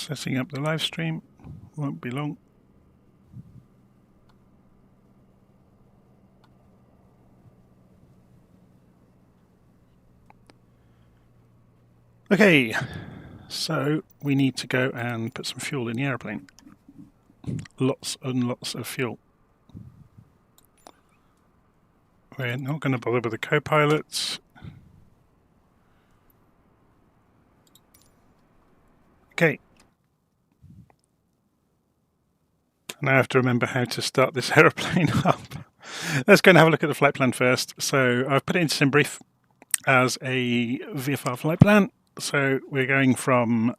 Setting up the live stream, won't be long. Okay, so we need to go and put some fuel in the airplane. Lots and lots of fuel. We're not going to bother with the co-pilots. Okay. Now I have to remember how to start this aeroplane up. Let's go and have a look at the flight plan first. So I've put it into Simbrief as a VFR flight plan. So we're going from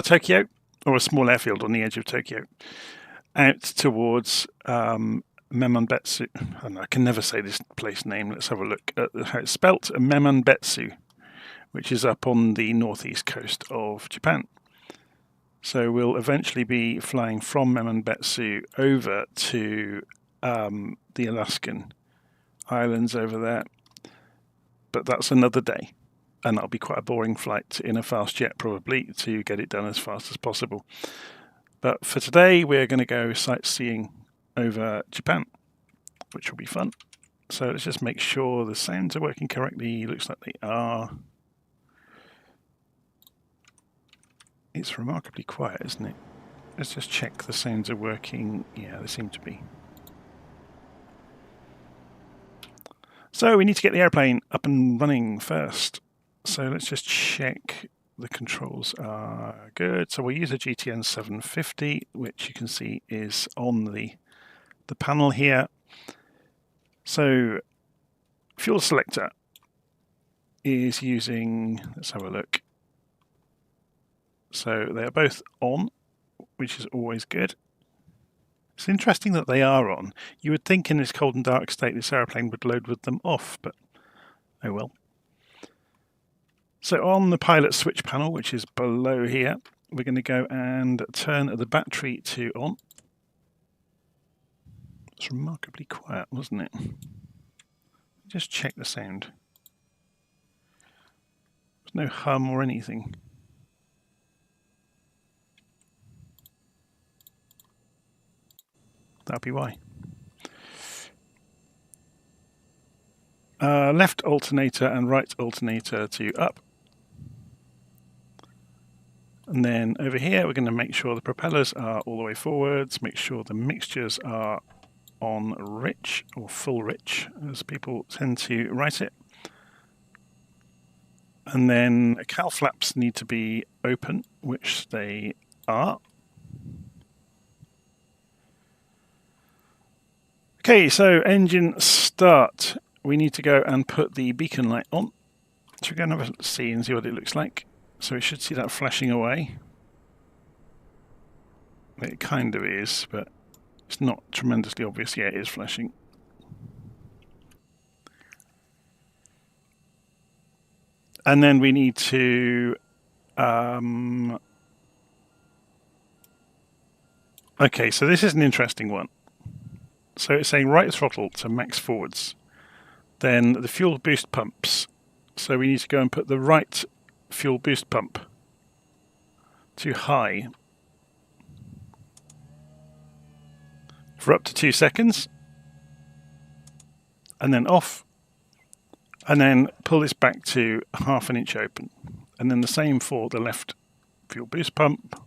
Tokyo, or a small airfield on the edge of Tokyo, out towards Memanbetsu. I can never say this place name. Let's have a look at how it's spelt. Memanbetsu, which is up on the northeast coast of Japan. So we'll eventually be flying from Memanbetsu over to the Alaskan islands over there. But that's another day. And that'll be quite a boring flight in a fast jet, probably, to get it done as fast as possible. But for today, we're going to go sightseeing over Japan, which will be fun. So let's just make sure the sounds are working correctly. Looks like they are. It's remarkably quiet, isn't it? Let's just check the sounds are working. Yeah, they seem to be. So we need to get the airplane up and running first. So let's just check the controls are good. So we'll use a GTN 750, which you can see is on the panel here. So fuel selector is using, let's have a look. So they are both on, which is always good. It's interesting that they are on. You would think in this cold and dark state this airplane would load with them off, but oh well. So on the pilot switch panel, which is below here, we're going to go and turn the battery to on. It's remarkably quiet, wasn't it? Just check the sound. There's no hum or anything. That'll be why. Left alternator and right alternator to up. And then over here, we're going to make sure the propellers are all the way forwards, make sure the mixtures are on rich or full rich, as people tend to write it. And then cowl flaps need to be open, which they are. Okay, so engine start. We need to go and put the beacon light on. So we're going to have a see and see what it looks like. So we should see that flashing away. It kind of is, but it's not tremendously obvious. Yeah, it is flashing. And then we need to... Okay, so this is an interesting one. So it's saying right throttle to max forwards. Then the fuel boost pumps. So we need to go and put the right fuel boost pump to high for up to 2 seconds. And then off. And then pull this back to 1/2 inch open. And then the same for the left fuel boost pump.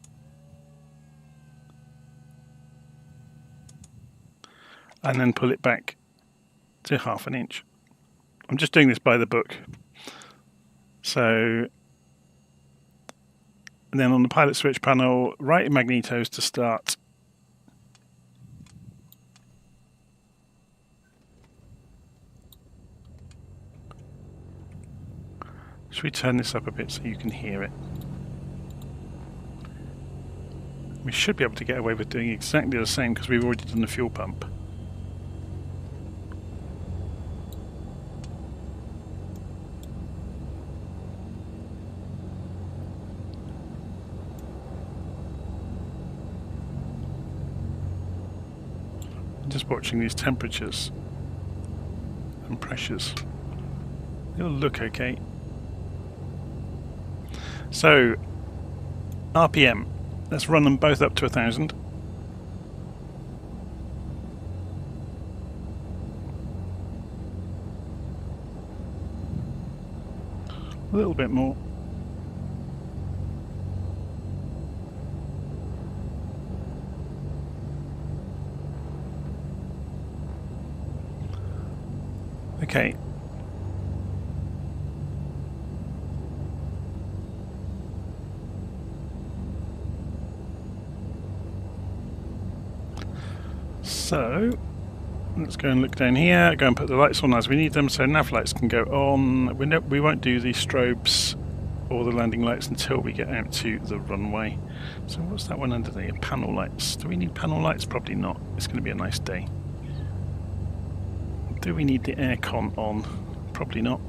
And then pull it back to 1/2 inch. I'm just doing this by the book. So, and then on the pilot switch panel, right magnetos to start. Should we turn this up a bit so you can hear it? We should be able to get away with doing exactly the same because we've already done the fuel pump. Just watching these temperatures and pressures. It'll look okay. So, RPM. Let's run them both up to 1,000. A little bit more. Okay. So, let's go and look down here, go and put the lights on as we need them, so nav lights can go on. We won't do the strobes or the landing lights until we get out to the runway. So what's that one under there? Panel lights. Do we need panel lights? Probably not. It's going to be a nice day. Do we need the aircon on? Probably not.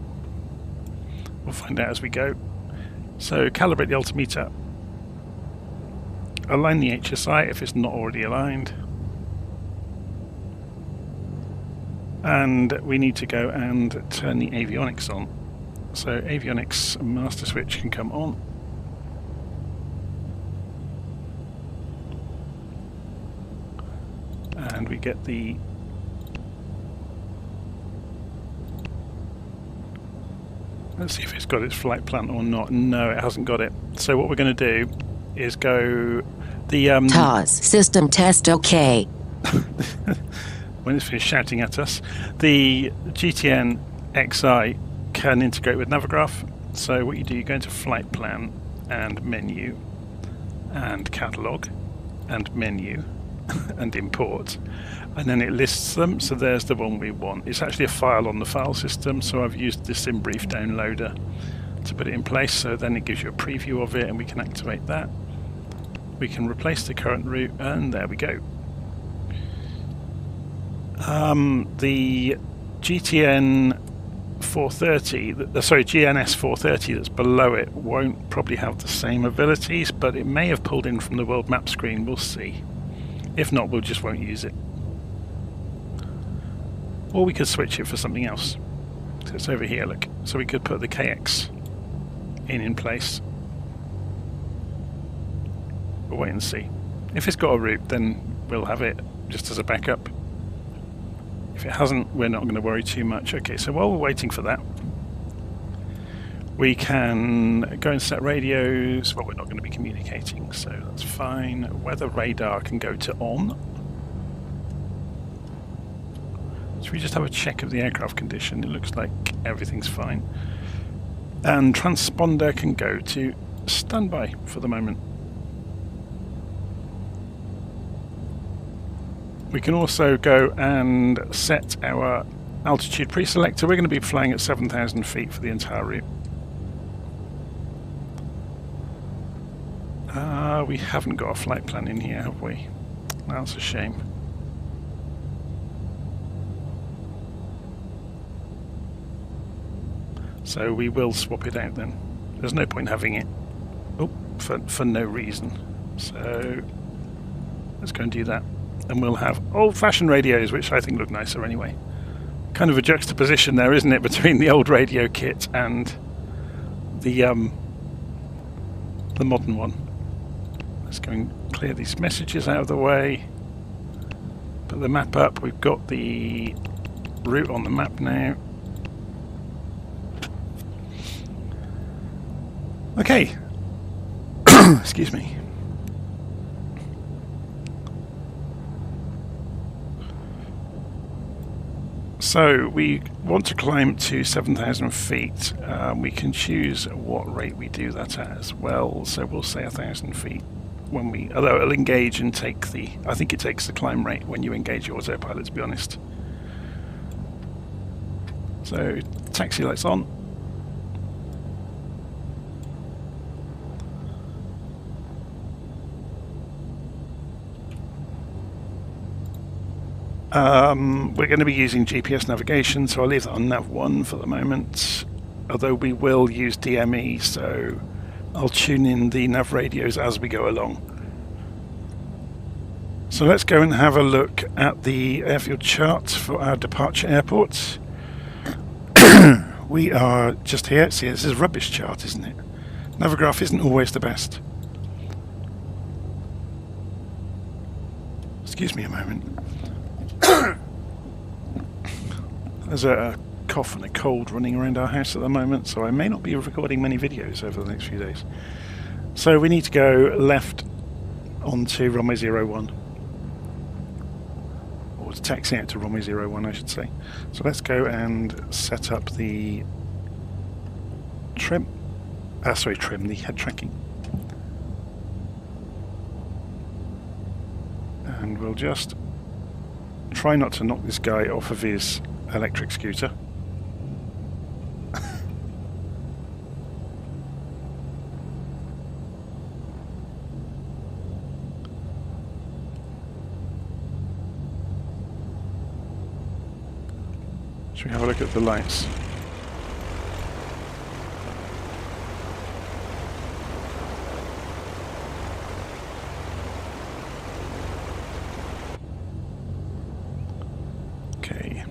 We'll find out as we go. So calibrate the altimeter. Align the HSI if it's not already aligned. And we need to go and turn the avionics on. So avionics master switch can come on. And we get the let's see if it's got its flight plan or not. No, it hasn't got it. So what we're going to do is go the TOS system test OK. When it's finished shouting at us, the GTN XI can integrate with Navigraph. So what you do, you go into flight plan and menu and catalog and menu and import, and then it lists them. So there's the one we want. It's actually a file on the file system, so I've used the Simbrief downloader to put it in place. So then it gives you a preview of it, and we can activate that. We can replace the current route, and there we go. The GTN 430, sorry, GNS 430 that's below it won't probably have the same abilities, but it may have pulled in from the world map screen. We'll see. If not, we'll just won't use it. Or we could switch it for something else. So it's over here, look. So we could put the KX in place. We'll wait and see. If it's got a route, then we'll have it just as a backup. If it hasn't, we're not going to worry too much. Okay, so while we're waiting for that, we can go and set radios. Well, we're not going to be communicating, so that's fine. Weather radar can go to on. So we just have a check of the aircraft condition. It looks like everything's fine. And transponder can go to standby for the moment. We can also go and set our altitude pre-selector. We're going to be flying at 7,000 feet for the entire route. We haven't got a flight plan in here, have we? That's a shame. So we will swap it out then. There's no point having it for no reason. So let's go and do that. And we'll have old-fashioned radios, which I think look nicer anyway. Kind of a juxtaposition there, isn't it, between the old radio kit and the modern one. Let's go and clear these messages out of the way. Put the map up. We've got the route on the map now. Okay. Excuse me. So we want to climb to 7,000 feet. We can choose what rate we do that at as well. So we'll say 1,000 feet when we, although it'll engage and take the, I think it takes the climb rate when you engage your autopilot, to be honest. So taxi lights on. We're going to be using GPS navigation, so I'll leave that on Nav 1 for the moment, although we will use DME, so I'll tune in the nav radios as we go along. So let's go and have a look at the airfield chart for our departure airports. We are just here. See, this is a rubbish chart, isn't it? Navigraph isn't always the best. Excuse me a moment. There's a cough and a cold running around our house at the moment, so I may not be recording many videos over the next few days. So we need to go left onto runway 01. Or to taxi out to runway 01, I should say. So let's go and set up the trim, the head tracking. And we'll just try not to knock this guy off of his electric scooter. Should we have a look at the lights? Okay.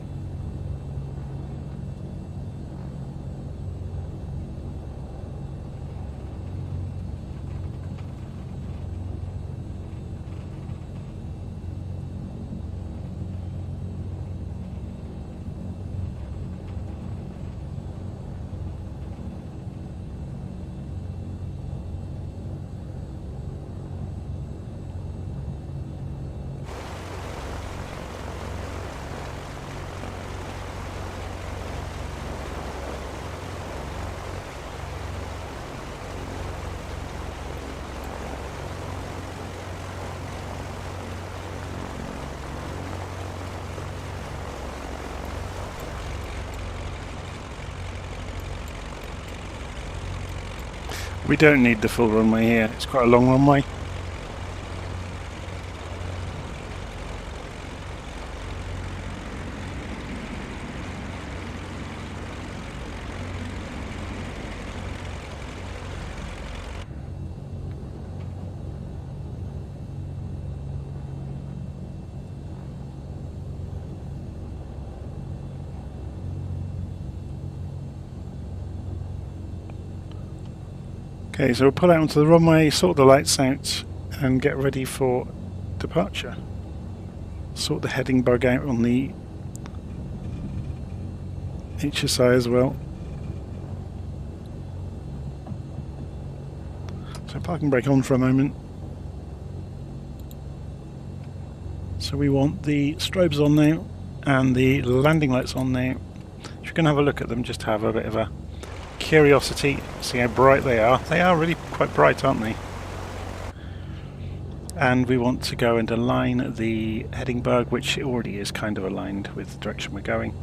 We don't need the full runway here, it's quite a long runway. Okay, so we'll pull out onto the runway, sort the lights out and get ready for departure. Sort the heading bug out on the HSI as well. So parking brake on for a moment. So we want the strobes on now and the landing lights on now. If you're going to have a look at them, just have a bit of a curiosity, see how bright they are. They are really quite bright, aren't they? And we want to go and align the heading bug, which already is kind of aligned with the direction we're going.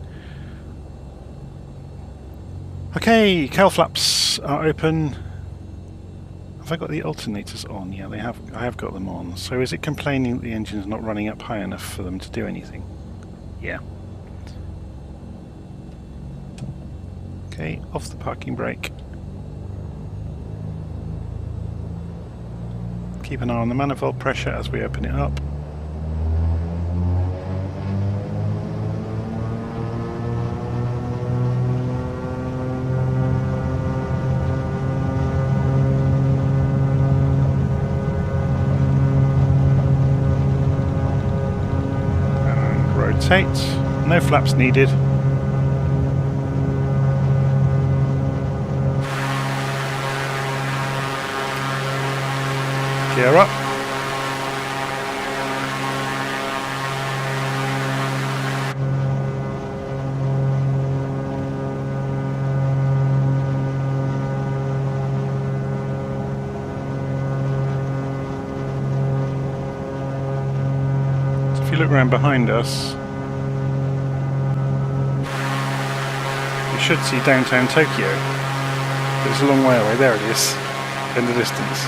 Okay, cowl flaps are open. Have I got the alternators on? Yeah, they have. I have got them on. So is it complaining that the engine's not running up high enough for them to do anything? Yeah. Okay, off the parking brake. Keep an eye on the manifold pressure as we open it up. And rotate. No flaps needed. Gear up. So if you look around behind us, you should see downtown Tokyo. But it's a long way away. There it is, in the distance.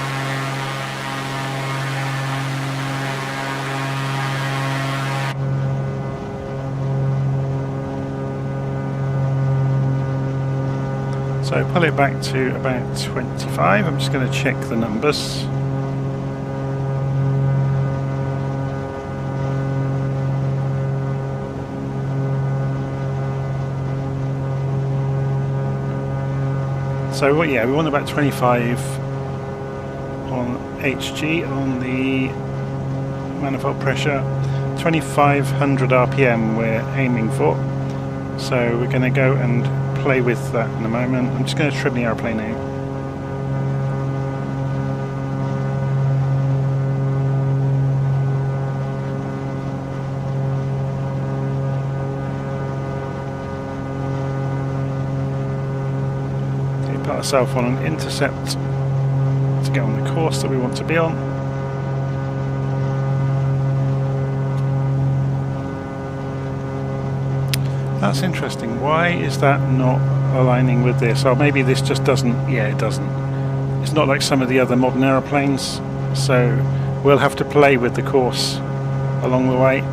So pull it back to about 25. I'm just going to check the numbers. So yeah, we want about 25 on HG on the manifold pressure. 2500 RPM we're aiming for. So we're going to go and play with that in a moment. I'm just going to trim the airplane out. Put ourselves on an intercept to get on the course that we want to be on. That's interesting. Why is that not aligning with this? Or maybe this just doesn't. Yeah, it doesn't. It's not like some of the other modern aeroplanes. So we'll have to play with the course along the way.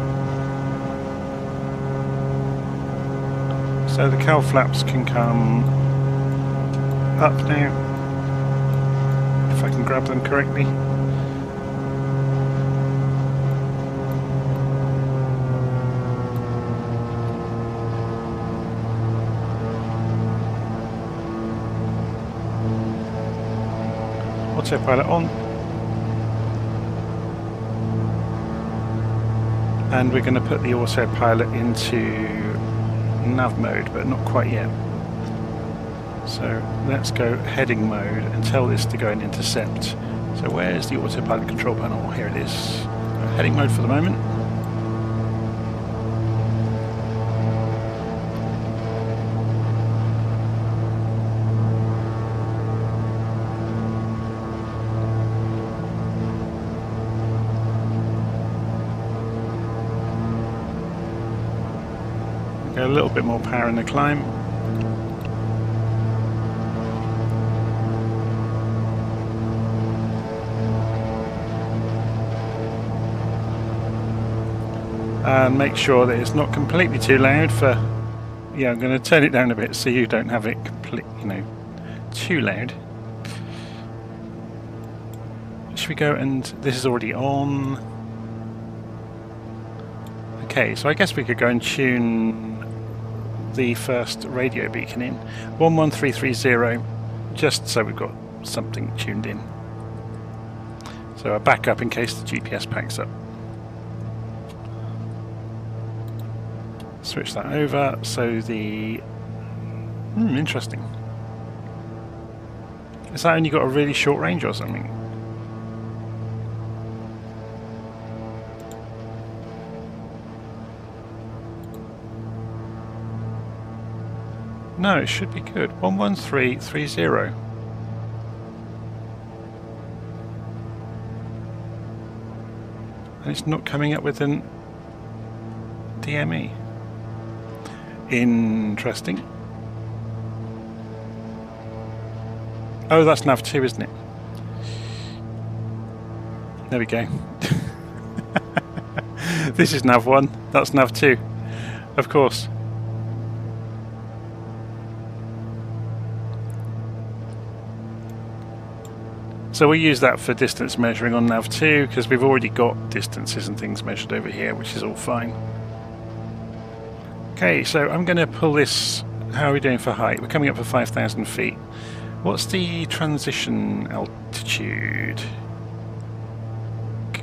So the cowl flaps can come up now, if I can grab them correctly. Autopilot on. And we're going to put the autopilot into nav mode, but not quite yet. So let's go heading mode and tell this to go and intercept. So where's the autopilot control panel? Here it is. Heading mode for the moment. Go a little bit more power in the climb. And make sure that it's not completely too loud for, yeah, I'm going to turn it down a bit so you don't have it complete, too loud. Should we go and, this is already on. Okay, so I guess we could go and tune the first radio beacon in. 11330, just so we've got something tuned in. So a backup in case the GPS packs up. Switch that over, so the... interesting. Has that only got a really short range or something? No, it should be good. 11330. And it's not coming up with an DME. Interesting. Oh, that's nav 2, isn't it? There we go. This is nav 1, that's nav 2. Of course. So we use that for distance measuring on nav 2 because we've already got distances and things measured over here, which is all fine. Okay, so I'm going to pull this. How are we doing for height? We're coming up for 5,000 feet. What's the transition altitude?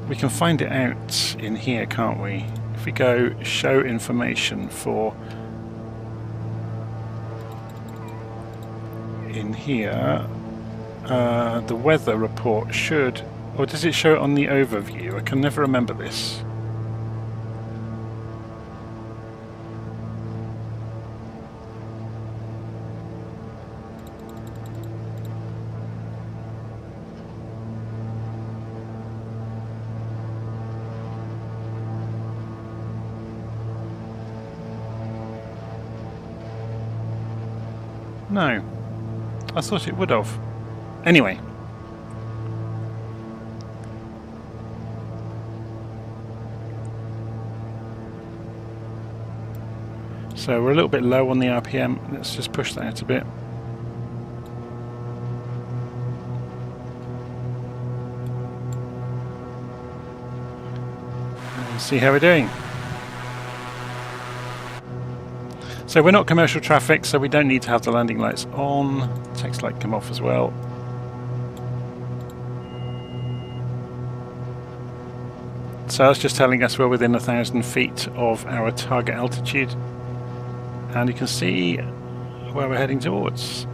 We can find it out in here, can't we? If we go show information for in here, the weather report should, or does it show it on the overview? I can never remember this. No, I thought it would have. Anyway. So we're a little bit low on the RPM. Let's just push that out a bit. And see how we're doing. So we're not commercial traffic, so we don't need to have the landing lights on. Text light come off as well. So that's just telling us we're within 1,000 feet of our target altitude. And you can see where we're heading towards.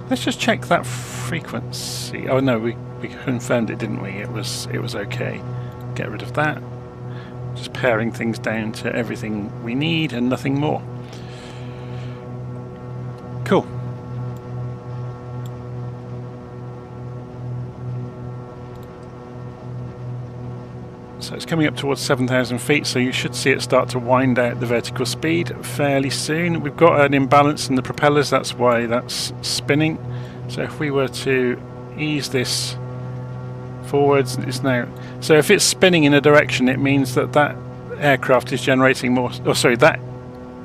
Let's just check that frequency. Oh no, we confirmed it, didn't we? It was okay. Get rid of that. Just paring things down to everything we need and nothing more. Cool. So it's coming up towards 7,000 feet, so you should see it start to wind out the vertical speed fairly soon. We've got an imbalance in the propellers, that's why that's spinning. So if we were to ease this forwards, it's now... So if it's spinning in a direction, it means that that aircraft is generating more... Oh, sorry, that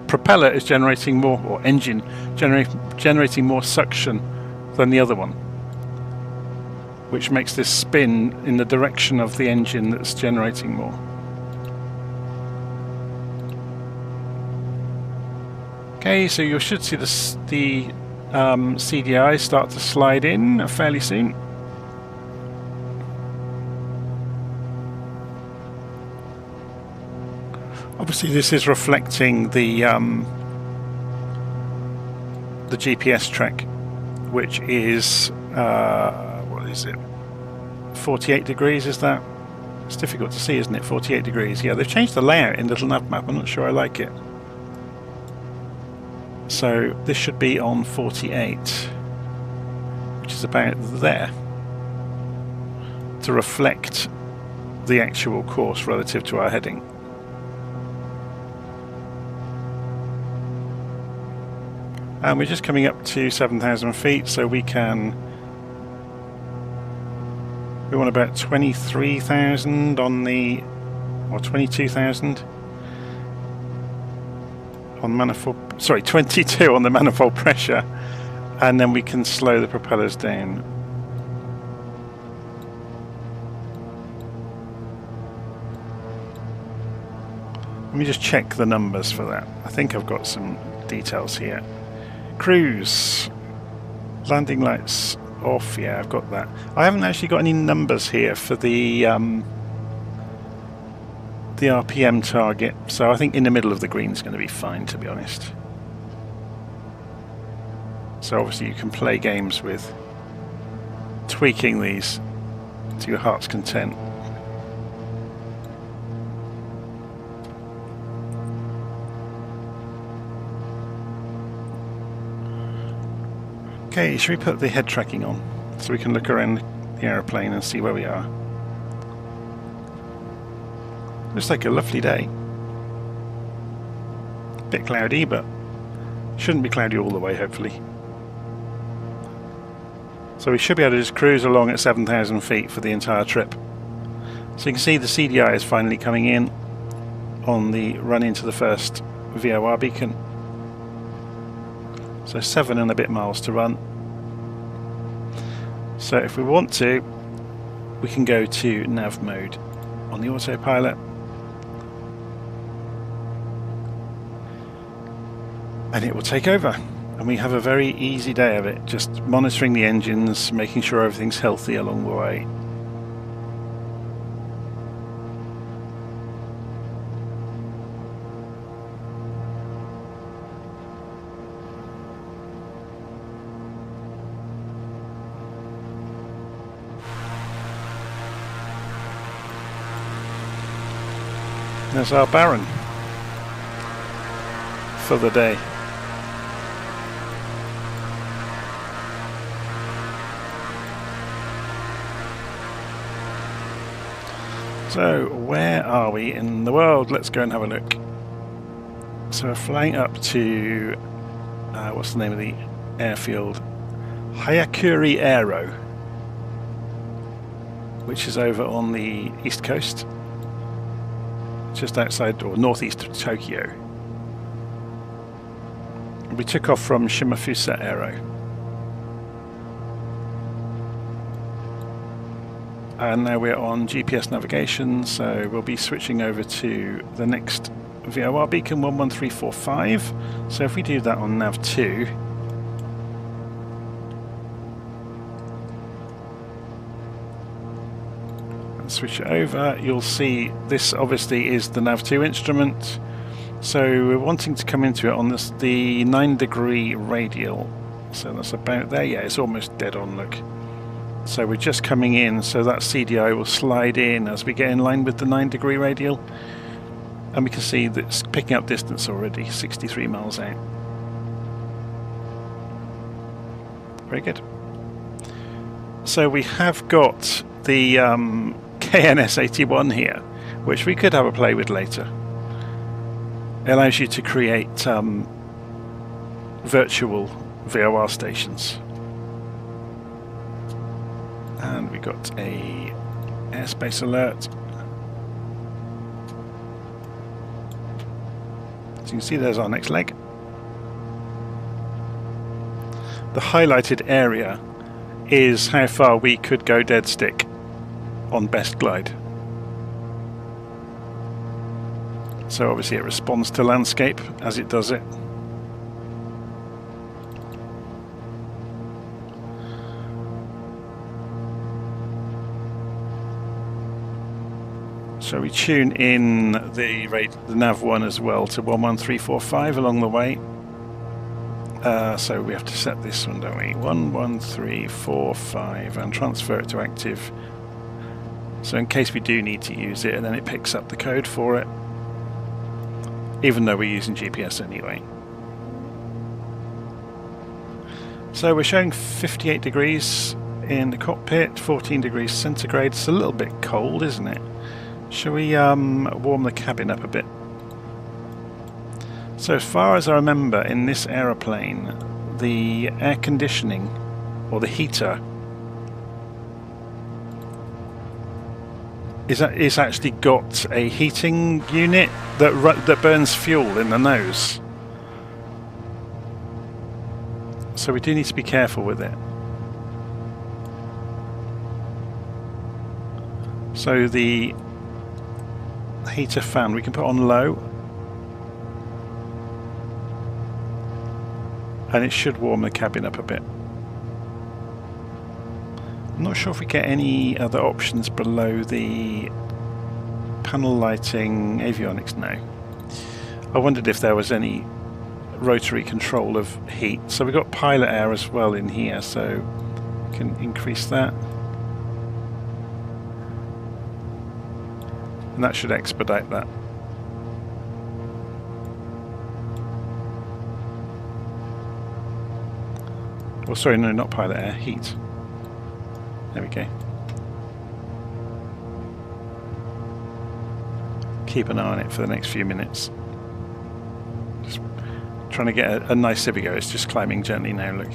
propeller is generating more, or engine generating more suction than the other one, which makes this spin in the direction of the engine that's generating more. Okay, so you should see the CDI start to slide in fairly soon. Obviously this is reflecting the GPS track, which is what is it? 48 degrees, is that? It's difficult to see, isn't it? 48 degrees. Yeah, they've changed the layout in LittleNavMap. I'm not sure I like it. So this should be on 48, which is about there, to reflect the actual course relative to our heading. And we're just coming up to 7,000 feet, so we want about 23,000 on the, or 22,000 on manifold, sorry, 22 on the manifold pressure, and then we can slow the propellers down. Let me just check the numbers for that. I think I've got some details here. Cruise, landing lights off, yeah, I've got that. I haven't actually got any numbers here for the RPM target, so I think in the middle of the green is going to be fine, to be honest. So obviously you can play games with tweaking these to your heart's content. Okay, should we put the head tracking on so we can look around the aeroplane and see where we are? Looks like a lovely day. Bit cloudy, but shouldn't be cloudy all the way, hopefully. So we should be able to just cruise along at 7,000 feet for the entire trip. So you can see the CDI is finally coming in on the run into the first VOR beacon. So 7 and a bit miles to run. So if we want to, we can go to nav mode on the autopilot. And it will take over. And we have a very easy day of it, just monitoring the engines, making sure everything's healthy along the way. There's our Baron for the day. So where are we in the world? Let's go and have a look. So we're flying up to what's the name of the airfield? Hyakuri Aero, which is over on the east coast, just outside or northeast of Tokyo. We took off from Shimafusa Aero. And now we're on GPS navigation, so we'll be switching over to the next VOR beacon 11345. So if we do that on nav2, and switch it over, you'll see this obviously is the nav2 instrument. So we're wanting to come into it on the 9-degree radial. So that's about there. Yeah, it's almost dead on, look. So we're just coming in, so that CDI will slide in as we get in line with the 9-degree radial. And we can see that it's picking up distance already, 63 miles out. Very good. So we have got the KNS81 here, which we could have a play with later. It allows you to create virtual VOR stations. And we got a airspace alert. So you can see there's our next leg. The highlighted area is how far we could go dead stick on best glide. So obviously it responds to landscape as it does it. So we tune in the nav1 as well to 11345 along the way. So we have to set this one, don't we? 11345 and transfer it to active. So in case we do need to use it, and then it picks up the code for it, even though we're using GPS anyway. So we're showing 58 degrees in the cockpit, 14 degrees centigrade. It's a little bit cold, isn't it? Shall we warm the cabin up a bit? So as far as I remember, in this aeroplane, the air conditioning, or the heater, is actually got a heating unit that burns fuel in the nose. So we do need to be careful with it. So the heater fan we can put on low, and it should warm the cabin up a bit. I'm not sure if we get any other options below the panel lighting avionics now. I wondered if there was any rotary control of heat. So we've got pilot air as well in here, so we can increase that. And that should expedite that. Oh, sorry, no, not pilot air, heat. There we go. Keep an eye on it for the next few minutes. Just trying to get a nice, there we go, it's just climbing gently now, look.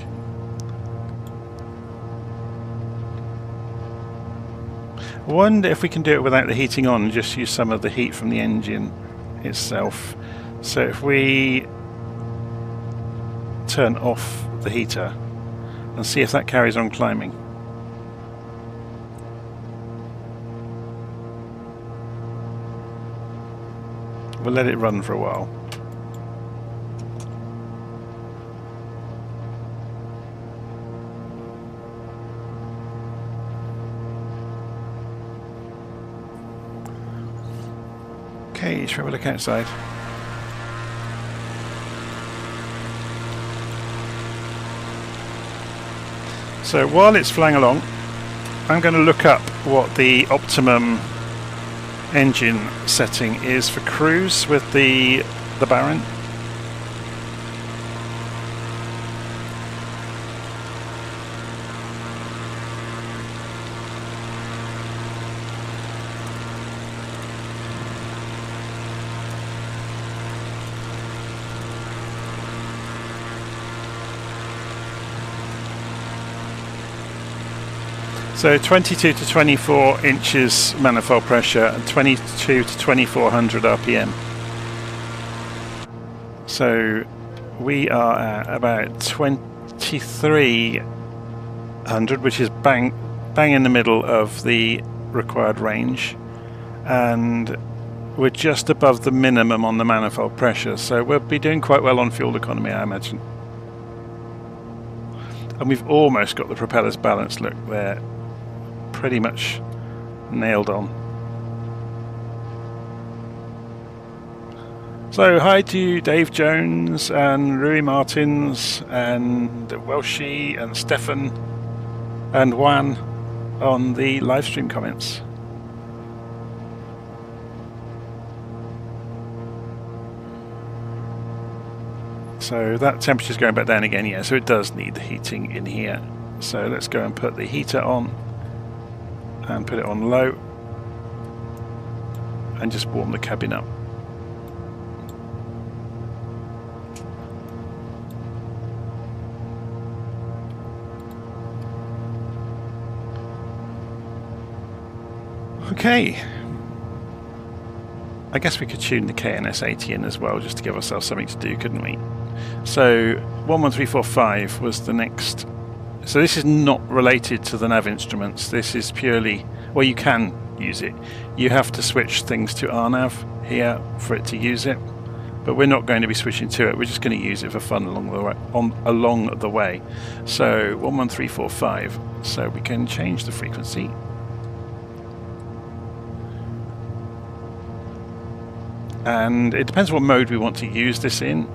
I wonder if we can do it without the heating on and just use some of the heat from the engine itself. So if we turn off the heater and see if that carries on climbing. We'll let it run for a while. Okay, shall we look outside? So while it's flying along, I'm going to look up what the optimum engine setting is for cruise with the Baron. So 22 to 24 inches manifold pressure and 22 to 2400 RPM. So we are at about 2300, which is bang in the middle of the required range, and we're just above the minimum on the manifold pressure, so we'll be doing quite well on fuel economy, I imagine. And we've almost got the propellers balanced. Look, they're pretty much nailed on. So hi to Dave Jones and Rui Martins and Welshie and Stefan and Juan on the live stream comments. So that temperature's going back down again, yeah, so it does need the heating in here. So let's go and put the heater on and put it on low and just warm the cabin up. Okay, I guess we could tune the KNS80 in as well, just to give ourselves something to do, couldn't we? So 11345 was the next. So this is not related to the nav instruments. This is purely, well, you can use it. You have to switch things to RNav here for it to use it, but we're not going to be switching to it. We're just going to use it for fun along the way. So 11345. So we can change the frequency. And it depends what mode we want to use this in.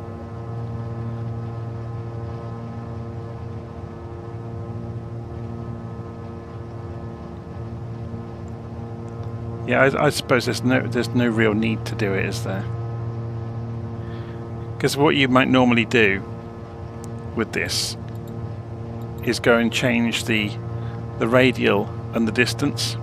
Yeah, I suppose there's no real need to do it, is there? Because what you might normally do with this is go and change the radial and the distance.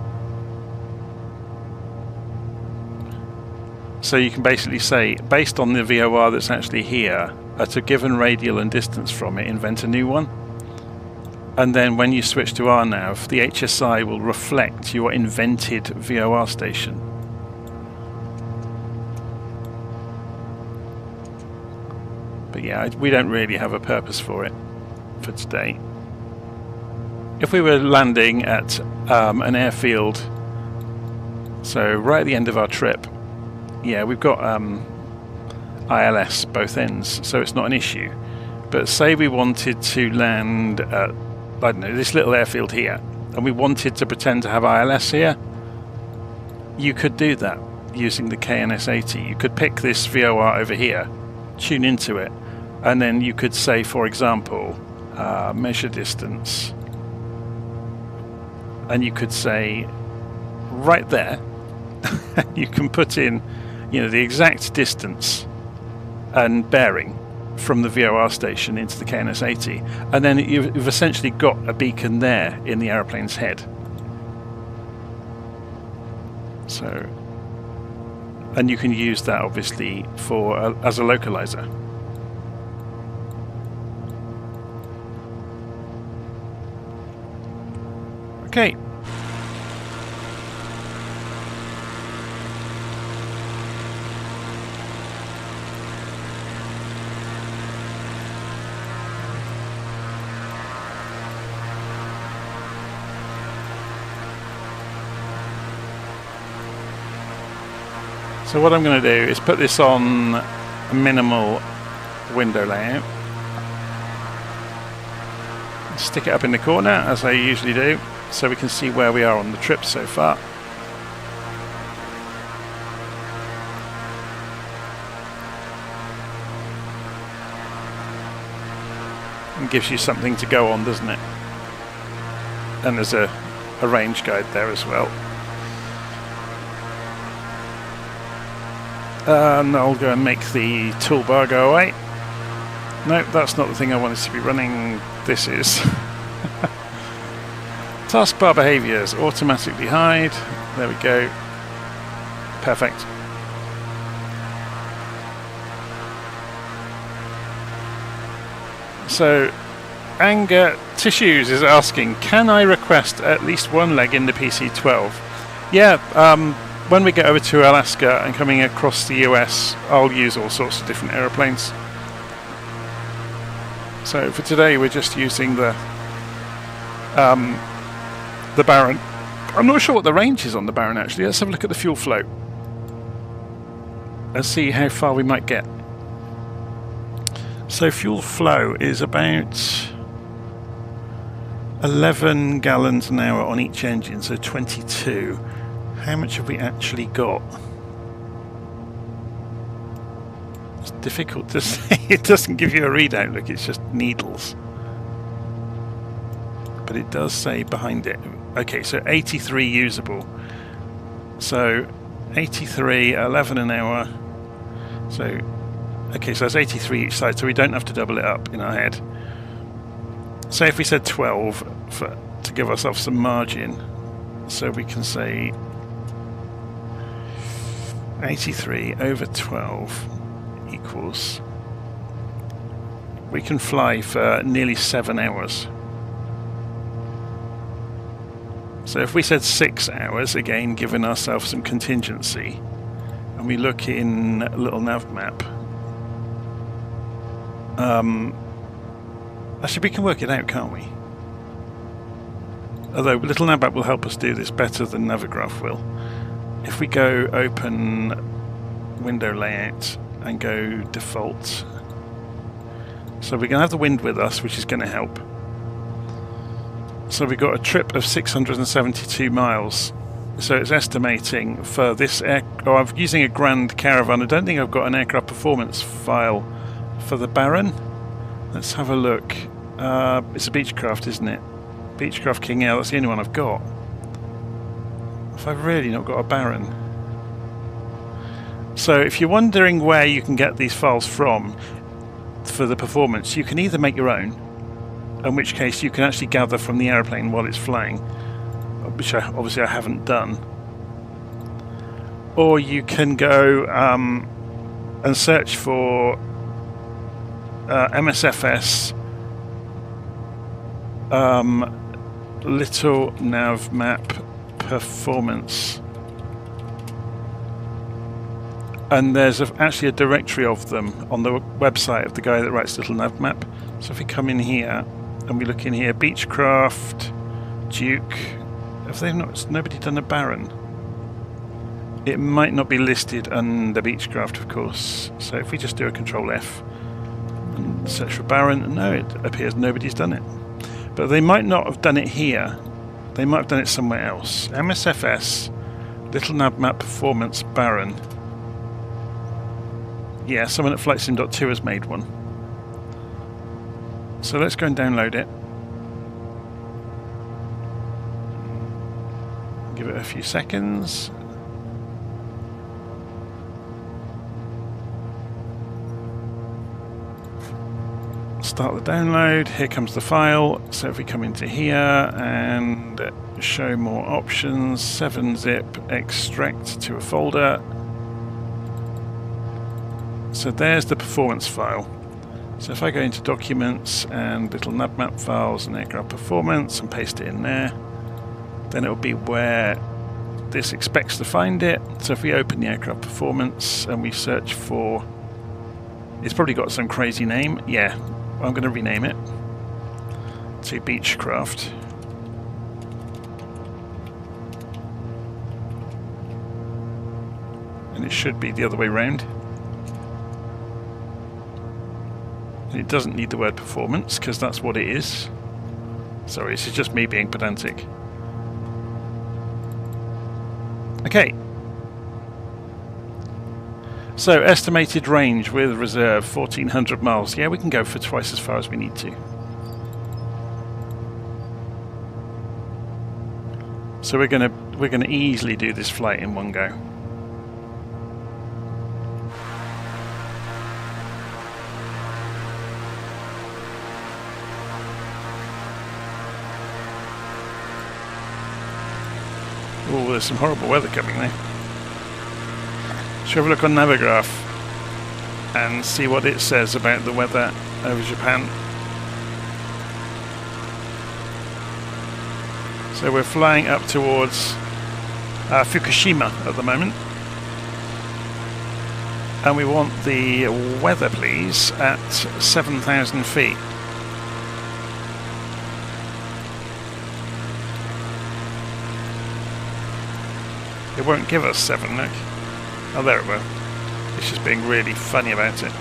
So you can basically say, based on the VOR that's actually here, at a given radial and distance from it, invent a new one. And then when you switch to RNav, the HSI will reflect your invented VOR station. But yeah, we don't really have a purpose for it for today. If we were landing at an airfield, so right at the end of our trip, yeah, we've got ILS both ends, so it's not an issue. But say we wanted to land at, I don't know, this little airfield here, and we wanted to pretend to have ILS here, you could do that using the KNS80. You could pick this VOR over here, tune into it, and then you could say, for example, measure distance, and you could say right there, you can put in, you know, the exact distance and bearing from the VOR station into the KNS80, and then you've essentially got a beacon there in the aeroplane's head. So, and you can use that obviously for as a localizer. Okay. So what I'm going to do is put this on a minimal window layout. Stick it up in the corner as I usually do, so we can see where we are on the trip so far. And gives you something to go on, doesn't it? And there's a range guide there as well. And I'll go and make the toolbar go away. No, that's not the thing I wanted to be running. This is taskbar behaviors, automatically hide. There we go. Perfect. So Anger Tissues is asking, can I request at least one leg in the PC-12? Yeah, when we get over to Alaska and coming across the US, I'll use all sorts of different aeroplanes. So for today, we're just using the Baron. I'm not sure what the range is on the Baron actually. Let's have a look at the fuel flow. and see how far we might get. So fuel flow is about 11 gallons an hour on each engine, so 22. How much have we actually got? It's difficult to say. It doesn't give you a readout. Look, it's just needles. But it does say behind it. Okay, so 83 usable. So 83, 11 an hour. So, okay, so that's 83 each side, so we don't have to double it up in our head. Say if we said 12 to give ourselves some margin, so we can say 83 over 12 equals, we can fly for nearly 7 hours. So if we said 6 hours, again giving ourselves some contingency, and we look in LittleNavMap, actually we can work it out, can't we? Although LittleNavMap will help us do this better than Navigraph will. If we go open window layout and go default, so we're going to have the wind with us, which is going to help. So we got a trip of 672 miles. So it's estimating for this I'm using a Grand Caravan. I don't think I've got an aircraft performance file for the Baron. Let's have a look. It's a Beechcraft, isn't it? Beechcraft King Air, that's the only one I've got. Have I really not got a Baron? So if you're wondering where you can get these files from for the performance, you can either make your own, in which case you can actually gather from the aeroplane while it's flying, which obviously I haven't done. Or you can go and search for MSFS LittleNavMap performance, and there's actually a directory of them on the website of the guy that writes LittleNavMap. So if we come in here and we look in here, Beechcraft, Duke, have they not? Nobody done a Baron? It might not be listed under Beechcraft, of course. So if we just do a Control F and search for Baron, no, it appears nobody's done it. But they might not have done it here. They might have done it somewhere else. MSFS, LittleNavMap Performance Baron. Yeah, someone at FlightSim.2 has made one. So let's go and download it. Give it a few seconds. Start the download. Here comes the file. So if we come into here and show more options, 7-zip, extract to a folder. So there's the performance file. So if I go into documents and LittleNavMap files and aircraft performance and paste it in there, then it will be where this expects to find it. So if we open the aircraft performance and we search for, it's probably got some crazy name. Yeah, I'm going to rename it to Beechcraft. And it should be the other way around. And it doesn't need the word performance because that's what it is. Sorry, this is just me being pedantic. Okay. So estimated range with reserve 1400 miles. Yeah, we can go for twice as far as we need to. So we're gonna easily do this flight in one go. Oh, there's some horrible weather coming there. Should we have a look on Navigraph and see what it says about the weather over Japan? So we're flying up towards Fukushima at the moment. And we want the weather, please, at 7,000 feet. It won't give us 7, look. Oh, there it will. It's just being really funny about it.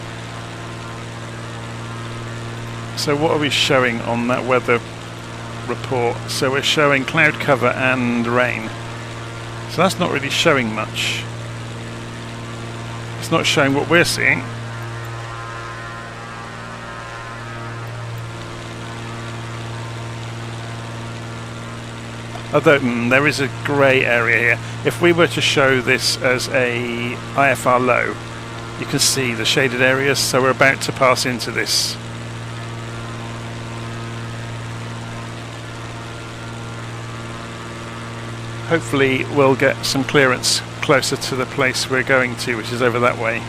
So what are we showing on that weather report? So we're showing cloud cover and rain. So that's not really showing much. It's not showing what we're seeing. Although there is a grey area here. If we were to show this as a IFR low, you can see the shaded areas, so we're about to pass into this. Hopefully we'll get some clearance closer to the place we're going to, which is over that way.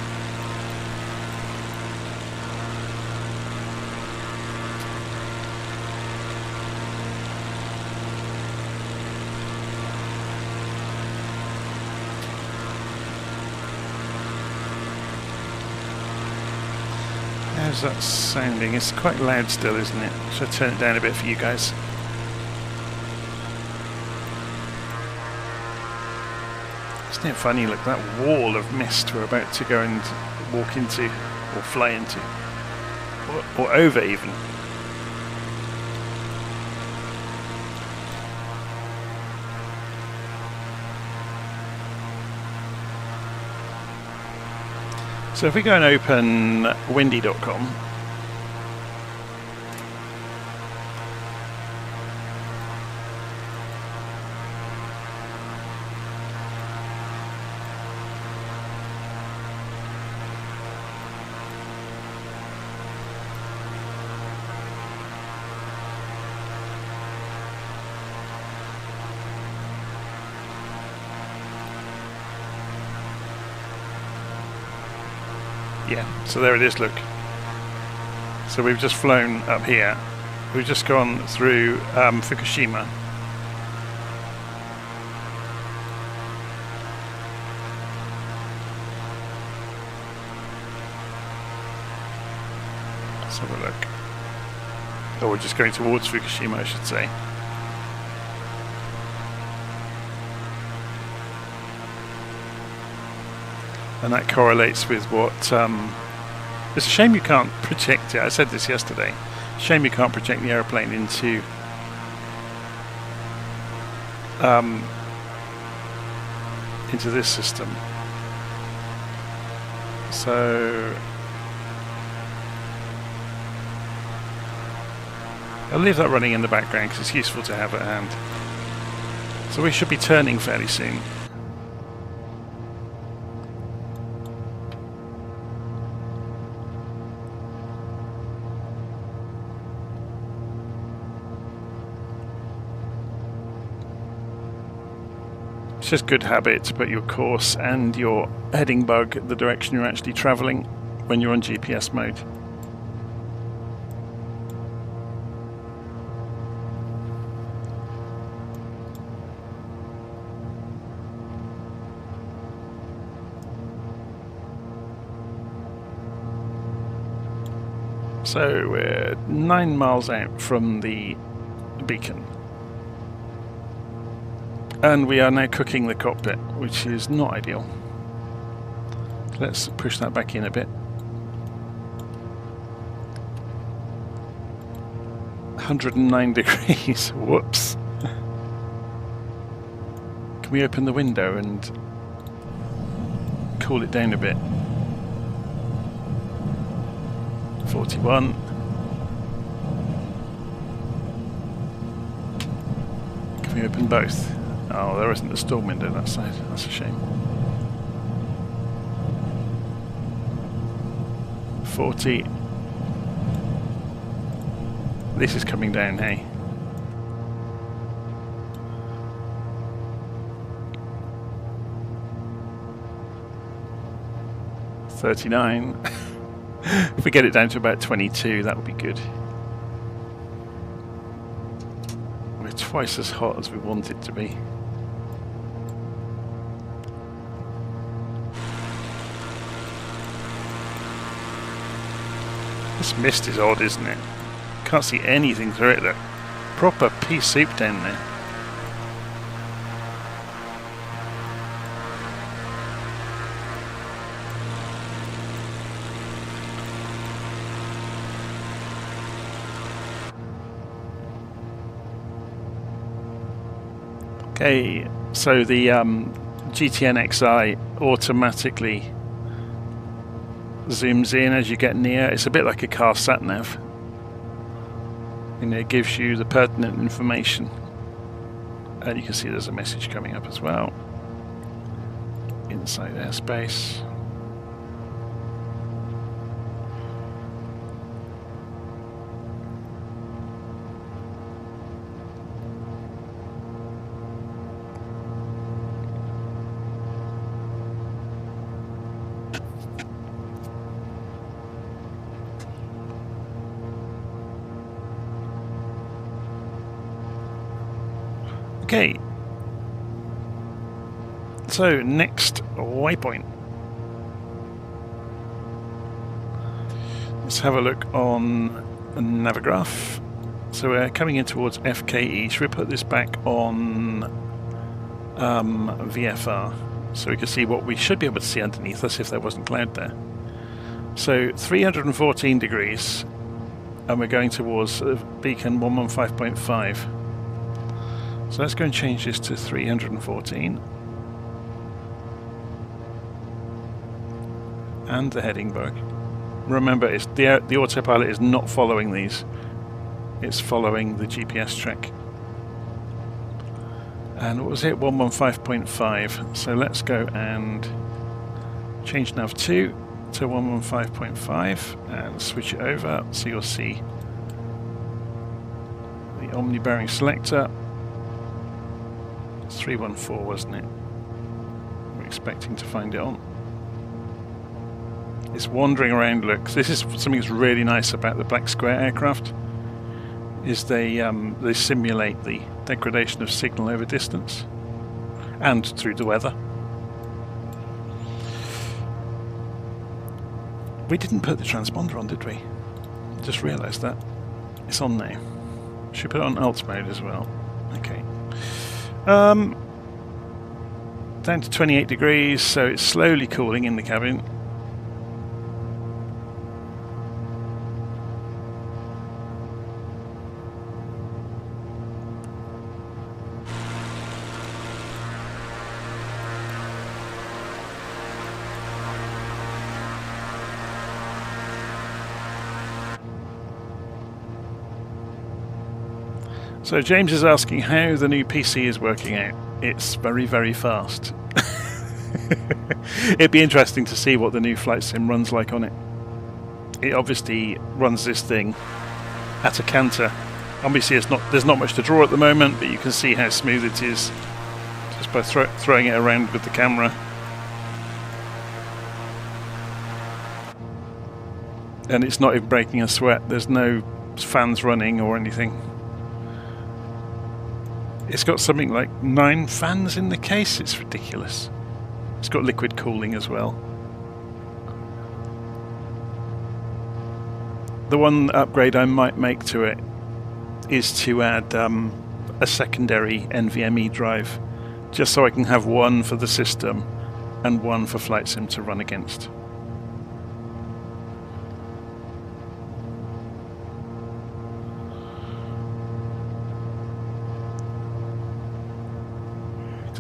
How's that sounding? It's quite loud still, isn't it? Should I turn it down a bit for you guys? Isn't it funny, look, that wall of mist we're about to go and walk into, or fly into, or over even. So if we go and open windy.com, yeah, so there it is, look. So we've just flown up here. We've just gone through Fukushima. Let's have a look. Oh, we're just going towards Fukushima, I should say. And that correlates with what... it's a shame you can't project it. I said this yesterday. Shame you can't project the aeroplane into... into this system. So... I'll leave that running in the background because it's useful to have at hand. So we should be turning fairly soon. It's just good habit to put your course and your heading bug the direction you're actually travelling when you're on GPS mode. So we're 9 miles out from the beacon. And we are now cooking the cockpit, which is not ideal. Let's push that back in a bit. 109 degrees, whoops. Can we open the window and cool it down a bit? 41. Can we open both? Oh, there isn't a storm window that side. That's a shame. 40. This is coming down, hey? $39. If we get it down to about 22, that would be good. We're twice as hot as we want it to be. This mist is odd, isn't it? Can't see anything through it. Look, proper pea soup down there. Okay, so the GTN XI automatically zooms in as you get near. It's a bit like a car sat-nav. And it gives you the pertinent information. And you can see there's a message coming up as well. Inside airspace. Okay, so next waypoint. Let's have a look on Navigraph. So we're coming in towards FKE. Should we put this back on VFR so we can see what we should be able to see underneath us if there wasn't cloud there? So 314 degrees, and we're going towards beacon 115.5. So let's go and change this to 314. And the heading bug. Remember, it's the autopilot is not following these. It's following the GPS track. And what was it? 115.5. So let's go and change nav 2 to 115.5 and switch it over. So you'll see the Omni bearing selector. 314, wasn't it? We're expecting to find it on. It's wandering around. Look, this is something that's really nice about the black square aircraft. Is they simulate the degradation of signal over distance and through the weather. We didn't put the transponder on, did we? Just realised that. It's on now. Should we put it on alt mode as well? Okay. Down to 28 degrees, so it's slowly cooling in the cabin. So James is asking how the new PC is working out. It's very, very fast. It'd be interesting to see what the new flight sim runs like on it. It obviously runs this thing at a canter. Obviously there's not much to draw at the moment, but you can see how smooth it is just by throwing it around with the camera. And it's not even breaking a sweat. There's no fans running or anything. It's got something like 9 fans in the case. It's ridiculous. It's got liquid cooling as well. The one upgrade I might make to it is to add a secondary NVMe drive, just so I can have one for the system and one for Flight Sim to run against.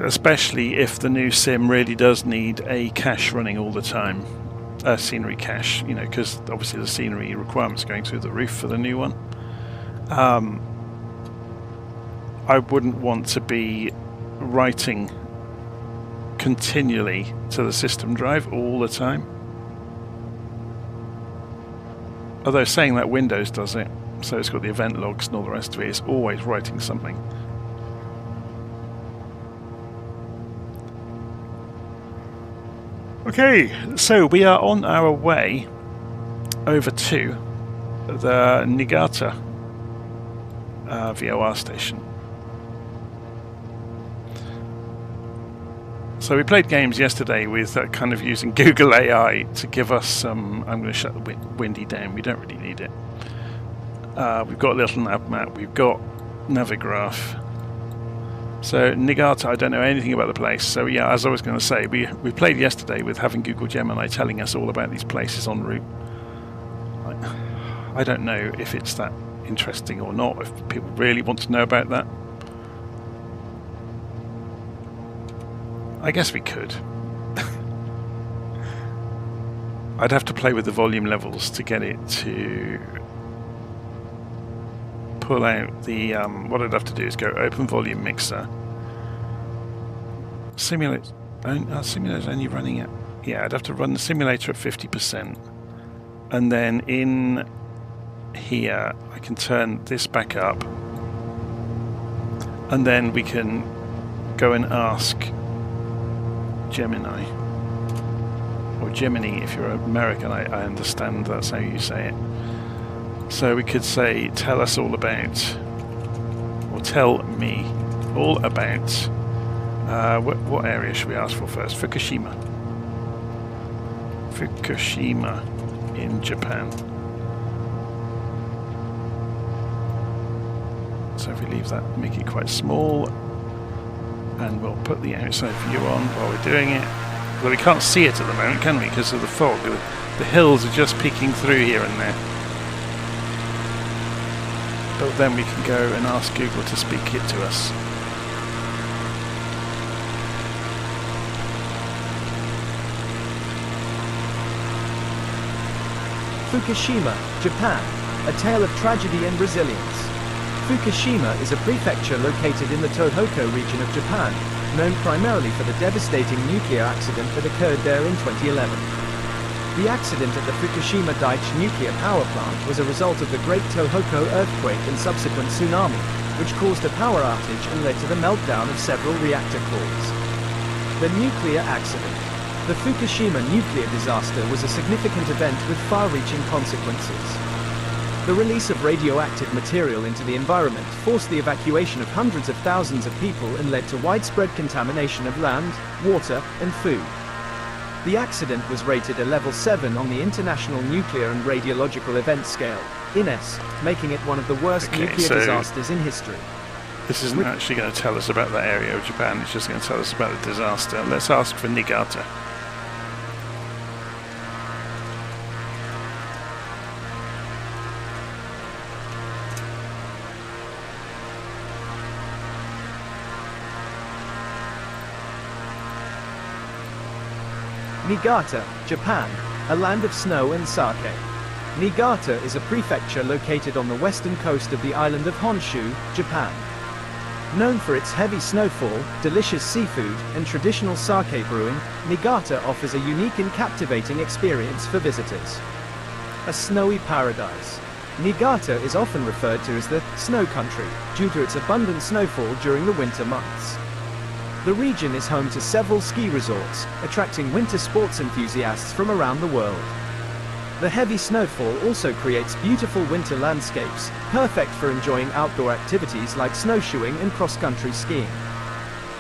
Especially if the new sim really does need a cache running all the time, a scenery cache, you know, because obviously the scenery requirements are going through the roof for the new one. I wouldn't want to be writing continually to the system drive all the time. Although saying that, Windows does it, so it's got the event logs and all the rest of it. It's always writing something. Okay, so we are on our way over to the Niigata VOR station. So we played games yesterday with kind of using Google AI to give us some... I'm going to shut the Windy down, we don't really need it. We've got LittleNavMap, we've got Navigraph. So Niigata, I don't know anything about the place. So yeah, as I was going to say, we played yesterday with having Google Gemini telling us all about these places en route. I don't know if it's that interesting or not, if people really want to know about that. I guess we could. I'd have to play with the volume levels to get it to pull out the... what I'd have to do is go open volume mixer. Simulate... simulator's only running at... Yeah, I'd have to run the simulator at 50%. And then in here, I can turn this back up. And then we can go and ask Gemini. Or Gemini, if you're American, I understand that's how you say it. So we could say, tell us all about, or tell me all about, what area should we ask for first? Fukushima. Fukushima in Japan. So if we leave that, make it quite small, and we'll put the outside view on while we're doing it. Although we can't see it at the moment, can we? Because of the fog. The hills are just peeking through here and there. But then we can go and ask Google to speak it to us. Fukushima, Japan, a tale of tragedy and resilience. Fukushima is a prefecture located in the Tohoku region of Japan, known primarily for the devastating nuclear accident that occurred there in 2011. The accident at the Fukushima Daiichi nuclear power plant was a result of the Great Tohoku earthquake and subsequent tsunami, which caused a power outage and led to the meltdown of several reactor cores. The nuclear accident. The Fukushima nuclear disaster was a significant event with far-reaching consequences. The release of radioactive material into the environment forced the evacuation of hundreds of thousands of people and led to widespread contamination of land, water, and food. The accident was rated a level 7 on the International Nuclear and Radiological Event Scale, INES, making it one of the worst nuclear disasters in history. This isn't actually going to tell us about that area of Japan, it's just going to tell us about the disaster. Let's ask for Niigata. Niigata, Japan, a land of snow and sake. Niigata is a prefecture located on the western coast of the island of Honshu, Japan. Known for its heavy snowfall, delicious seafood, and traditional sake brewing, Niigata offers a unique and captivating experience for visitors. A snowy paradise. Niigata is often referred to as the snow country, due to its abundant snowfall during the winter months. The region is home to several ski resorts, attracting winter sports enthusiasts from around the world. The heavy snowfall also creates beautiful winter landscapes, perfect for enjoying outdoor activities like snowshoeing and cross-country skiing.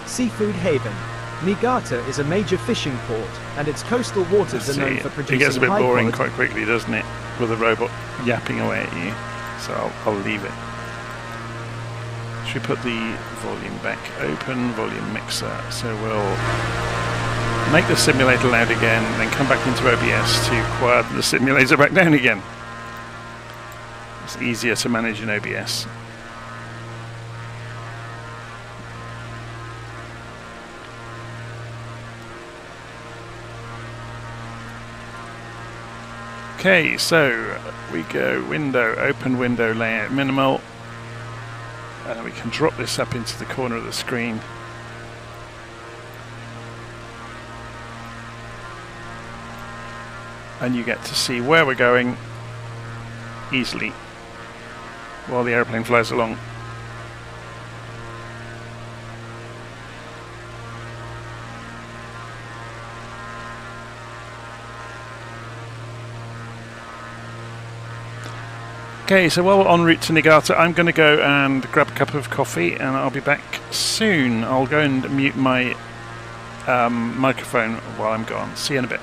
Seafood haven. Niigata is a major fishing port, and its coastal waters are known for producing high-quality... It gets a bit boring quite quickly, doesn't it? With a robot yapping away at you. So I'll leave it. Should we put the volume back open, volume mixer, so we'll make the simulator loud again, then come back into OBS to quiet the simulator back down again. It's easier to manage in OBS. Okay, so we go window, open window, layout minimal. And we can drop this up into the corner of the screen. And you get to see where we're going easily while the airplane flies along. Okay, so while we're en route to Niigata, I'm going to go and grab a cup of coffee and I'll be back soon. I'll go and mute my microphone while I'm gone. See you in a bit.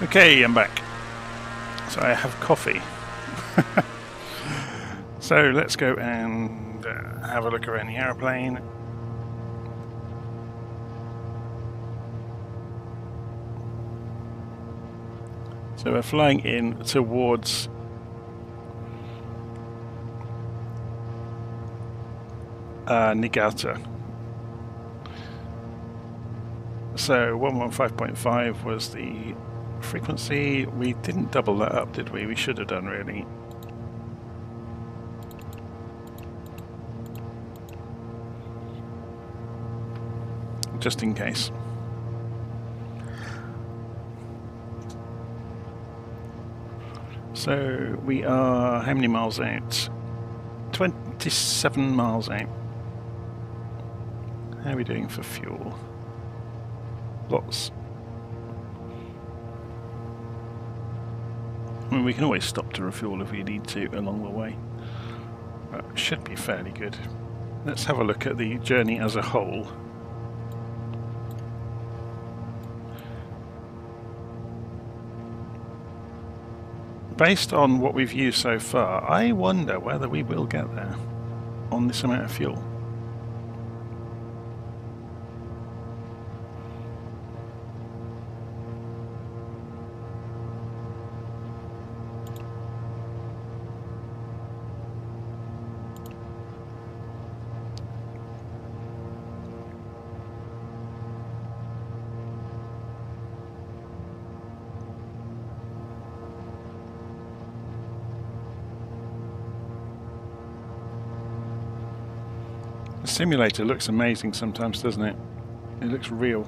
Okay, I'm back. So I have coffee. So let's go and have a look around the aeroplane. So we're flying in towards Niigata. So 115.5 was the frequency. We didn't double that up, did we? We should have done, really. Just in case. So we are how many miles out? 27 miles out. How are we doing for fuel? Lots. I mean, we can always stop to refuel if we need to along the way. But it should be fairly good. Let's have a look at the journey as a whole. Based on what we've used so far, I wonder whether we will get there on this amount of fuel. The simulator looks amazing sometimes, doesn't it? It looks real.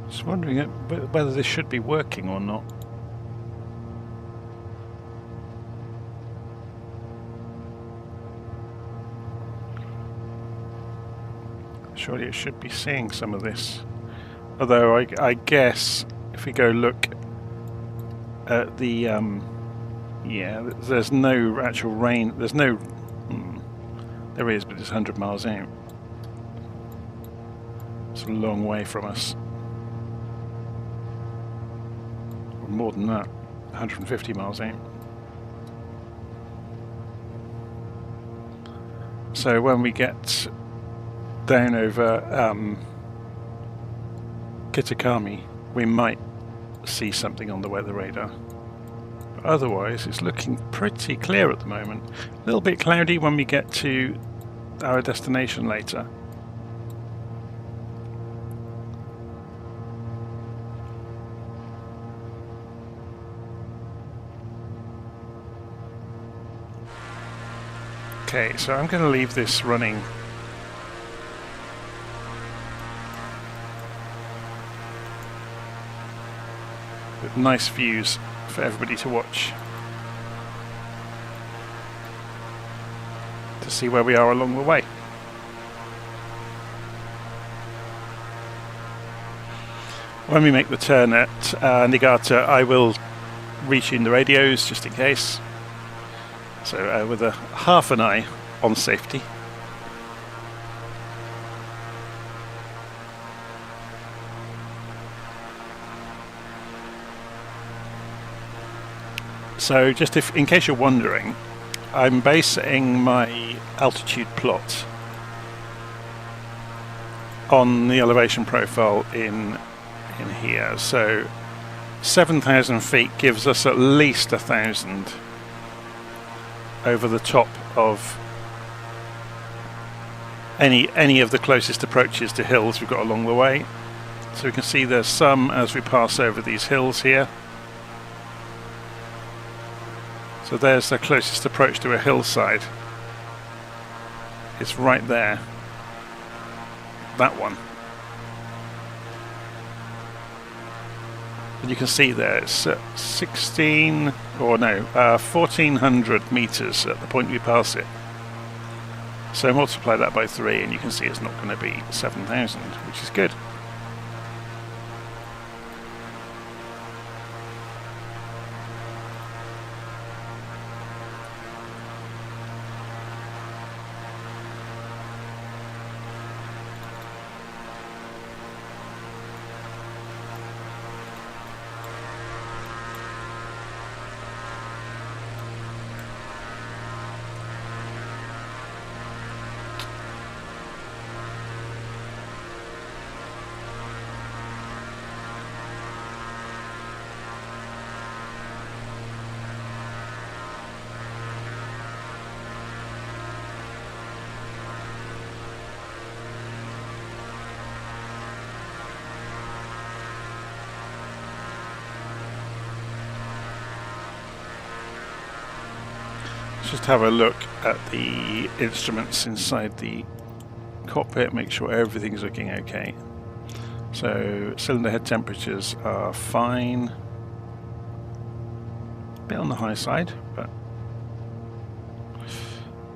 Just wondering whether this should be working or not. Surely it should be seeing some of this. Although I guess if we go look at the yeah, there's no actual rain. There's no there is, but it's 100 miles out. It's a long way from us. Or more than that, 150 miles out. So when we get down over Kitakami, we might see something on the weather radar. But otherwise, it's looking pretty clear at the moment. A little bit cloudy when we get to our destination later. Okay, so I'm going to leave this running with nice views for everybody to watch, to see where we are along the way. When we make the turn at Niigata, I will retune the radios just in case. So with a half an eye on safety. So just in case you're wondering, I'm basing my altitude plot on the elevation profile in here. So 7,000 feet gives us at least 1,000 over the top of any of the closest approaches to hills we've got along the way. So we can see there's some as we pass over these hills here. So there's the closest approach to a hillside. It's right there. That one. And you can see there it's 1,400 meters at the point we pass it. So multiply that by 3 and you can see it's not going to be 7,000, which is good. Let's just have a look at the instruments inside the cockpit, make sure everything's looking okay. So cylinder head temperatures are fine. A bit on the high side, but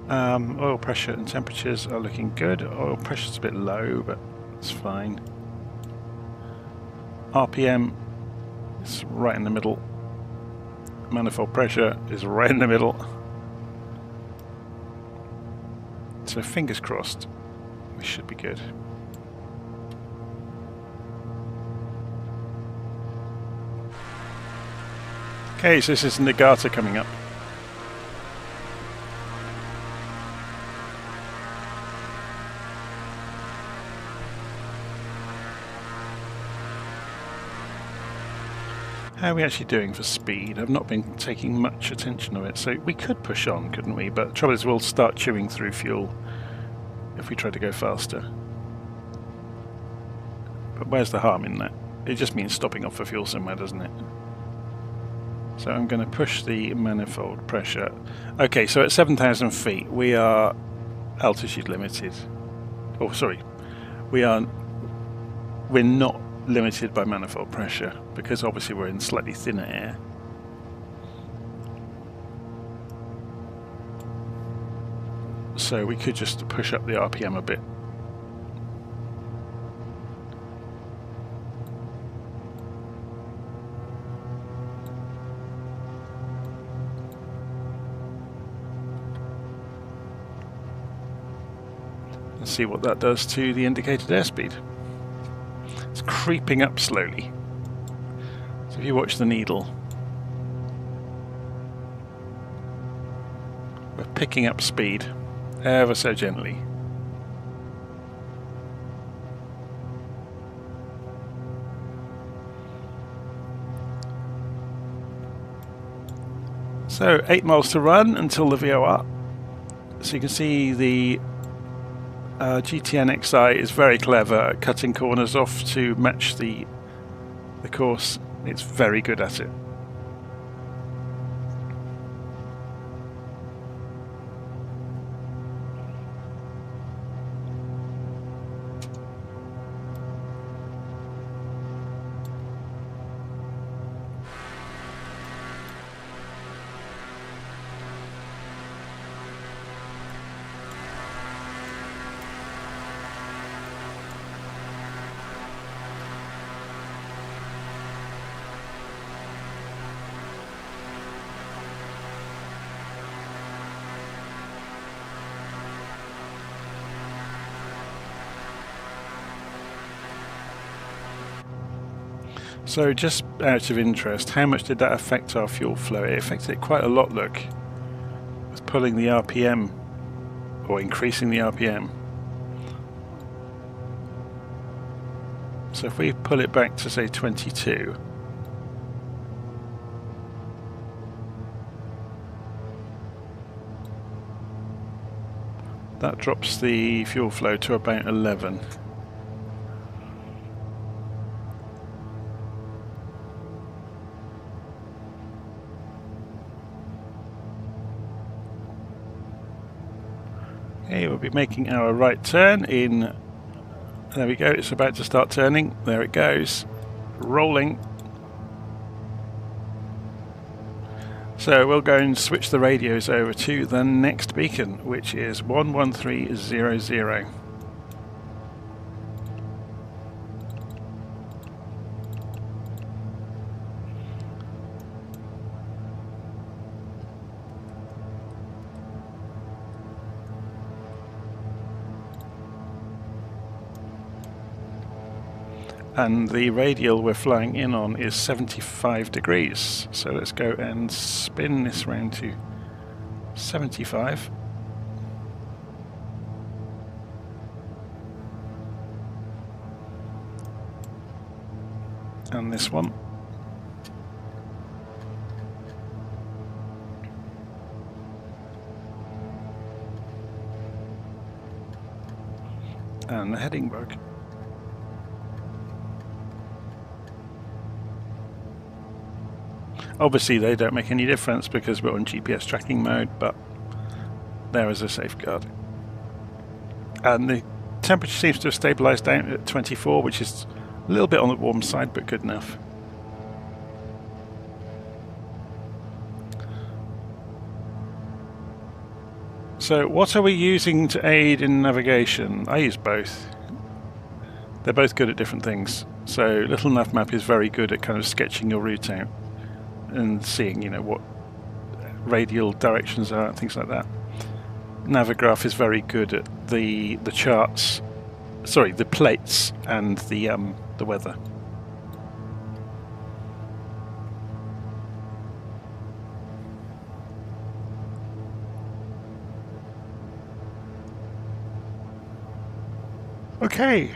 oil pressure and temperatures are looking good. Oil pressure's a bit low, but it's fine. RPM is right in the middle. Manifold pressure is right in the middle. So fingers crossed, we should be good. Okay, so this is Nagata coming up. How are we actually doing for speed? I've not been taking much attention of it, so we could push on, couldn't we? But the trouble is we'll start chewing through fuel if we try to go faster. But where's the harm in that? It just means stopping off for fuel somewhere, doesn't it? So I'm going to push the manifold pressure. Okay, so at 7,000 feet we are altitude limited. Oh, sorry. We're not limited by manifold pressure because obviously we're in slightly thinner air. So we could just push up the RPM a bit. And see what that does to the indicated airspeed. It's creeping up slowly. So if you watch the needle, we're picking up speed ever so gently. So 8 miles to run until the VOR. So you can see the GTN XI is very clever at cutting corners off to match the course. It's very good at it. So just out of interest, how much did that affect our fuel flow? It affected it quite a lot, look. With pulling the RPM, or increasing the RPM. So if we pull it back to say 22, that drops the fuel flow to about 11. Okay, we'll be making our right turn in. There we go, it's about to start turning. There it goes. Rolling. So we'll go and switch the radios over to the next beacon, which is 11300. And the radial we're flying in on is 75 degrees. So let's go and spin this round to 75. And this one. And the heading bug. Obviously they don't make any difference because we're on GPS tracking mode, but there as a safeguard. And the temperature seems to have stabilised down at 24, which is a little bit on the warm side, but good enough. So what are we using to aid in navigation? I use both. They're both good at different things. So LittleNavMap is very good at kind of sketching your route out and seeing, you know, what radial directions are and things like that. Navigraph is very good at the charts, sorry, the plates and the weather. Okay.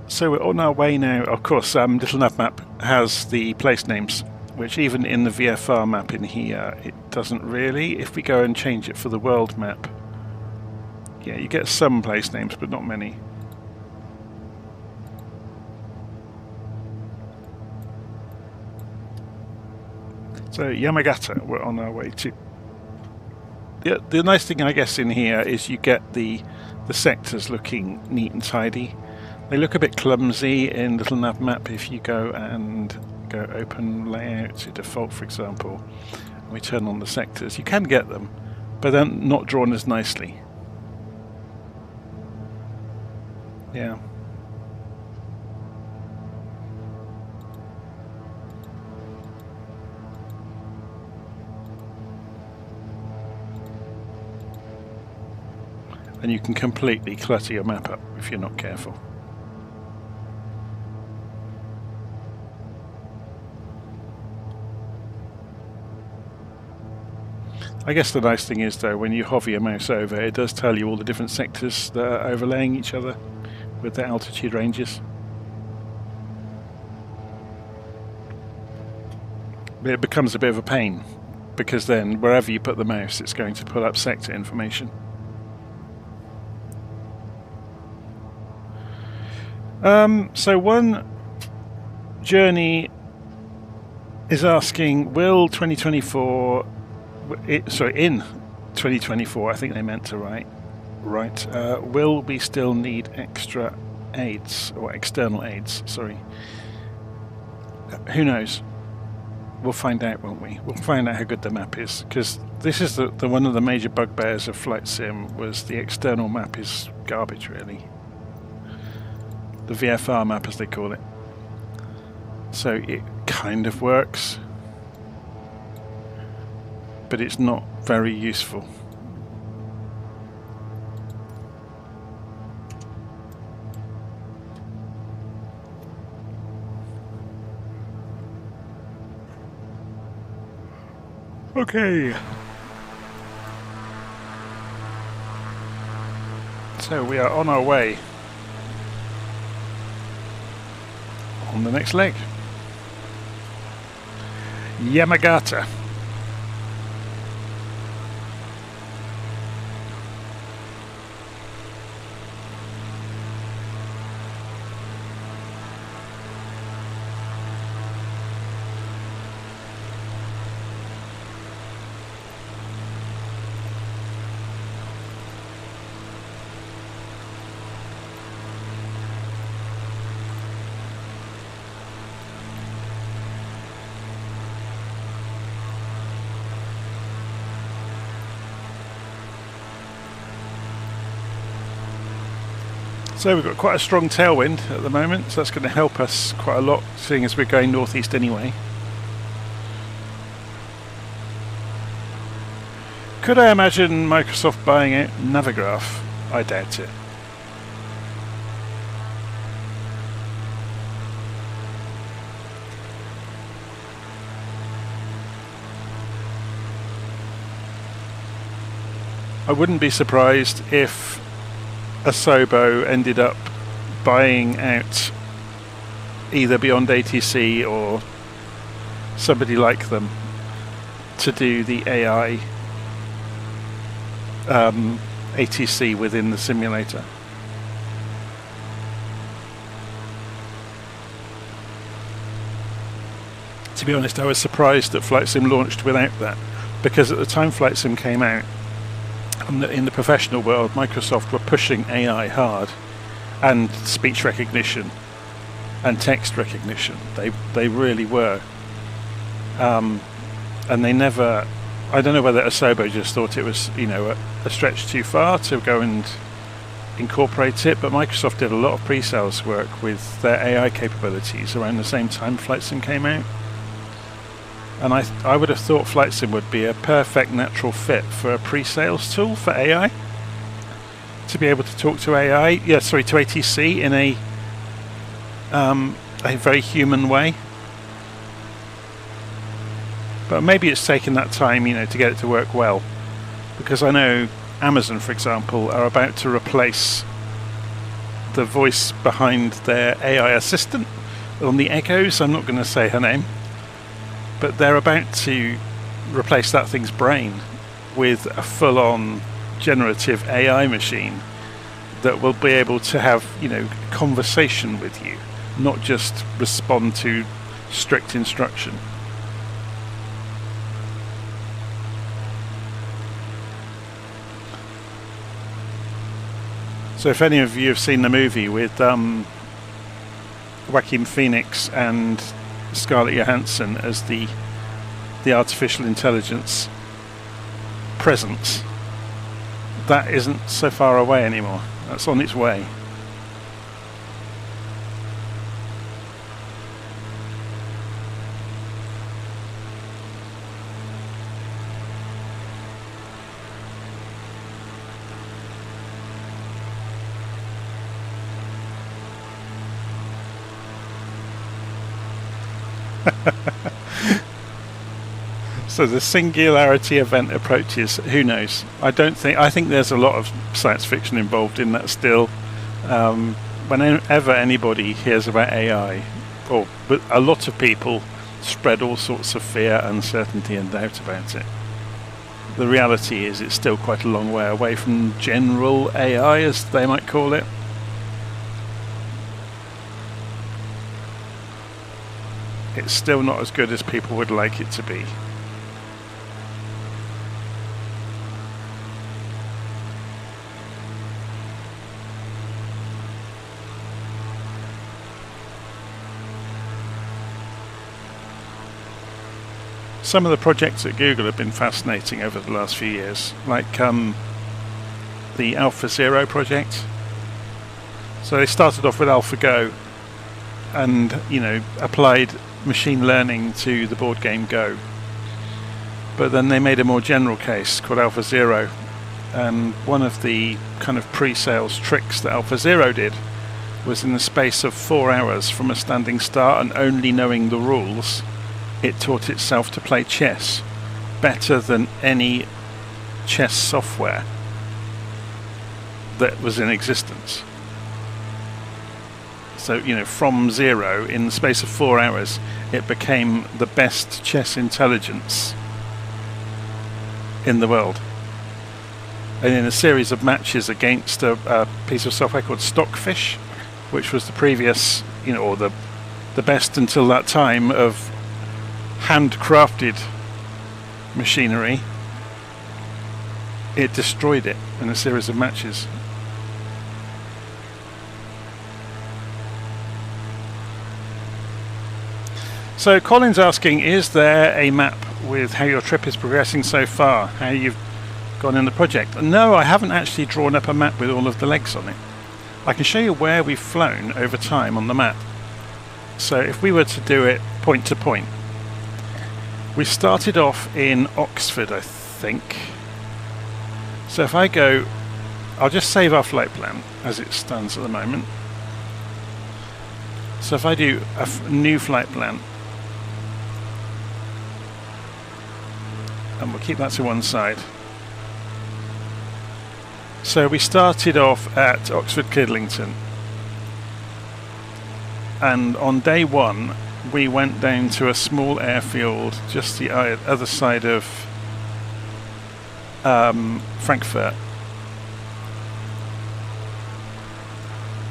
So we're on our way now. Of course, LittleNavMap has the place names, which even in the VFR map in here, it doesn't really. If we go and change it for the world map, yeah, you get some place names, but not many. So Yamagata, we're on our way to. Yeah, the nice thing, I guess, in here is you get the sectors looking neat and tidy. They look a bit clumsy in LittleNavMap if you go and go open layout to default, for example, and we turn on the sectors. You can get them, but they're not drawn as nicely. Yeah. And you can completely clutter your map up if you're not careful. I guess the nice thing is, though, when you hover your mouse over, it does tell you all the different sectors that are overlaying each other with their altitude ranges. But it becomes a bit of a pain, because then wherever you put the mouse, it's going to pull up sector information. So one journey is asking, will 2024, in 2024, I think they meant to write, will we still need extra aids, or external aids, sorry. Who knows? We'll find out, won't we? We'll find out how good the map is, because this is the one of the major bugbears of Flight Sim, was the external map is garbage, really. The VFR map, as they call it. So it kind of works, but it's not very useful. Okay. So we are on our way on the next leg. Yamagata. So we've got quite a strong tailwind at the moment, so that's going to help us quite a lot, seeing as we're going northeast anyway. Could I imagine Microsoft buying out Navigraph? I doubt it. I wouldn't be surprised if Asobo ended up buying out either Beyond ATC or somebody like them to do the AI ATC within the simulator. To be honest, I was surprised that Flight Sim launched without that. because at the time Flight Sim came out, in the professional world, Microsoft were pushing AI hard, and speech recognition and text recognition. They really were, and they never. I don't know whether Asobo just thought it was, a stretch too far to go and incorporate it, but Microsoft did a lot of pre-sales work with their AI capabilities around the same time Flight Sim came out. And I would have thought Flight Sim would be a perfect natural fit for a pre-sales tool for AI, to be able to talk to to ATC in a very human way. But maybe it's taken that time, to get it to work well, because I know Amazon, for example, are about to replace the voice behind their AI assistant on the Echoes. I'm not going to say her name. But they're about to replace that thing's brain with a full-on generative AI machine that will be able to have, conversation with you, not just respond to strict instruction. So if any of you have seen the movie with Joaquin Phoenix and Scarlett Johansson as the artificial intelligence presence, that isn't so far away anymore. That's on its way. So the singularity event approaches, who knows? I think there's a lot of science fiction involved in that still. Whenever anybody hears about AI, but a lot of people spread all sorts of fear, uncertainty and doubt about it. The reality is it's still quite a long way away from general AI, as they might call it. It's still not as good as people would like it to be. Some of the projects at Google have been fascinating over the last few years, like the AlphaZero project. So they started off with AlphaGo and, applied machine learning to the board game Go. But then they made a more general case called AlphaZero, and one of the kind of pre-sales tricks that AlphaZero did was, in the space of 4 hours from a standing start and only knowing the rules, it taught itself to play chess better than any chess software that was in existence. So, from zero, in the space of 4 hours, it became the best chess intelligence in the world. And in a series of matches against a piece of software called Stockfish, which was the previous, or the best until that time of handcrafted machinery, it destroyed it in a series of matches. So Colin's asking, is there a map with how your trip is progressing so far, how you've gone in the project? No, I haven't actually drawn up a map with all of the legs on it. I can show you where we've flown over time on the map. So if we were to do it point to point, we started off in Oxford, I think. So if I go, I'll just save our flight plan as it stands at the moment. So if I do a new flight plan, and we'll keep that to one side. So we started off at Oxford Kidlington, and on day one we went down to a small airfield just the other side of Frankfurt.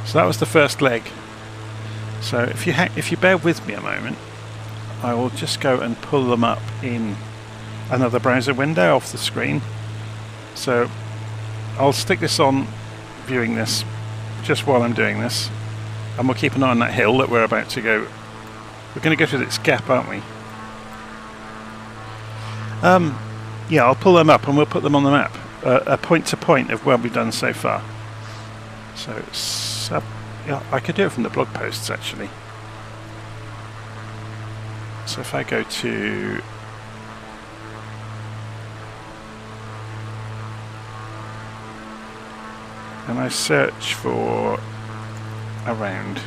So that was the first leg. So if you bear with me a moment, I will just go and pull them up in another browser window off the screen. So I'll stick this on, viewing this, just while I'm doing this. And we'll keep an eye on that hill that we're about to go. We're going to go through this gap, aren't we? Yeah, I'll pull them up and we'll put them on the map. A point to point of where we've done so far. So, yeah, I could do it from the blog posts actually. So if I go to... and I search for around.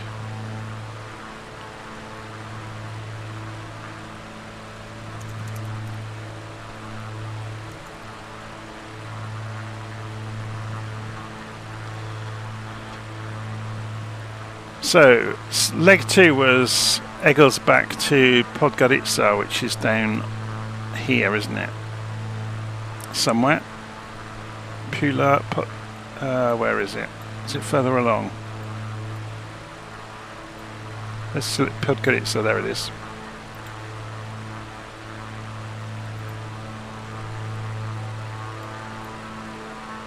So, leg 2 was Eggles back to Podgorica, which is down here, isn't it? Somewhere. Pula, where is it? Is it further along? Let's select Podgorica, there it is.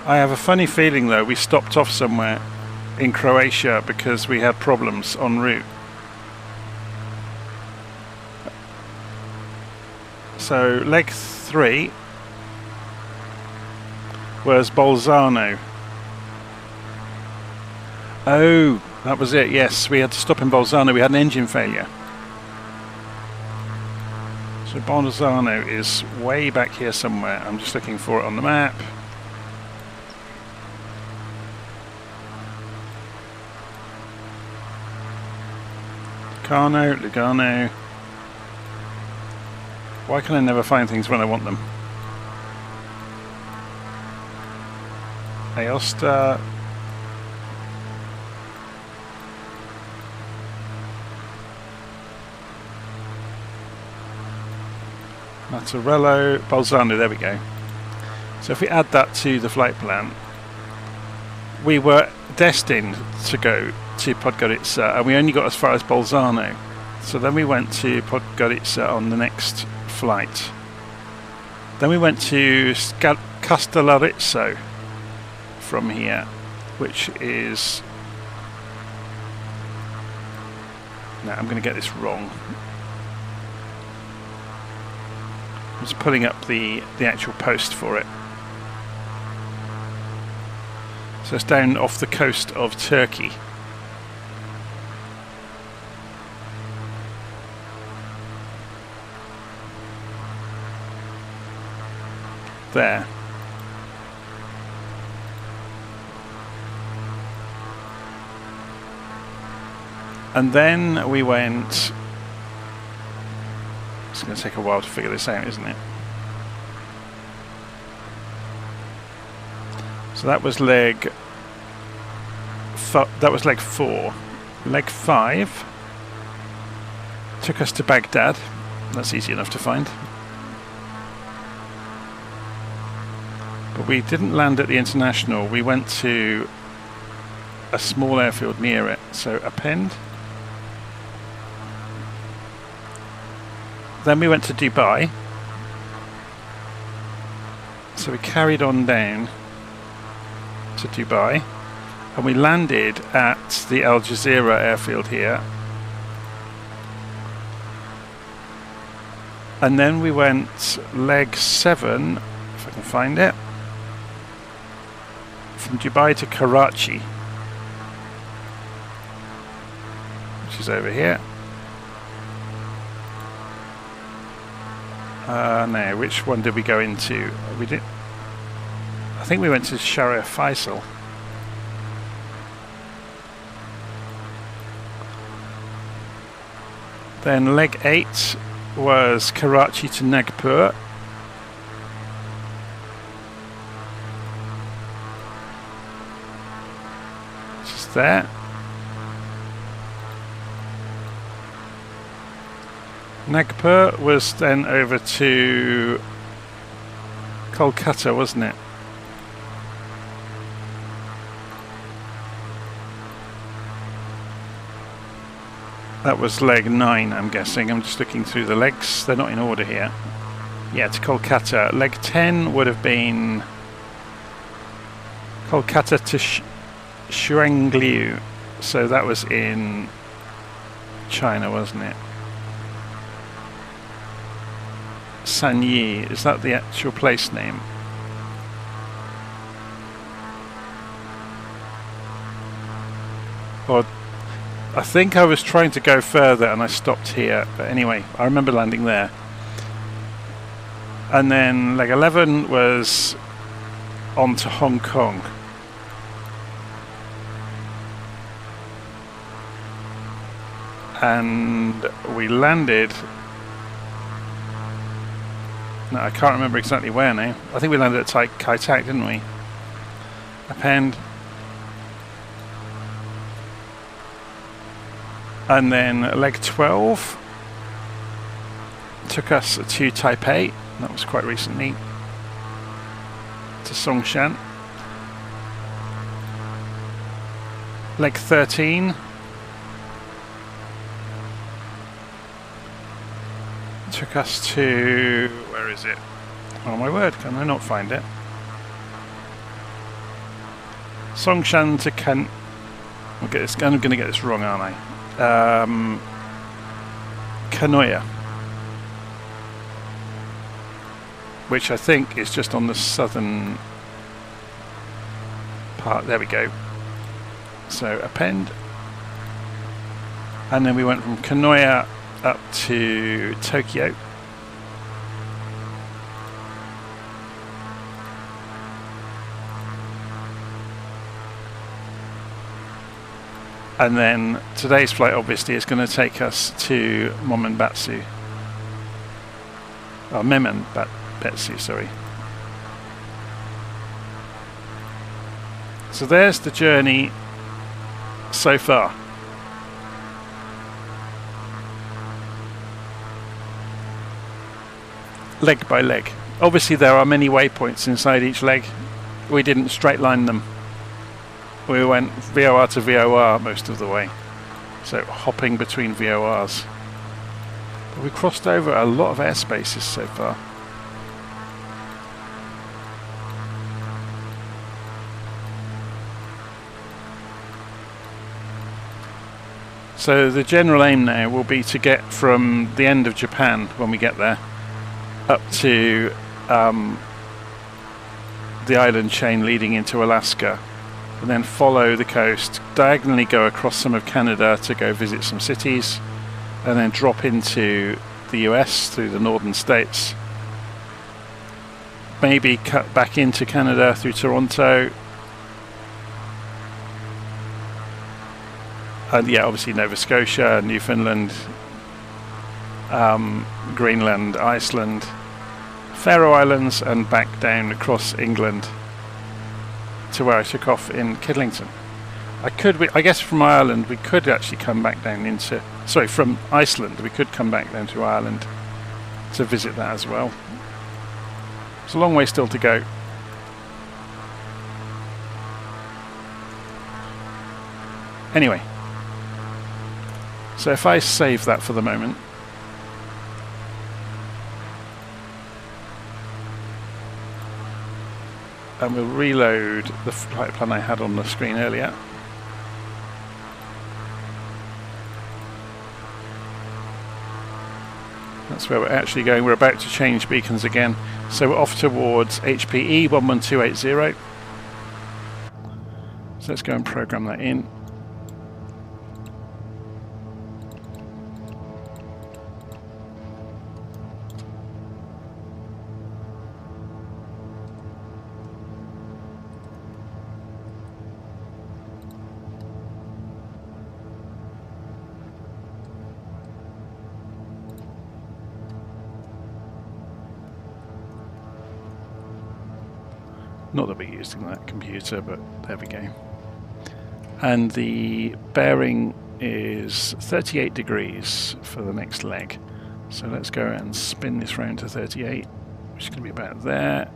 I have a funny feeling though, we stopped off somewhere in Croatia because we had problems en route. So leg 3 was Bolzano. Oh, that was it, yes, we had to stop in Bolzano, we had an engine failure. So Bolzano is way back here somewhere, I'm just looking for it on the map. Lugano. Why can I never find things when I want them? Aosta. Matarello. Bolzano, there we go. So if we add that to the flight plan, we were destined to go to Podgorica and we only got as far as Bolzano. So then we went to Podgorica on the next flight. Then we went to Castellarizzo from here, which is... no, I'm going to get this wrong. I'm just pulling up the actual post for it. So it's down off the coast of Turkey. There. And then we went... it's going to take a while to figure this out, isn't it? So that was leg 4. Leg 5 took us to Baghdad. That's easy enough to find. But we didn't land at the International. We went to a small airfield near it. So append. Then we went to Dubai. So we carried on down to Dubai and we landed at the Al Jazeera airfield here, and then we went leg 7, if I can find it, from Dubai to Karachi, which is over here. No, which one did we go into? We did. I think we went to Sharia Faisal. Then leg 8 was Karachi to Nagpur. Just there. Nagpur was then over to Kolkata, wasn't it? That was leg 9, I'm guessing. I'm just looking through the legs. They're not in order here. Yeah, to Kolkata. Leg 10 would have been Kolkata to Shuangliu. So that was in China, wasn't it? Sanyi, is that the actual place name? Or I think I was trying to go further and I stopped here, but anyway, I remember landing there. And then leg 11 was on to Hong Kong. And we landed, no, I can't remember exactly where now. I think we landed at Kai Tak, didn't we? Append. And then leg 12 took us to Taipei. That was quite recently. To Songshan. Leg 13 took us to, where is it? Oh my word, can I not find it? Songshan to I'm going to get this wrong, aren't I? Kanoya, which I think is just on the southern part. There we go. So append, and then we went from Kanoya up to Tokyo. And then today's flight obviously is going to take us to Memanbetsu. Oh, Memanbetsu, sorry. So there's the journey so far. Leg by leg. Obviously there are many waypoints inside each leg. We didn't straight line them. We went VOR to VOR most of the way, so hopping between VORs. But we crossed over a lot of airspaces so far. So the general aim now will be to get from the end of Japan, when we get there, up to the island chain leading into Alaska, and then follow the coast, diagonally go across some of Canada to go visit some cities, and then drop into the US through the northern states. Maybe cut back into Canada through Toronto. And yeah, obviously Nova Scotia, Newfoundland, Greenland, Iceland, Faroe Islands, and back down across England to where I took off in Kidlington. I guess from Ireland we could actually come back down into, sorry, from Iceland we could come back down to Ireland to visit that as well. It's a long way still to go. Anyway, so if I save that for the moment, and we'll reload the flight plan I had on the screen earlier. That's where we're actually going. We're about to change beacons again. So we're off towards HPE 11280. So let's go and program that in. Not that we're using that computer, but there we go. And the bearing is 38 degrees for the next leg. So let's go and spin this round to 38, which is going to be about there.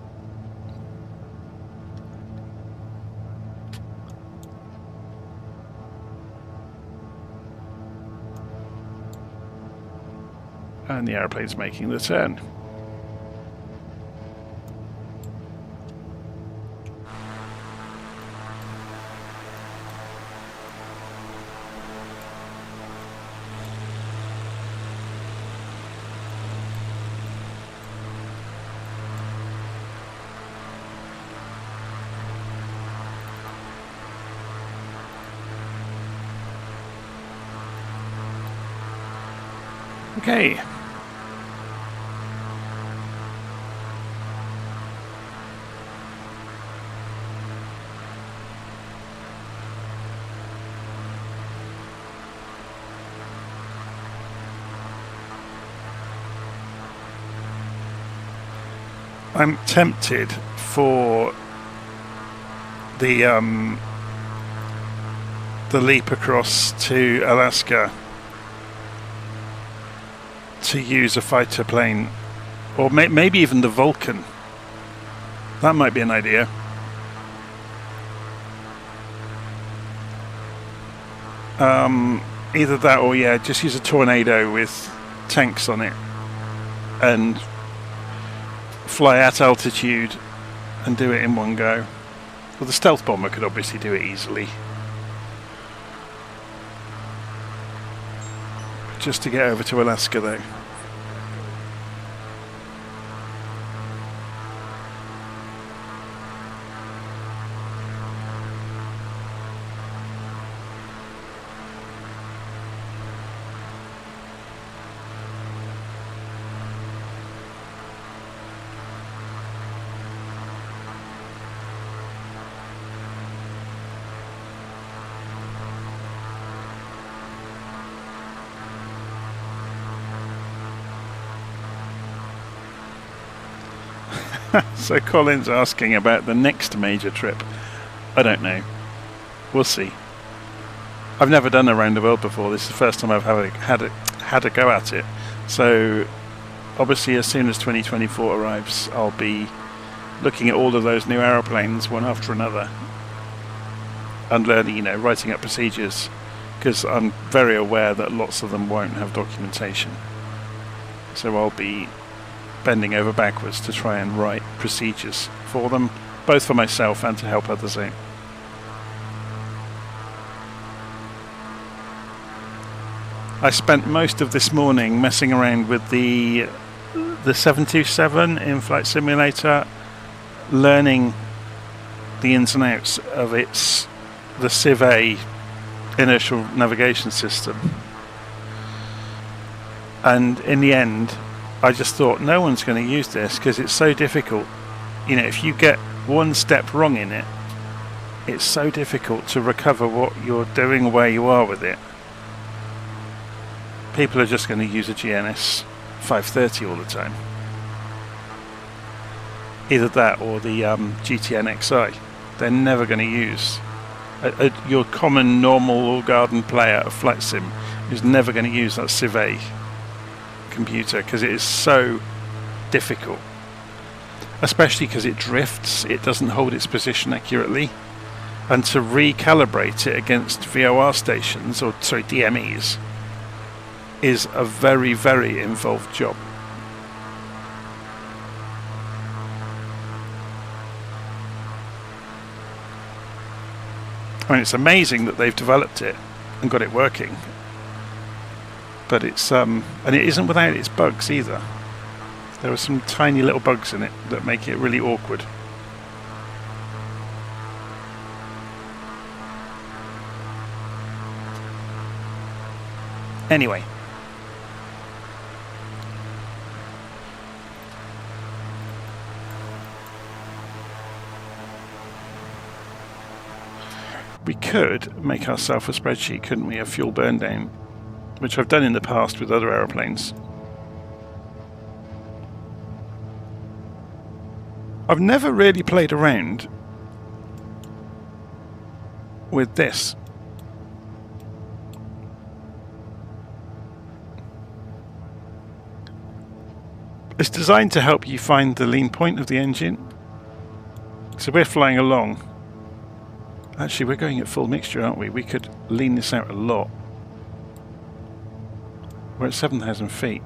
And the aeroplane's making the turn. Okay. I'm tempted for the leap across to Alaska to use a fighter plane, or maybe even the Vulcan. That might be an idea. Either that or just use a Tornado with tanks on it and fly at altitude and do it in one go. Well, the stealth bomber could obviously do it easily. Just to get over to Alaska though. So Colin's asking about the next major trip. I don't know. We'll see. I've never done around the world before. This is the first time I've had a go at it. So obviously as soon as 2024 arrives, I'll be looking at all of those new aeroplanes one after another and learning, writing up procedures, because I'm very aware that lots of them won't have documentation. So I'll be bending over backwards to try and write procedures for them, both for myself and to help others out. I spent most of this morning messing around with the 727 in Flight Simulator, learning the ins and outs of the Civ-A inertial navigation system. And in the end, I just thought no one's going to use this because it's so difficult. If you get one step wrong in it, it's so difficult to recover what you're doing where you are with it. People are just going to use a GNS 530 all the time. Either that or the GTN XI. They're never going to use. Your common, normal, all-garden player of Flight Sim is never going to use that Civ-A computer because it is so difficult, especially because it drifts, it doesn't hold its position accurately, and to recalibrate it against VOR stations, or sorry, DMEs, is a very, very involved job. I mean, it's amazing that they've developed it and got it working. But it's and it isn't without its bugs either. There are some tiny little bugs in it that make it really awkward. Anyway. We could make ourselves a spreadsheet, couldn't we, of fuel burn down, which I've done in the past with other aeroplanes. I've never really played around with this. It's designed to help you find the lean point of the engine. So we're flying along. Actually, we're going at full mixture, aren't we? We could lean this out a lot. We're at 7,000 feet.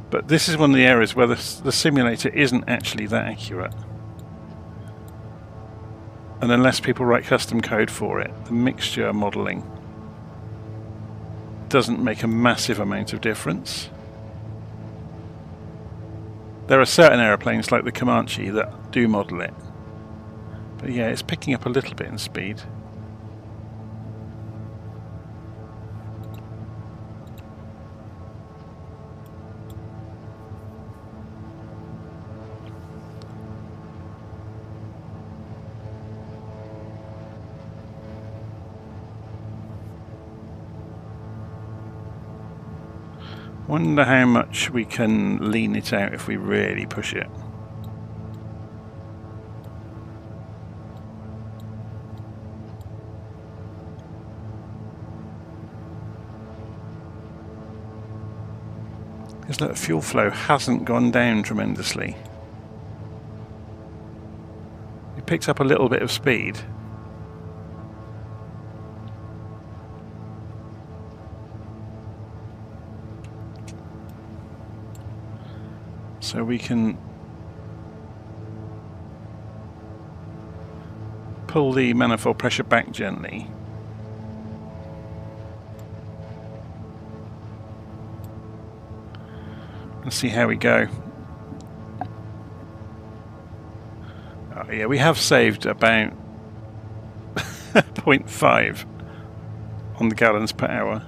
But this is one of the areas where the simulator isn't actually that accurate. And unless people write custom code for it, the mixture modelling doesn't make a massive amount of difference. There are certain aeroplanes like the Comanche that do model it. But yeah, it's picking up a little bit in speed. Wonder how much we can lean it out if we really push it. Because look, fuel flow hasn't gone down tremendously. It picked up a little bit of speed. So we can pull the manifold pressure back gently. Let's see how we go. Oh, yeah, we have saved about 0.5 on the gallons per hour.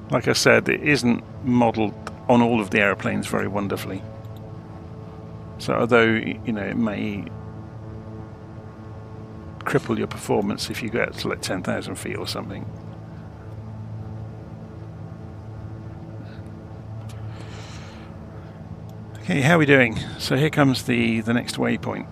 Like I said, it isn't modelled on all of the aeroplanes very wonderfully. So although, you know, it may cripple your performance if you get to like 10,000 feet or something. Okay, how are we doing? So here comes the next waypoint.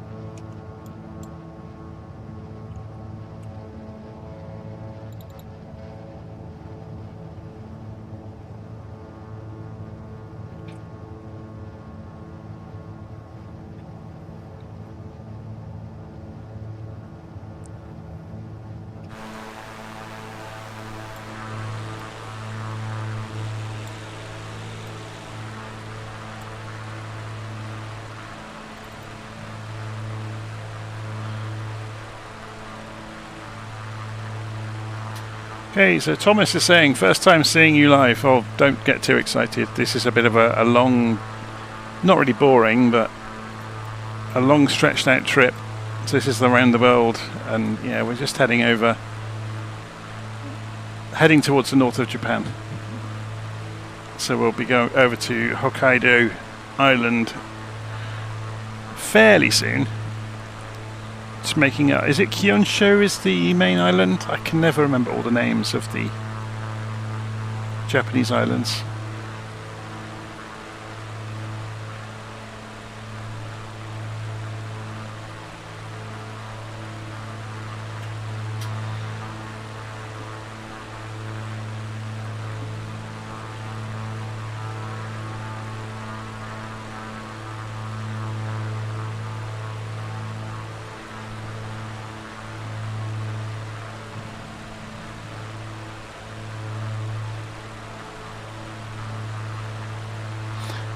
Okay, so Thomas is saying, first time seeing you live. Oh, don't get too excited. This is a bit of a long, not really boring, but a long stretched out trip. So this is around the world, and yeah, we're just heading towards the north of Japan. So we'll be going over to Hokkaido Island fairly soon. Just making up. Is it Kyonsho is the main island? I can never remember all the names of the Japanese islands.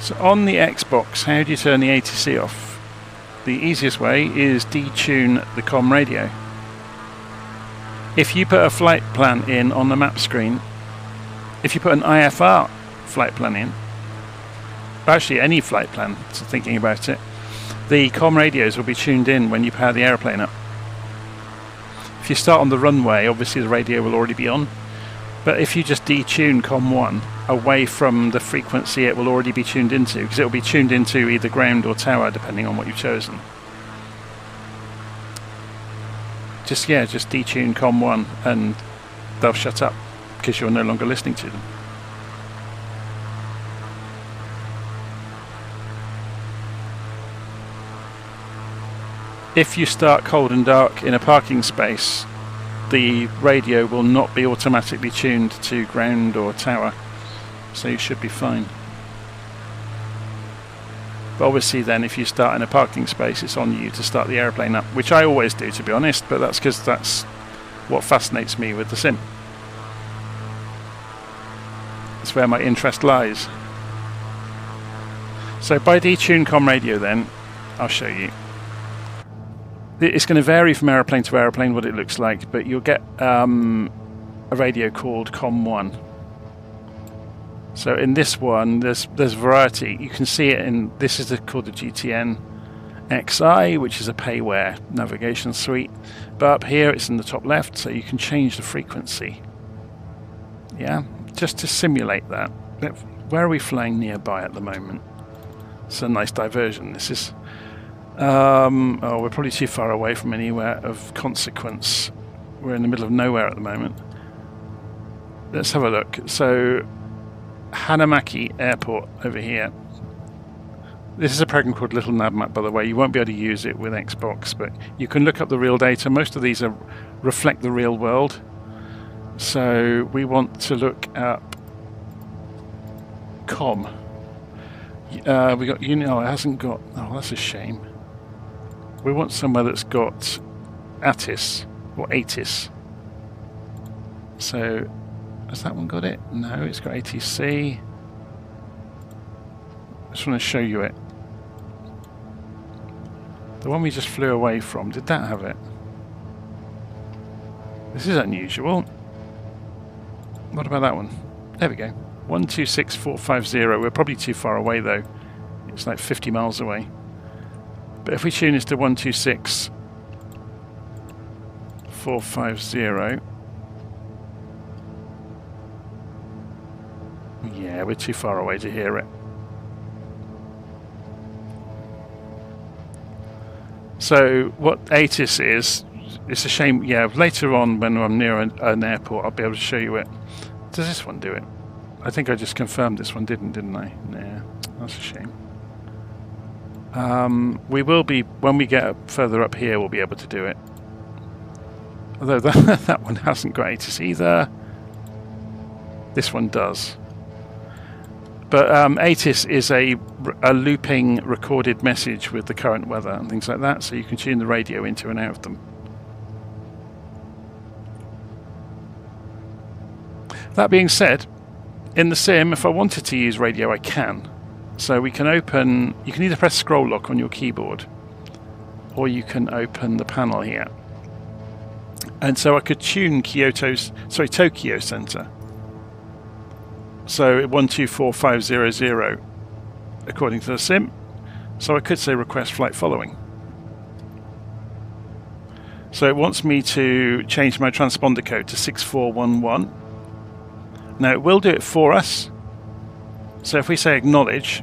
So on the Xbox, how do you turn the ATC off? The easiest way is detune the COM radio. If you put a flight plan in on the map screen, if you put an IFR flight plan in, actually any flight plan, so thinking about it, the COM radios will be tuned in when you power the aeroplane up. If you start on the runway, obviously the radio will already be on, but if you just detune COM 1 away from the frequency it will already be tuned into, because it will be tuned into either ground or tower depending on what you've chosen. Just detune COM 1 and they'll shut up because you're no longer listening to them. If you start cold and dark in a parking space, the radio will not be automatically tuned to ground or tower, so you should be fine. But obviously then if you start in a parking space, it's on you to start the aeroplane up, which I always do, to be honest, but that's because that's what fascinates me with the sim. That's where my interest lies. So by detune COM radio then, I'll show you. It's going to vary from aeroplane to aeroplane what it looks like, but you'll get a radio called COM 1. So in this one, there's variety. You can see it in, this is called the GTN XI, which is a payware navigation suite. But up here, it's in the top left, so you can change the frequency. Yeah, just to simulate that. Where are we flying nearby at the moment? It's a nice diversion. This is... oh, we're probably too far away from anywhere of consequence. We're in the middle of nowhere at the moment. Let's have a look. So, Hanamaki Airport over here. This is a program called LittleNavMap, by the way. You won't be able to use it with Xbox, but you can look up the real data. Most of these reflect the real world. So we want to look up COM. We got it hasn't got. Oh, that's a shame. We want somewhere that's got ATIS or ATIS. So has that one got it? No, it's got ATC. I just want to show you it. The one we just flew away from, did that have it? This is unusual. What about that one? There we go. 126450. We're probably too far away though. It's like 50 miles away. But if we tune this to 126450. Yeah, we're too far away to hear it. So what ATIS is, it's a shame, yeah, later on when I'm near an airport I'll be able to show you it. Does this one do it? I think I just confirmed this one didn't I? Nah, that's a shame. We will be, when we get further up here, we'll be able to do it. Although that one hasn't got ATIS either. This one does. But ATIS is a looping recorded message with the current weather and things like that, so you can tune the radio into and out of them. That being said, in the sim, if I wanted to use radio, I can. So we can open, you can either press scroll lock on your keyboard, or you can open the panel here. And so I could tune Tokyo Center. So 124500 according to the sim. So I could say request flight following. So it wants me to change my transponder code to 6411. Now it will do it for us. So if we say acknowledge,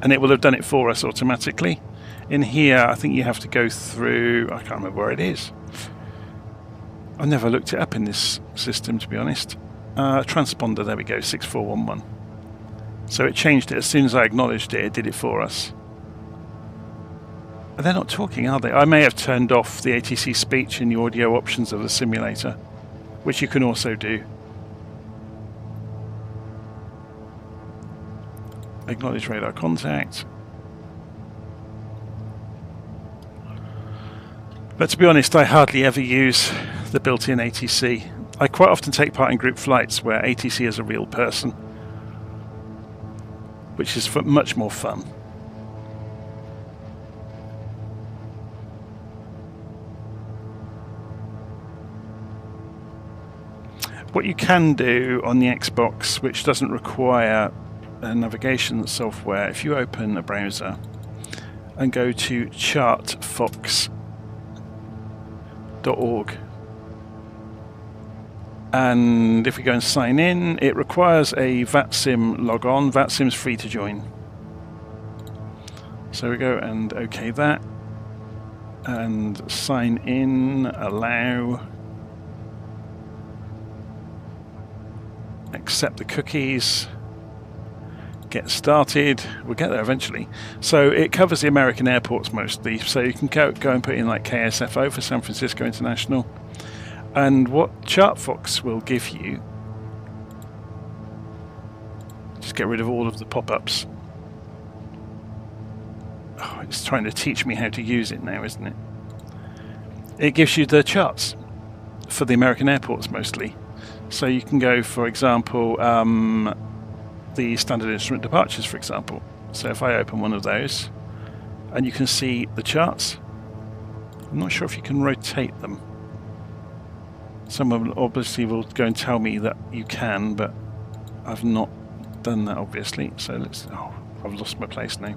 and it will have done it for us automatically. In here I think you have to go through, I can't remember where it is. I never looked it up in this system, to be honest. Transponder, there we go, 6411. So it changed it as soon as I acknowledged it, it did it for us. They're not talking, are they? I may have turned off the ATC speech in the audio options of the simulator, which you can also do. Acknowledge radar contact. But to be honest, I hardly ever use the built-in ATC. I quite often take part in group flights where ATC is a real person, which is much more fun. What you can do on the Xbox, which doesn't require navigation software, if you open a browser and go to chartfox.org, and if we go and sign in, it requires a VATSIM log-on. VATSIM's free to join. So we go and OK that, and sign in, allow, accept the cookies, get started. We'll get there eventually. So it covers the American airports mostly, so you can go and put in like KSFO for San Francisco International. And what ChartFox will give you, just get rid of all of the pop-ups. Oh, it's trying to teach me how to use it now, isn't it? It gives you the charts for the American airports mostly. So you can go, for example, the standard instrument departures, for example. So if I open one of those, and you can see the charts. I'm not sure if you can rotate them. Someone obviously will go and tell me that you can, but I've not done that obviously. So let's, oh, I've lost my place now.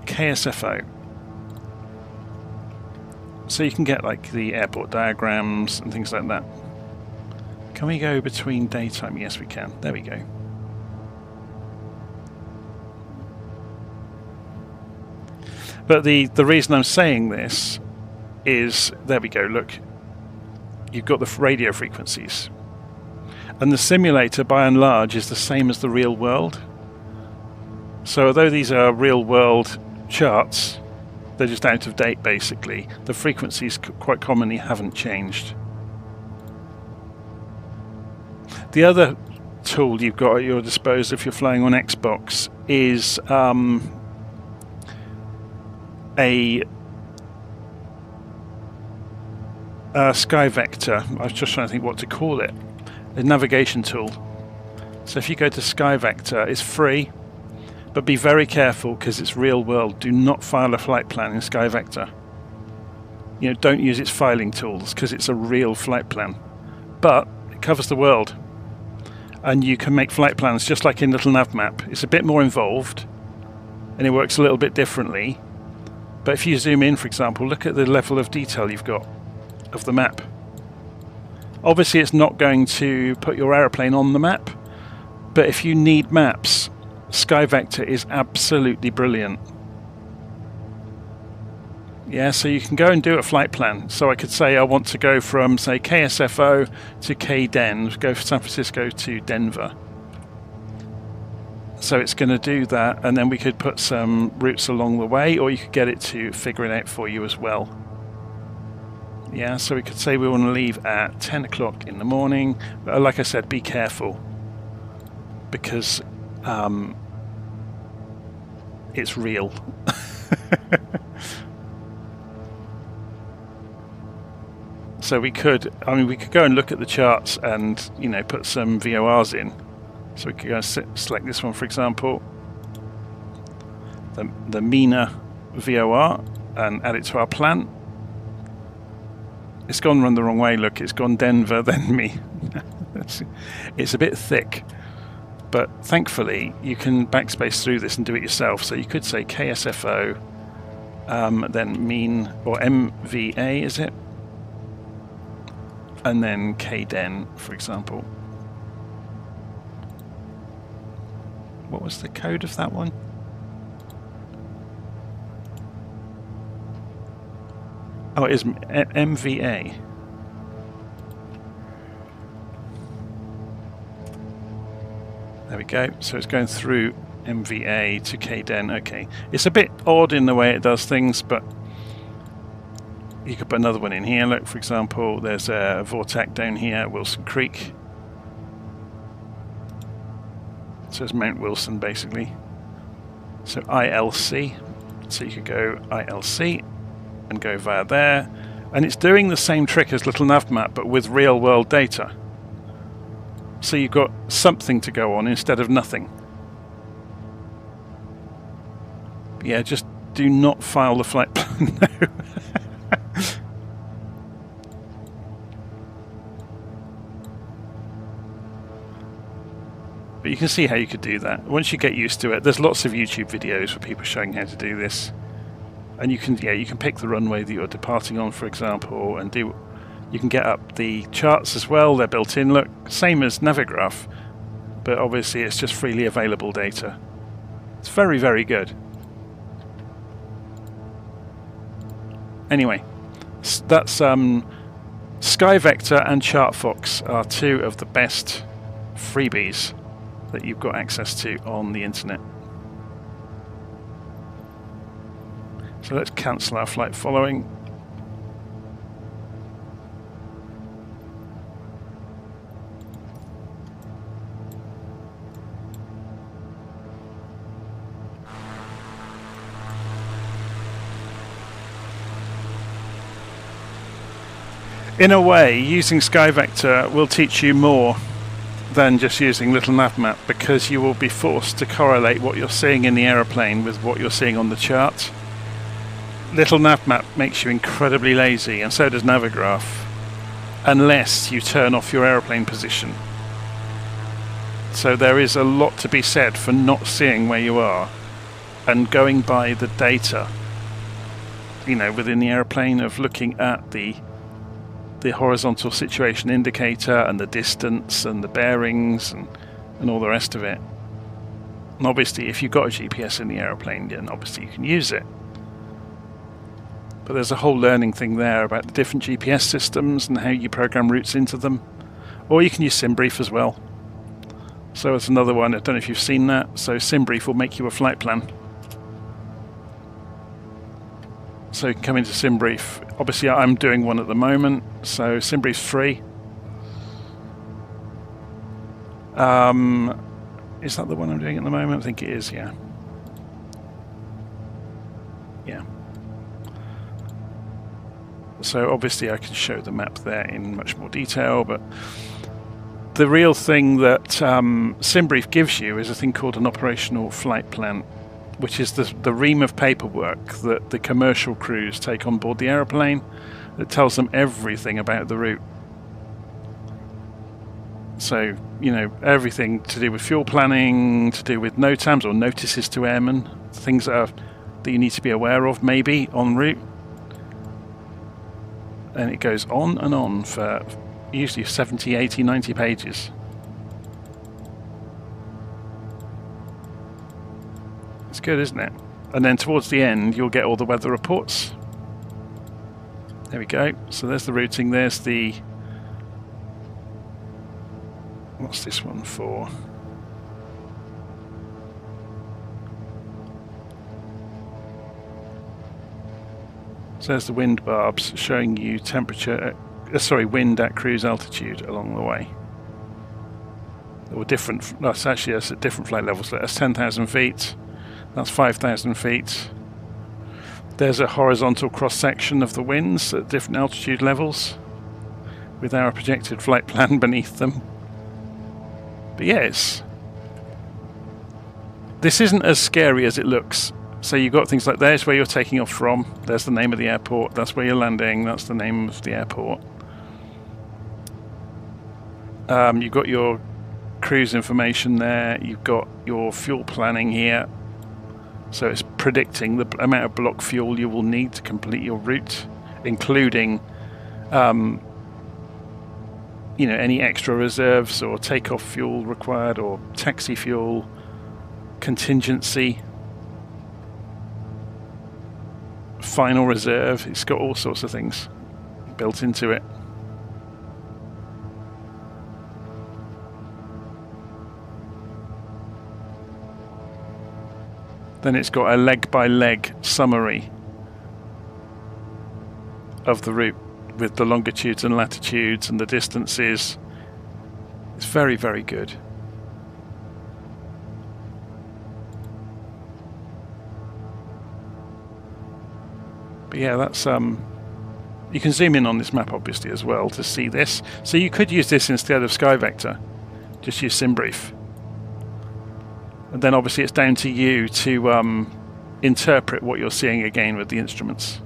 KSFO. So you can get like the airport diagrams and things like that. Can we go between daytime? Yes, we can. There we go. But the reason I'm saying this is, there we go, look. you've got the radio frequencies. And the simulator, by and large, is the same as the real world. So although these are real world charts, they're just out of date, basically. The frequencies quite commonly haven't changed. The other tool you've got at your disposal if you're flying on Xbox is a Sky Vector. I was just trying to think what to call it. A navigation tool. So if you go to Sky Vector, it's free, but be very careful because it's real world. Do not file a flight plan in Sky Vector. You know, don't use its filing tools because it's a real flight plan. But it covers the world, and you can make flight plans just like in LittleNavMap. It's a bit more involved, and it works a little bit differently. But if you zoom in, for example, look at the level of detail you've got of the map. Obviously it's not going to put your aeroplane on the map, but if you need maps, Sky Vector is absolutely brilliant. Yeah, so you can go and do a flight plan. So I could say I want to go from, say, KSFO to KDen, go from San Francisco to Denver. So it's going to do that, and then we could put some routes along the way, or you could get it to figure it out for you as well. Yeah, so we could say we want to leave at 10 o'clock in the morning. But like I said, be careful, because it's real. So we could go and look at the charts and, you know, put some VORs in. So we could go and select this one, for example, the MENA VOR, and add it to our plan. It's gone run the wrong way. Look, it's gone Denver, then me. It's a bit thick, but thankfully you can backspace through this and do it yourself. So you could say KSFO, then mean, or MVA, is it? And then KDen, for example. What was the code of that one? Oh, it is MVA. There we go. So it's going through MVA to KDen. Okay. It's a bit odd in the way it does things, but you could put another one in here. Look, for example, there's a Vortac down here at Wilson Creek. So it's Mount Wilson, basically. So ILC. So you could go ILC and go via there, and it's doing the same trick as LittleNavMap but with real world data. So you've got something to go on instead of nothing. Yeah, just do not file the flight plan. No. But you can see how you could do that. Once you get used to it, there's lots of YouTube videos for people showing how to do this. And you can pick the runway that you're departing on, for example, and you can get up the charts as well. They're built in. Look, same as Navigraph, but obviously it's just freely available data. It's very, very good. Anyway, that's Sky Vector and ChartFox are two of the best freebies that you've got access to on the internet. So let's cancel our flight following. In a way, using Sky Vector will teach you more than just using LittleNavMap, because you will be forced to correlate what you're seeing in the aeroplane with what you're seeing on the chart. LittleNavMap makes you incredibly lazy, and so does Navigraph, unless you turn off your aeroplane position. So there is a lot to be said for not seeing where you are and going by the data, you know, within the aeroplane, of looking at the horizontal situation indicator and the distance and the bearings and all the rest of it. And obviously if you've got a GPS in the aeroplane, then obviously you can use it. But there's a whole learning thing there about the different GPS systems and how you program routes into them. Or you can use Simbrief as well. So it's another one, I don't know if you've seen that. So Simbrief will make you a flight plan. So you can come into Simbrief. Obviously I'm doing one at the moment, so Simbrief's free. Is that the one I'm doing at the moment? I think it is, yeah. Yeah. So obviously I can show the map there in much more detail, but the real thing that Simbrief gives you is a thing called an operational flight plan, which is the ream of paperwork that the commercial crews take on board the aeroplane that tells them everything about the route. So, you know, everything to do with fuel planning, to do with NOTAMs or notices to airmen, things that you need to be aware of maybe en route. And it goes on and on for usually 70, 80, 90 pages. It's good, isn't it? And then towards the end, you'll get all the weather reports. There we go. So there's the routing. There's the... What's this one for? So there's the wind barbs showing you temperature, wind at cruise altitude along the way. Or different, that's actually that's at different flight levels. That's 10,000 feet, that's 5,000 feet. There's a horizontal cross-section of the winds at different altitude levels with our projected flight plan beneath them. But yes, this isn't as scary as it looks. So you've got things like there's where you're taking off from, there's the name of the airport, that's where you're landing, that's the name of the airport. You've got your cruise information there, you've got your fuel planning here. So it's predicting the amount of block fuel you will need to complete your route, including you know, any extra reserves or takeoff fuel required or taxi fuel, contingency, final reserve. It's got all sorts of things built into it. Then it's got a leg-by-leg summary of the route with the longitudes and latitudes and the distances. It's very, very good. But yeah, that's you can zoom in on this map obviously as well to see this. So you could use this instead of SkyVector. Just use Simbrief. And then obviously it's down to you to interpret what you're seeing again with the instruments.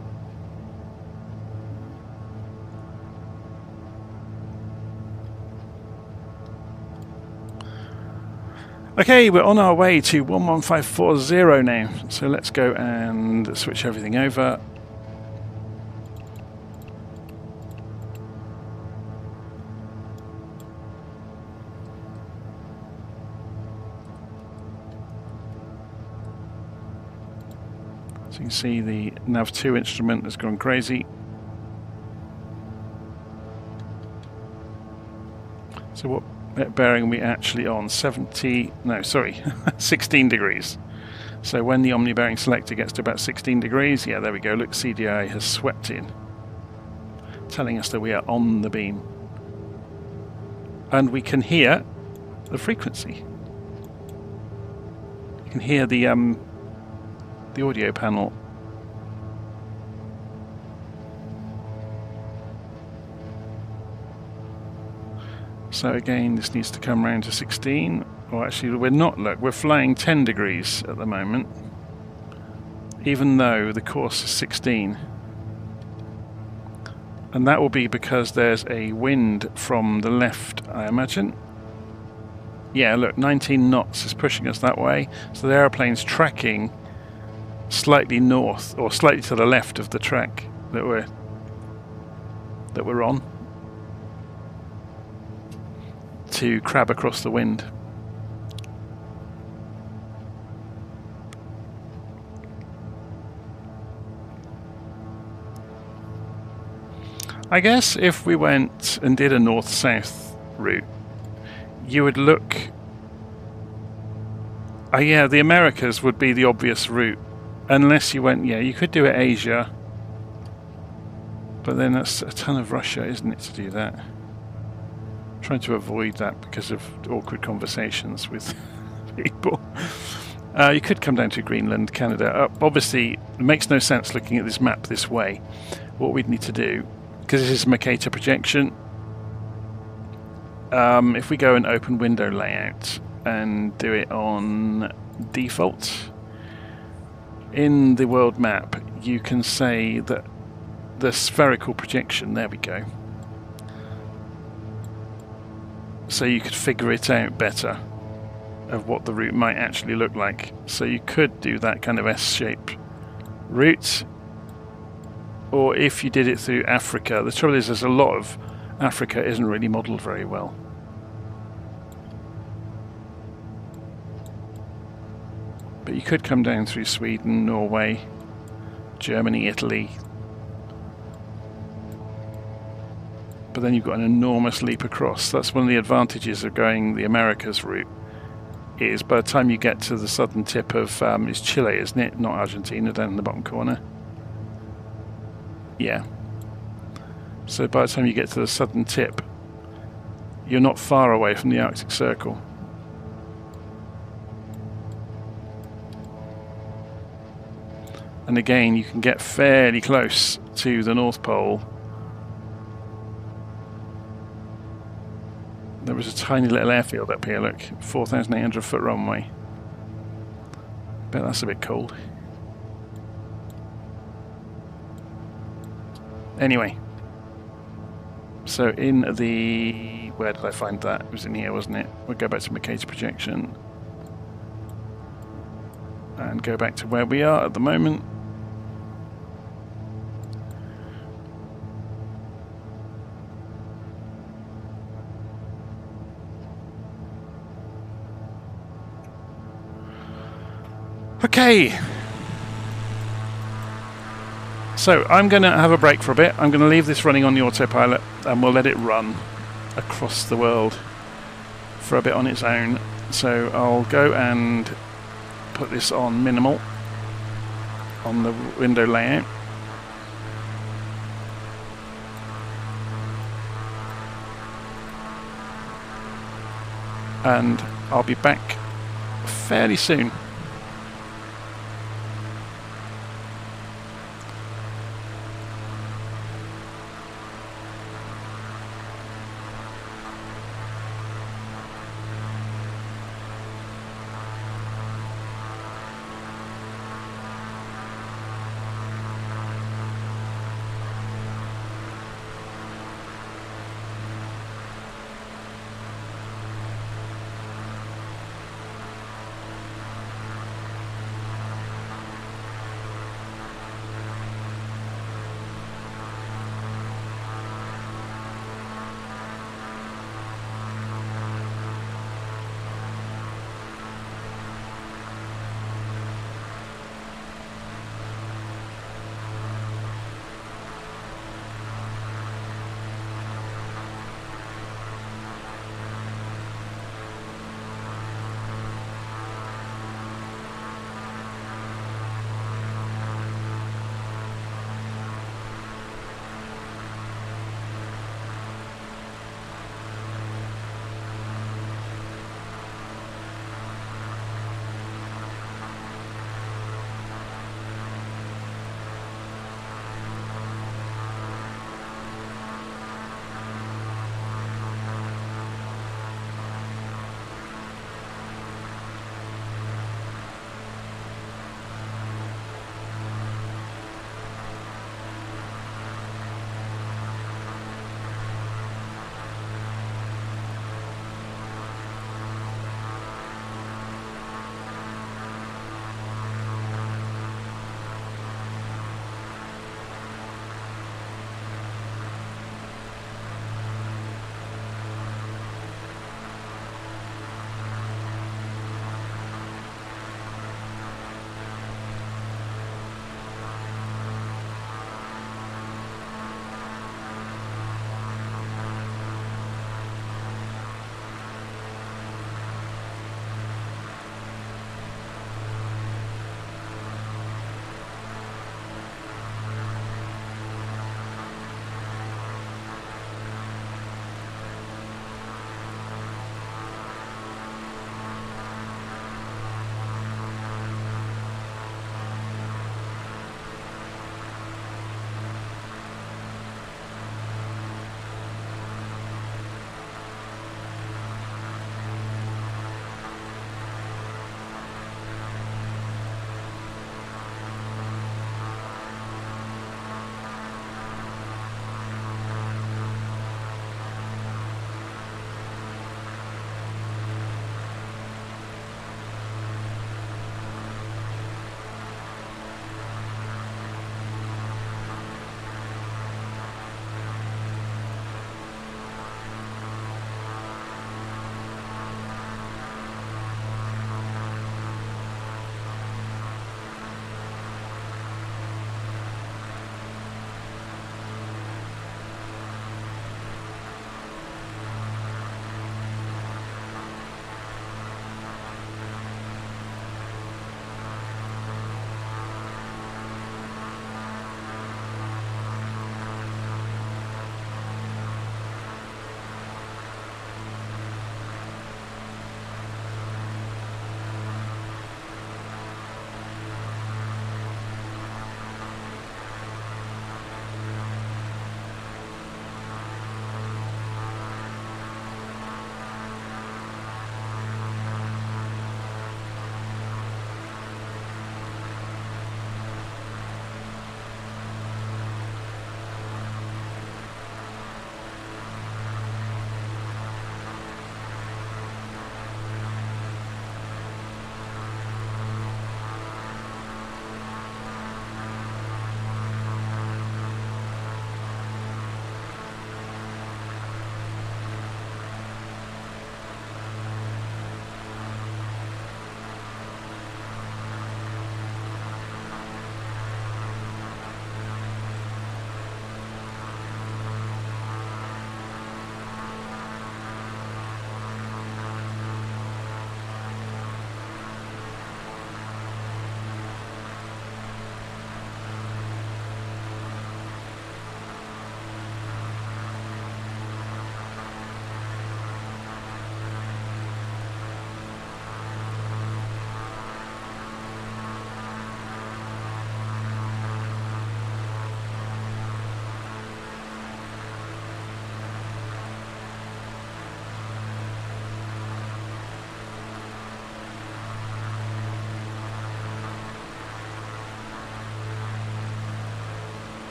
Okay, we're on our way to 11540 now. So let's go and switch everything over. So you can see the Nav2 instrument has gone crazy. So what bearing are we actually on? 16 degrees. So when the Omni bearing selector gets to about 16 degrees, yeah, there we go. Look, CDI has swept in, telling us that we are on the beam. And we can hear the frequency. You can hear the audio panel. So again, this needs to come round to 16. Or actually, we're not. Look, we're flying 10 degrees at the moment, even though the course is 16. And that will be because there's a wind from the left, I imagine. Yeah, look, 19 knots is pushing us that way. So the aeroplane's tracking slightly north, or slightly to the left of the track that we're on, to crab across the wind. I guess if we went and did a north-south route, you would look... yeah, the Americas would be the obvious route. Unless you went... Yeah, you could do it Asia. But then that's a ton of Russia, isn't it, to do that? I'm trying to avoid that because of awkward conversations with people. You could come down to Greenland, Canada. Obviously, it makes no sense looking at this map this way. What we'd need to do, because this is Mercator projection, if we go and open window layout and do it on default, in the world map, you can say that the spherical projection, there we go. So you could figure it out better of what the route might actually look like. So you could do that kind of S-shape route, or if you did it through Africa. The trouble is there's a lot of Africa isn't really modelled very well. But you could come down through Sweden, Norway, Germany, Italy. But then you've got an enormous leap across. That's one of the advantages of going the Americas route, is by the time you get to the southern tip of it's Chile, isn't it? Not Argentina, down in the bottom corner. Yeah. So by the time you get to the southern tip, you're not far away from the Arctic Circle. And again, you can get fairly close to the North Pole. There was a tiny little airfield up here, look, 4,800 foot runway. Bet that's a bit cold. Anyway, so in the... where did I find that? It was in here, wasn't it? We'll go back to Mercator projection. And go back to where we are at the moment. Okay, so I'm going to have a break for a bit. I'm going to leave this running on the autopilot and we'll let it run across the world for a bit on its own. So I'll go and put this on minimal on the window layout. And I'll be back fairly soon.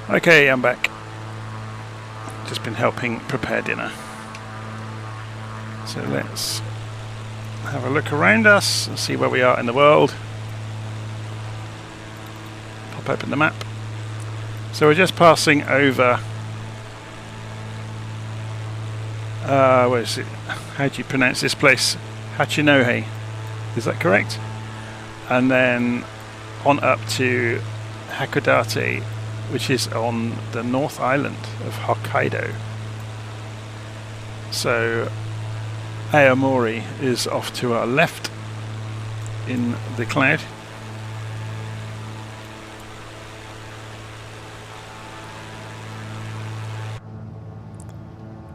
Okay, I'm back. Just been helping prepare dinner. So let's have a look around us and see where we are in the world. Pop open the map. So we're just passing over. Where is it? How do you pronounce this place? Hachinohe. Is that correct? And then on up to Hakodate, which is on the North Island of Hokkaido. So Aomori is off to our left in the cloud.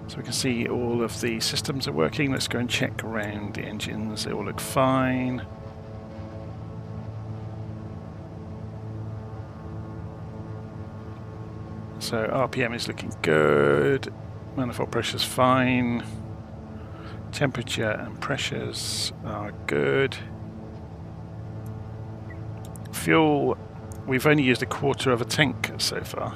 So we can see all of the systems are working. Let's go and check around the engines. They all look fine. So RPM is looking good. Manifold pressure's fine. Temperature and pressures are good. Fuel, we've only used 1/4 of a tank so far.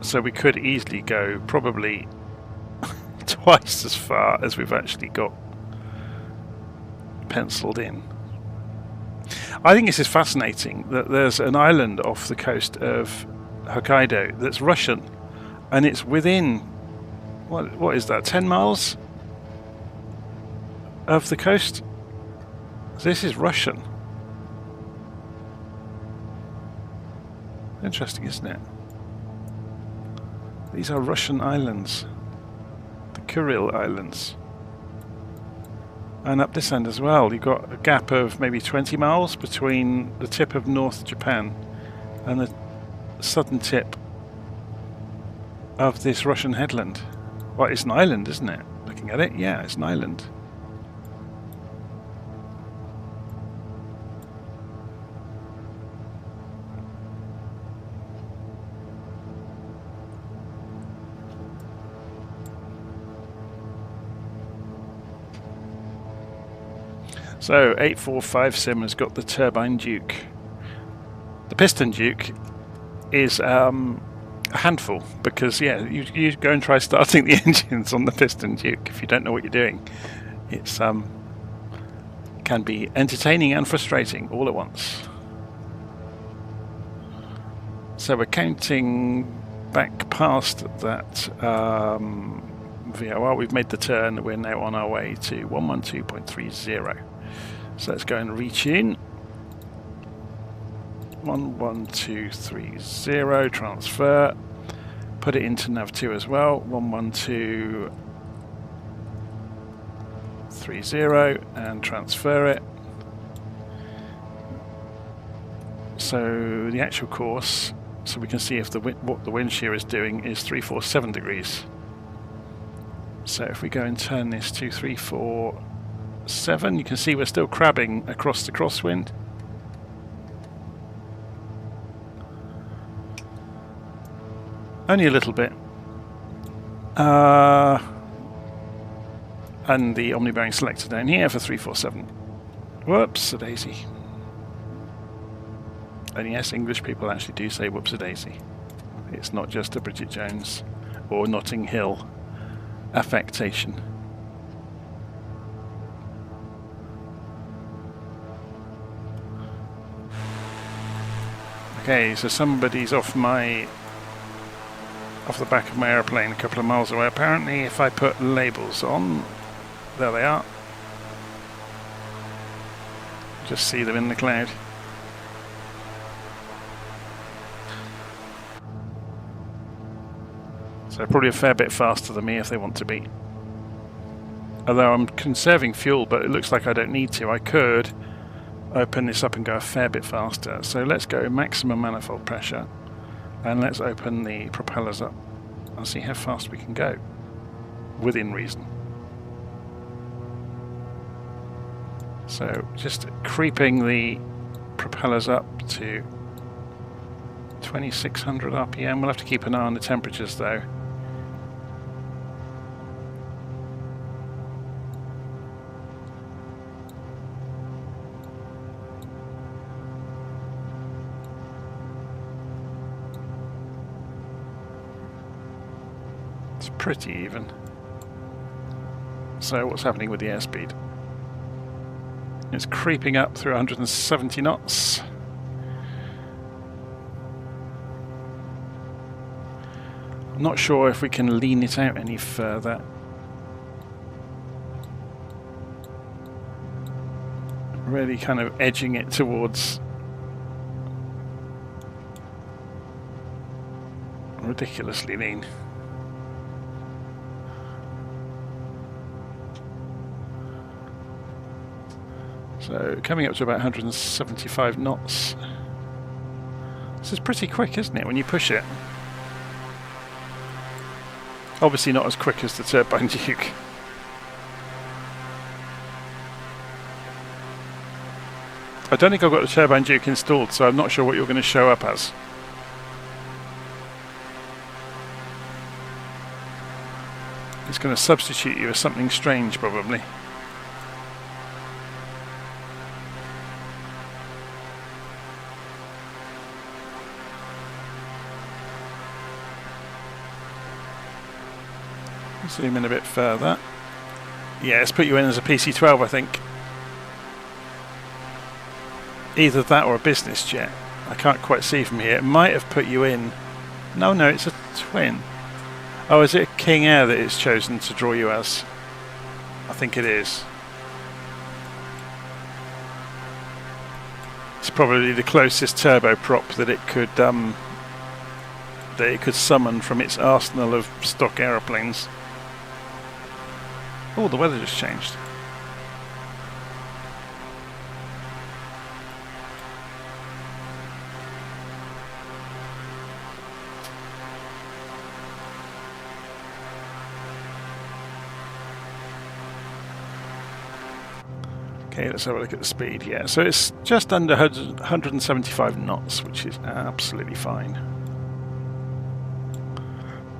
So we could easily go probably twice as far as we've actually got penciled in. I think this is fascinating that there's an island off the coast of Hokkaido that's Russian, and it's within what is that, 10 miles of the coast? This is Russian. Interesting, isn't it? These are Russian islands, the Kuril Islands. And up this end as well, you've got a gap of maybe 20 miles between the tip of North Japan and the southern tip of this Russian headland. Well, it's an island, isn't it? Looking at it, yeah, it's an island. So 845 Sim has got the turbine Duke. The piston Duke is a handful because, yeah, you go and try starting the engines on the piston Duke if you don't know what you're doing. It's can be entertaining and frustrating all at once. So we're counting back past that VOR. We've made the turn. We're now on our way to 112.30. So let's go and retune. 11230, transfer. Put it into Nav2 as well. 11230 and transfer it. So the actual course, so we can see if what the wind shear is doing, is 347 degrees. So if we go and turn this to 347, you can see we're still crabbing across the crosswind. Only a little bit. And the omni-bearing selector down here for 347. Whoops-a-daisy. And yes, English people actually do say whoops-a-daisy. It's not just a Bridget Jones or Notting Hill affectation. Okay, so somebody's off the back of my airplane a couple of miles away. Apparently, if I put labels on, there they are. Just see them in the cloud. So probably a fair bit faster than me if they want to be. Although I'm conserving fuel, but it looks like I don't need to. I could open this up and go a fair bit faster. So let's go maximum manifold pressure, and let's open the propellers up and see how fast we can go within reason. So just creeping the propellers up to 2600 RPM. We'll have to keep an eye on the temperatures though. pretty even. So what's happening with the airspeed? It's creeping up through 170 knots. I'm not sure if we can lean it out any further. Really kind of edging it towards ridiculously lean. So coming up to about 175 knots. This is pretty quick, isn't it, when you push it? Obviously not as quick as the Turbine Duke. I don't think I've got the Turbine Duke installed, so I'm not sure what you're going to show up as. It's going to substitute you as something strange, probably. Zoom in a bit further. Yeah, it's put you in as a PC-12, I think. Either that or a business jet. I can't quite see from here. It might have put you in... No, it's a twin. Oh, is it a King Air that it's chosen to draw you as? I think it is. It's probably the closest turboprop that it could summon from its arsenal of stock aeroplanes. Oh, the weather just changed. Okay, let's have a look at the speed. Yeah, so it's just under 175 knots, which is absolutely fine.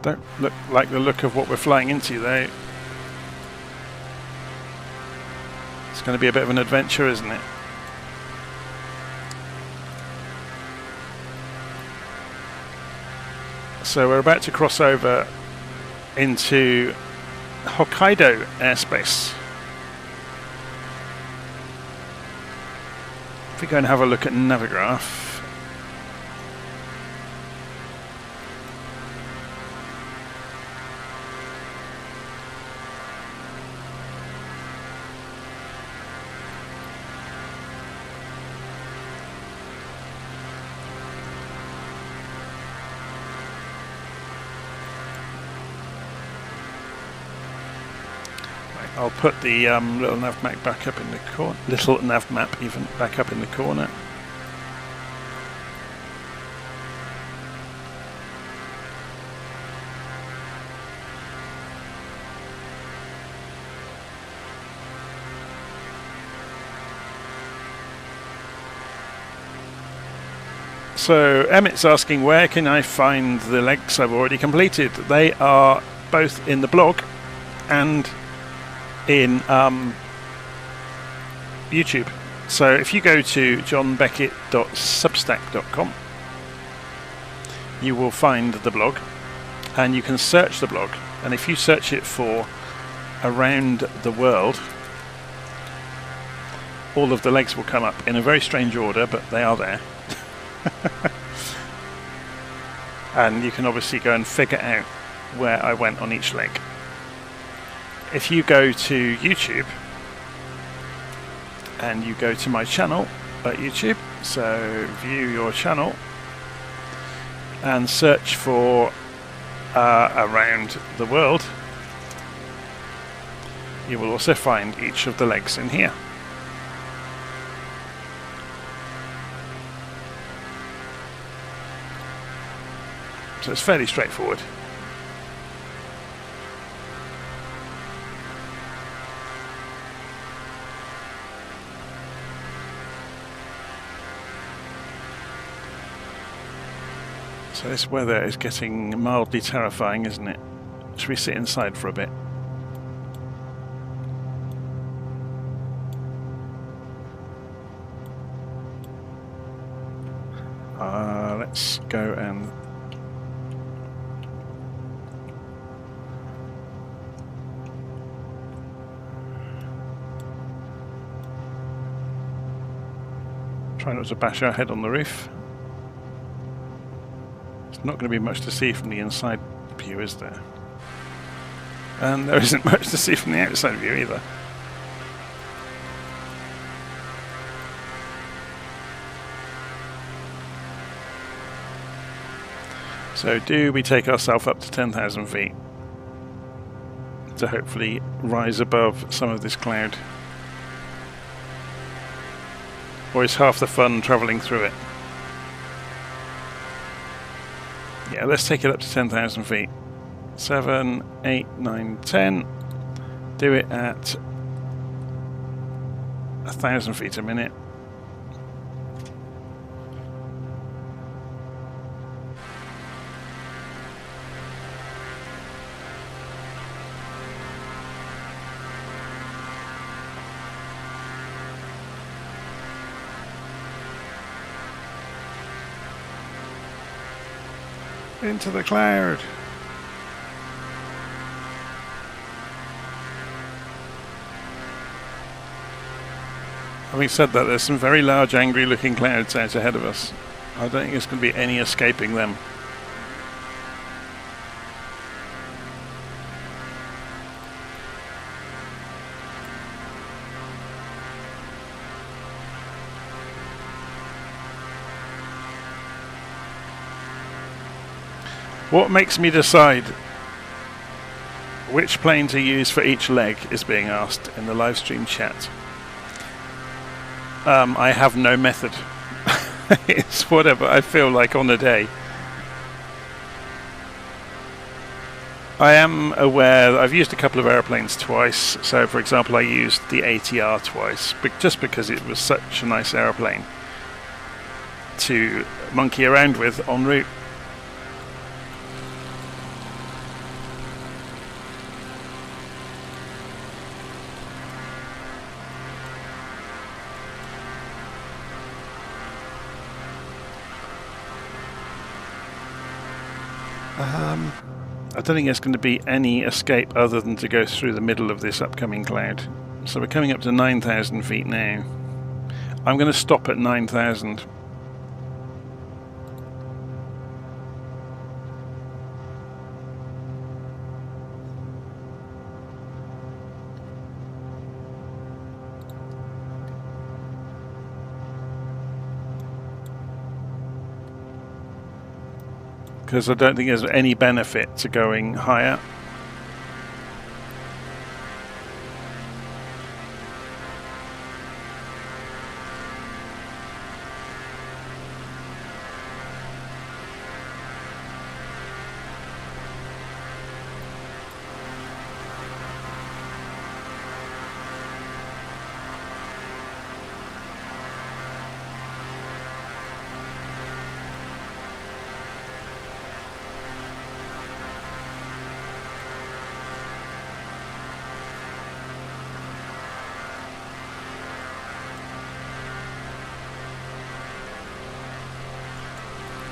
Don't look like the look of what we're flying into, though. It's going to be a bit of an adventure, isn't it? So we're about to cross over into Hokkaido airspace. If we go and have a look at Navigraph. I'll put the LittleNavMap back up in the corner. LittleNavMap even back up in the corner. So Emmett's asking, where can I find the legs I've already completed? They are both in the blog and in YouTube. So if you go to johnbeckett.substack.com, you will find the blog, and you can search the blog. And if you search it for Around the World, all of the legs will come up in a very strange order, but they are there. And you can obviously go and figure out where I went on each leg. If you go to YouTube and you go to my channel at YouTube, so view your channel and search for Around the World, you will also find each of the legs in here. So it's fairly straightforward. So this weather is getting mildly terrifying, isn't it? Should we sit inside for a bit? Let's go and Try not to bash our head on the roof. There's not going to be much to see from the inside view, is there? And there isn't much to see from the outside view either. So do we take ourselves up to 10,000 feet to hopefully rise above some of this cloud? Or is half the fun travelling through it? Yeah, let's take it up to 10,000 feet. 7, 8, 9, 10. Do it at 1,000 feet a minute. Into the cloud. Having said that, there's some very large, angry-looking clouds out ahead of us. I don't think there's going to be any escaping them. What makes me decide which plane to use for each leg is being asked in the live stream chat. I have no method. It's whatever I feel like on the day. I am aware that I've used a couple of airplanes twice. So, for example, I used the ATR twice, but just because it was such a nice airplane to monkey around with en route. I don't think there's going to be any escape other than to go through the middle of this upcoming cloud. So we're coming up to 9,000 feet now. I'm going to stop at 9,000. Because I don't think there's any benefit to going higher.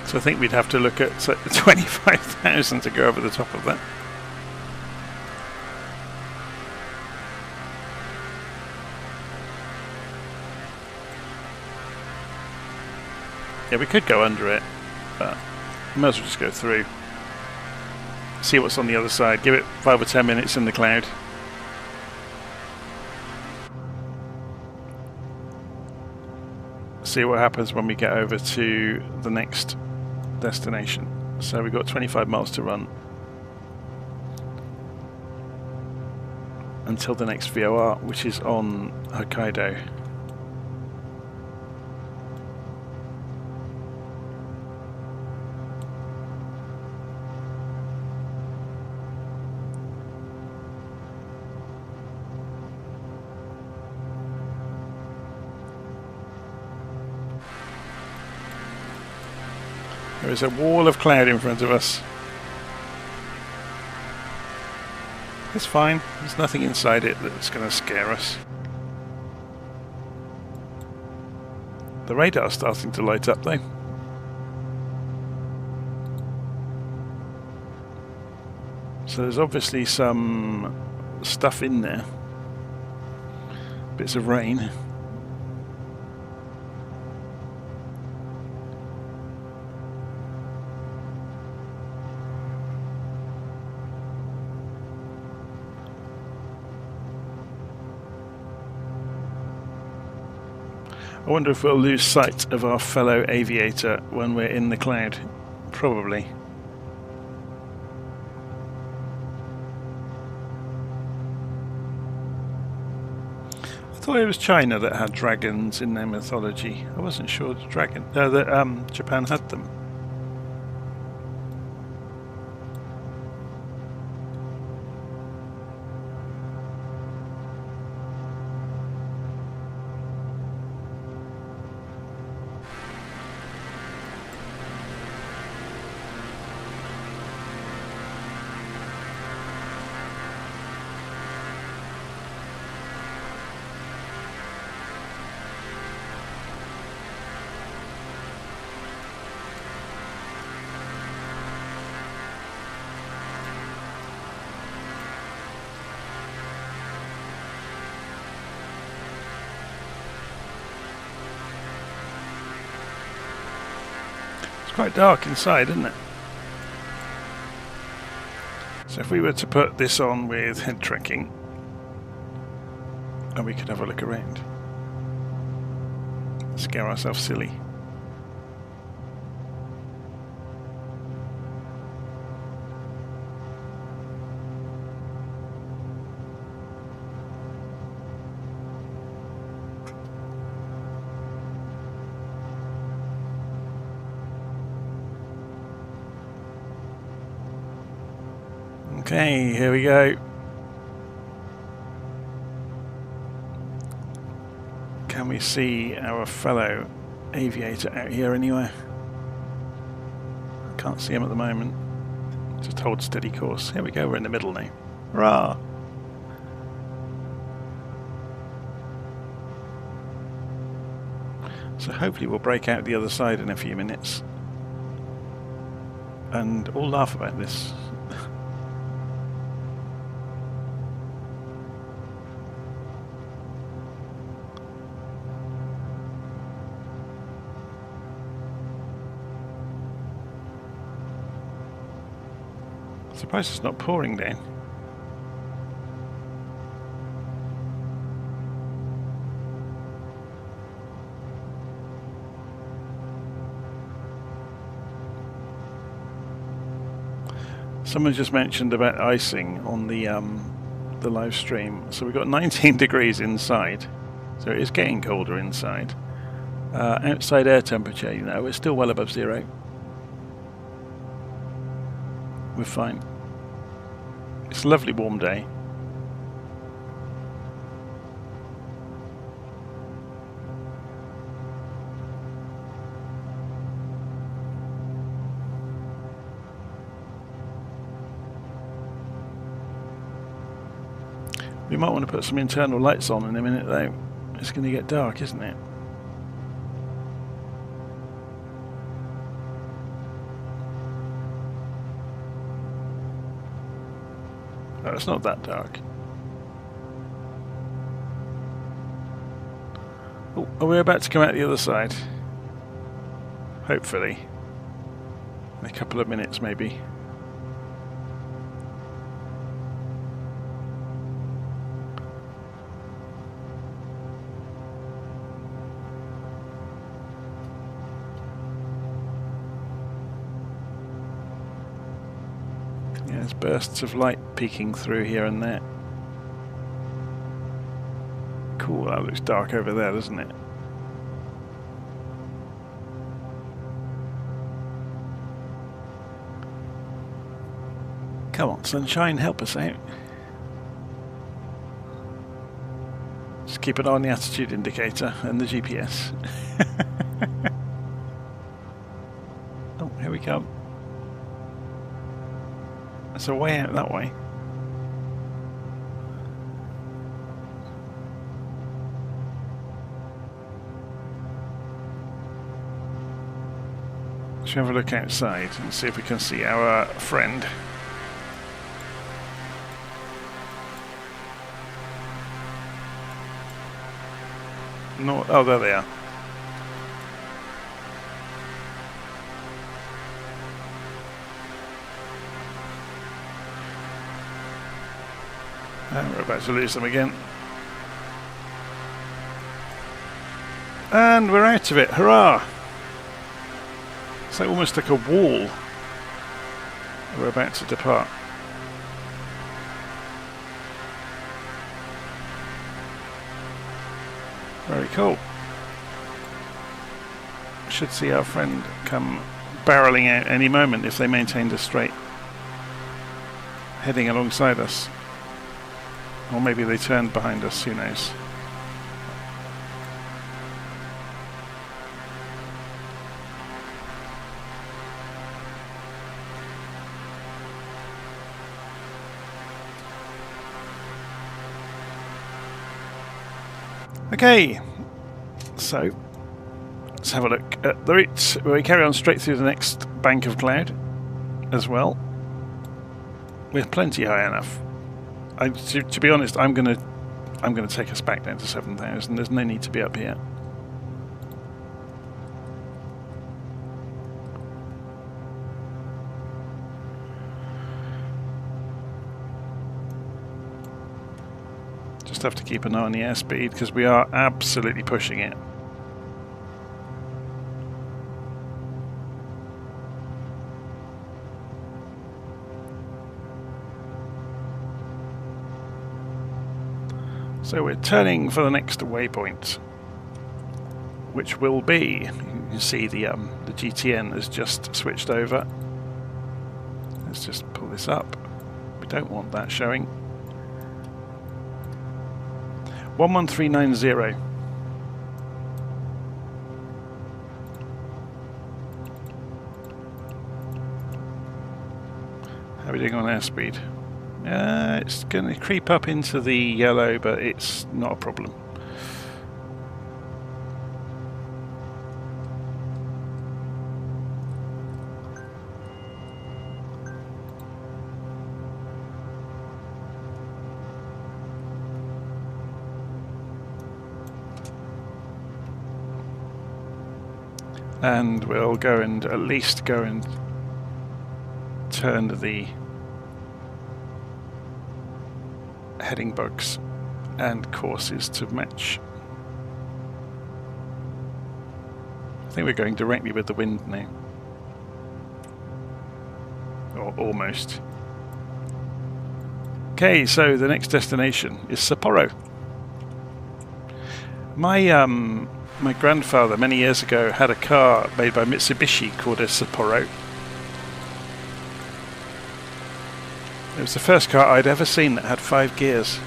So I think we'd have to look at 25,000 to go over the top of that. Yeah, we could go under it, but we might as well just go through. See what's on the other side. Give it 5 or 10 minutes in the cloud. See what happens when we get over to the next destination. So we've got 25 miles to run until the next VOR, which is on Hokkaido. There is a wall of cloud in front of us. It's fine. There's nothing inside it that's going to scare us. The radar's starting to light up though. So there's obviously some stuff in there. Bits of rain. I wonder if we'll lose sight of our fellow aviator when we're in the cloud. Probably. I thought it was China that had dragons in their mythology. I wasn't sure that Japan had them. Quite dark inside, isn't it? So if we were to put this on with head tracking, and we could have a look around, scare ourselves silly. Okay, here we go. Can we see our fellow aviator out here anywhere? I can't see him at the moment. Just hold steady course. Here we go, we're in the middle now. Hurrah! So hopefully we'll break out the other side in a few minutes. And all laugh about this. Surprised it's not pouring down. Someone just mentioned about icing on the live stream. So we've got 19 degrees inside, so it is getting colder inside. Outside air temperature, you know, it's still well above zero. We're fine. It's a lovely warm day. We might want to put some internal lights on in a minute though. It's going to get dark, isn't it? Oh, it's not that dark. Oh, are we about to come out the other side? Hopefully. In a couple of minutes maybe. There's bursts of light peeking through here and there. Cool, that looks dark over there, doesn't it? Come on, sunshine, help us out. Just keep an eye on the attitude indicator and the GPS. Oh, here we come. There's a way out that way. Shall we have a look outside and see if we can see our friend? No, oh, there they are. And we're about to lose them again. And we're out of it. Hurrah! It's like almost like a wall. We're about to depart. Very cool. Should see our friend come barreling out any moment if they maintained a straight heading alongside us. Or maybe they turned behind us, who knows. Okay, so let's have a look at the route. We carry on straight through the next bank of cloud as well. We're plenty high enough. To be honest, I'm gonna take us back down to 7,000. There's no need to be up here. Just have to keep an eye on the airspeed because we are absolutely pushing it. So we're turning for the next waypoint, which will be, you can see the GTN has just switched over. Let's just pull this up. We don't want that showing. 11390. How are we doing on airspeed? It's going to creep up into the yellow, but it's not a problem. And we'll go and at least go and turn the heading bugs and courses to match. I think we're going directly with the wind now. Or almost. Okay, so the next destination is Sapporo. My grandfather many years ago had a car made by Mitsubishi called a Sapporo. It was the first car I'd ever seen that had 5 gears.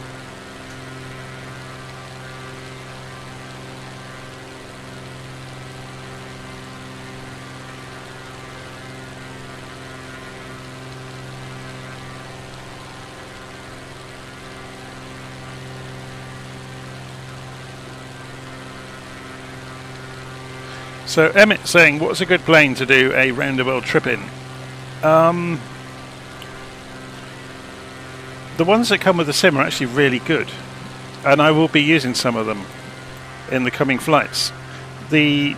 So Emmett saying, what's a good plane to do a round-the-world trip in? The ones that come with the sim are actually really good, and I will be using some of them in the coming flights. The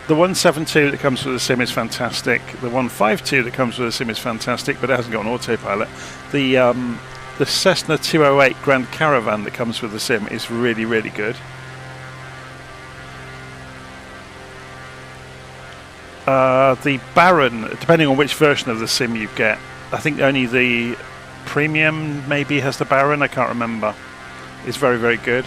172 that comes with the sim is fantastic. The 152 that comes with the sim is fantastic, but it hasn't got an autopilot. The Cessna 208 Grand Caravan that comes with the sim is really, really good. The Baron, depending on which version of the sim you get, I think only the Premium maybe has the Baron, I can't remember. It's very, very good.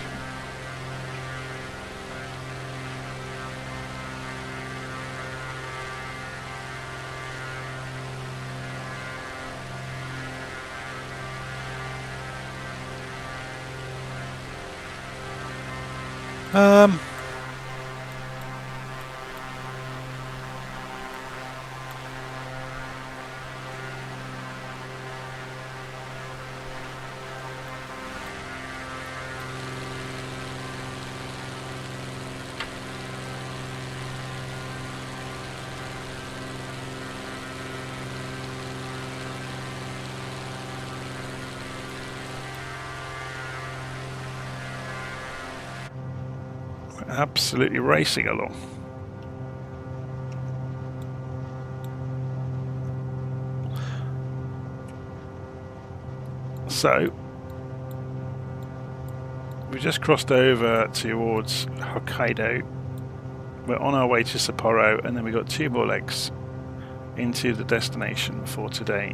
Absolutely racing along. So we just crossed over towards Hokkaido. We're on our way to Sapporo, and then we got 2 more legs into the destination for today.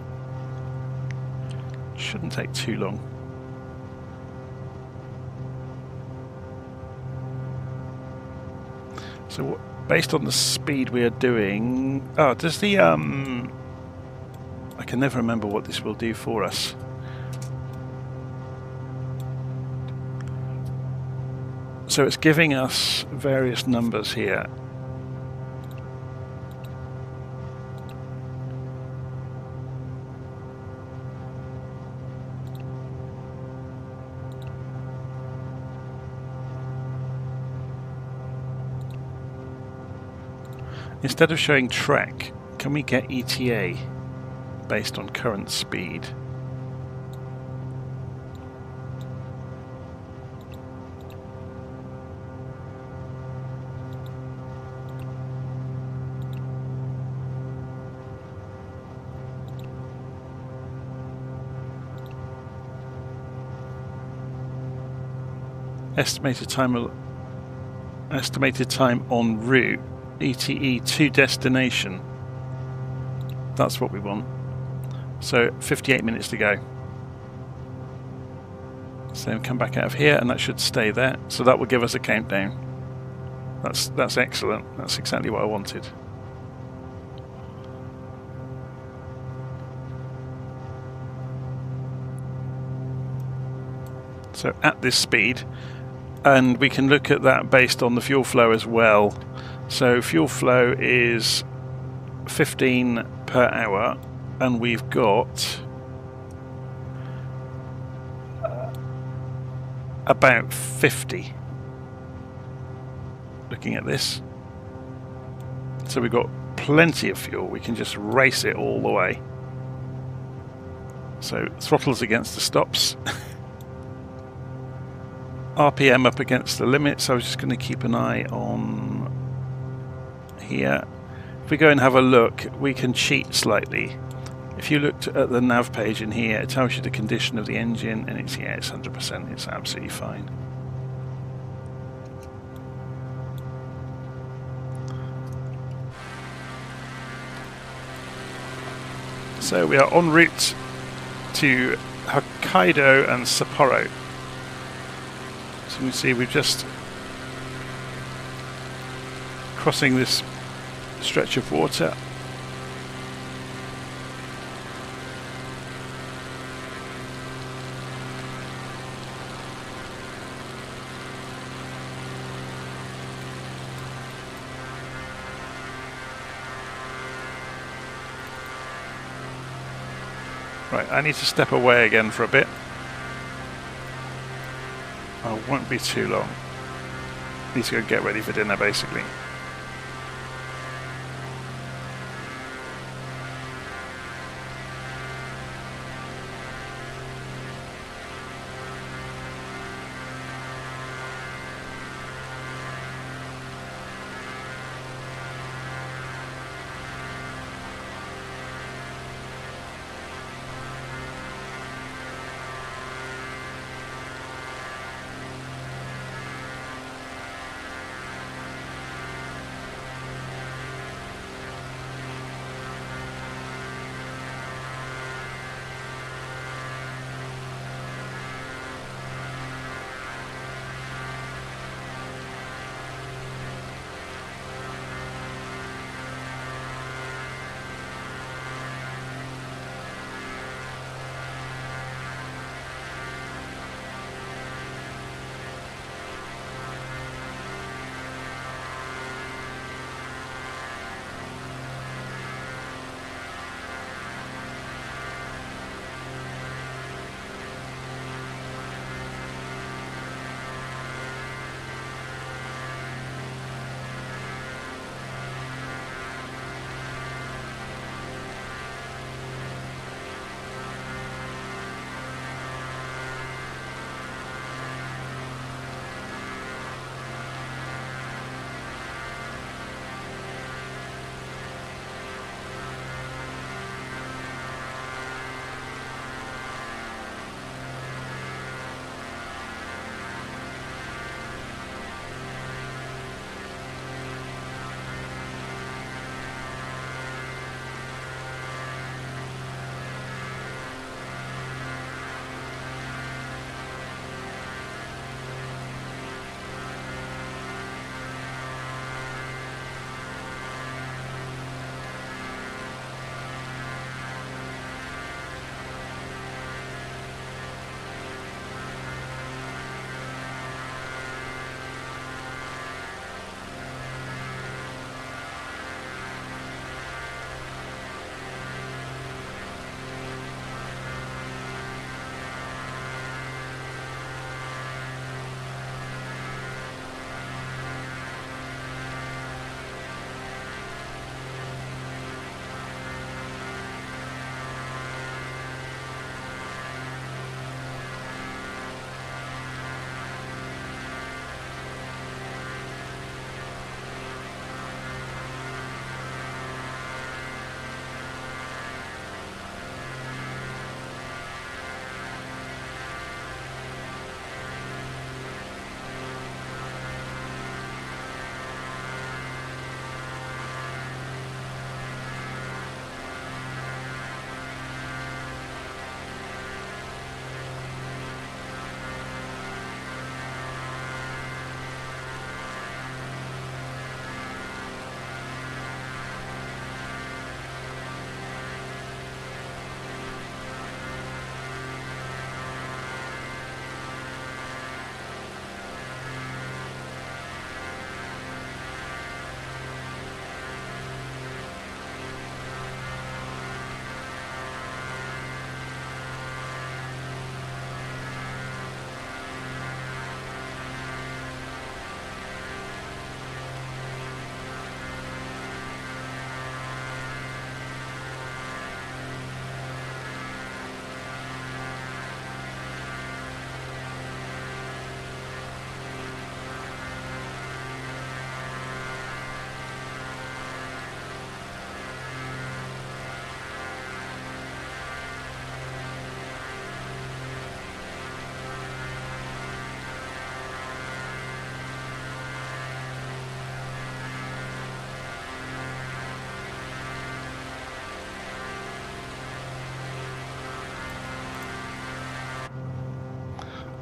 Shouldn't take too long. So based on the speed we are doing... Oh, does the... I can never remember what this will do for us. So it's giving us various numbers here. Instead of showing trek, can we get ETA based on current speed? Estimated time en route. ETE to destination. That's what we want. So 58 minutes to go. So come back out of here, and that should stay there. So that will give us a countdown. That's excellent. That's exactly what I wanted. So at this speed, and we can look at that based on the fuel flow as well. So fuel flow is 15 per hour, and we've got about 50. Looking at this. So we've got plenty of fuel. We can just race it all the way. So throttles against the stops. RPM up against the limits. I was just going to keep an eye on here. If we go and have a look, we can cheat slightly. If you looked at the nav page in here, it tells you the condition of the engine, and it's 100%. It's absolutely fine. So we are en route to Hokkaido and Sapporo. So you can see we've just crossing this stretch of water. Right, I need to step away again for a bit. I won't be too long. Need to go get ready for dinner, basically.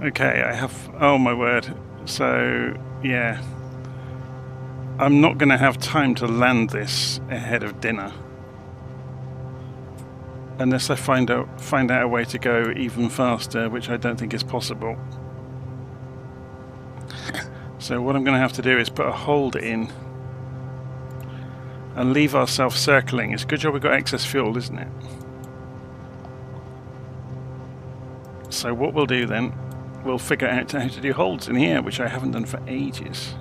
Okay, I have... Oh my word. So, yeah. I'm not going to have time to land this ahead of dinner. Unless I find out a way to go even faster, which I don't think is possible. So what I'm going to have to do is put a hold in and leave ourselves circling. It's a good job we've got excess fuel, isn't it? So what we'll do then, we'll figure out how to do holds in here, which I haven't done for ages.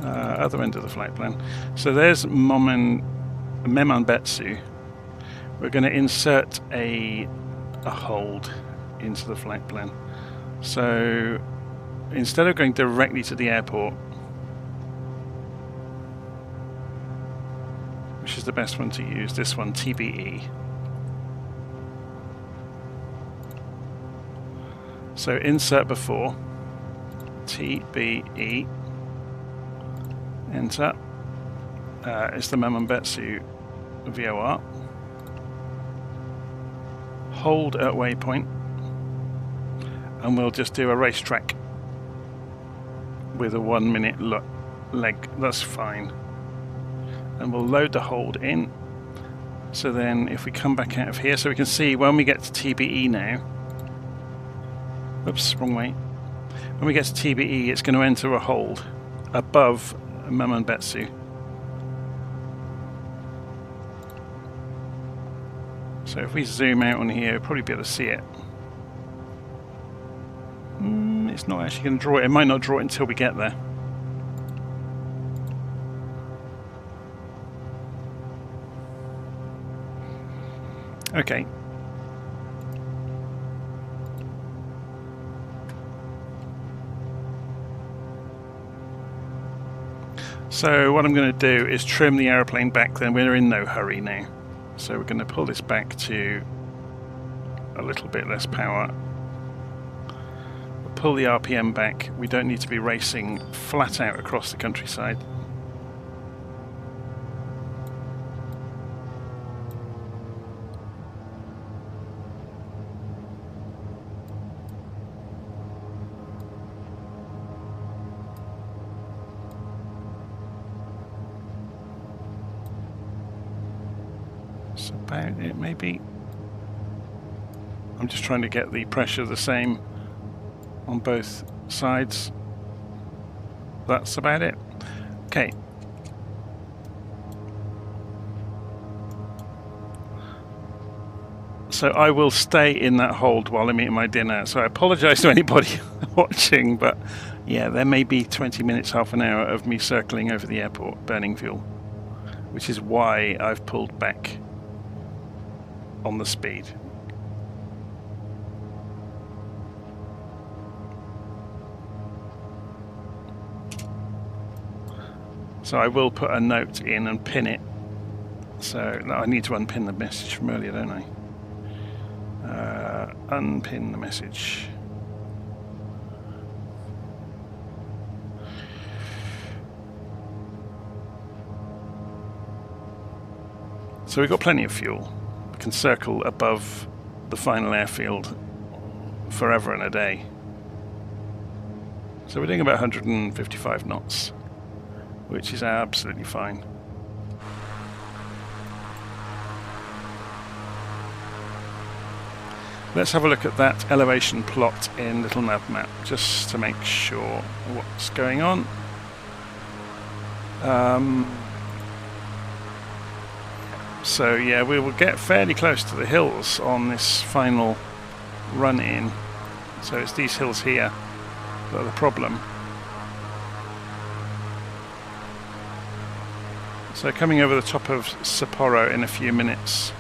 Other end of the flight plan. So there's Memanbetsu. We're going to insert a hold into the flight plan. So instead of going directly to the airport, which is the best one to use, this one, TBE. So insert before, TBE, enter, is the Memanbetsu VOR. Hold at waypoint, and we'll just do a racetrack with a 1 minute leg. That's fine. And we'll load the hold in. So then if we come back out of here, so we can see when we get to TBE now, oops, wrong way. When we get to TBE, it's going to enter a hold above Memanbetsu. So if we zoom out on here, we'll probably be able to see it. It's not actually going to draw it. It might not draw it until we get there. Okay. So what I'm going to do is trim the aeroplane back then. We're in no hurry now. So we're going to pull this back to a little bit less power. We'll pull the RPM back. We don't need to be racing flat out across the countryside. That's about it, maybe. I'm just trying to get the pressure the same on both sides. That's about it. Okay. So I will stay in that hold while I'm eating my dinner. So I apologise to anybody watching, but yeah, there may be 20 minutes, half an hour of me circling over the airport, burning fuel, which is why I've pulled back on the speed. So I will put a note in and pin it. So no, I need to unpin the message from earlier, don't I? Unpin the message. So we've got plenty of fuel. We can circle above the final airfield forever and a day. So we're doing about 155 knots, which is absolutely fine. Let's have a look at that elevation plot in LittleNavMap just to make sure what's going on. So yeah, we will get fairly close to the hills on this final run in. So it's these hills here that are the problem. So coming over the top of Sapporo in a few minutes.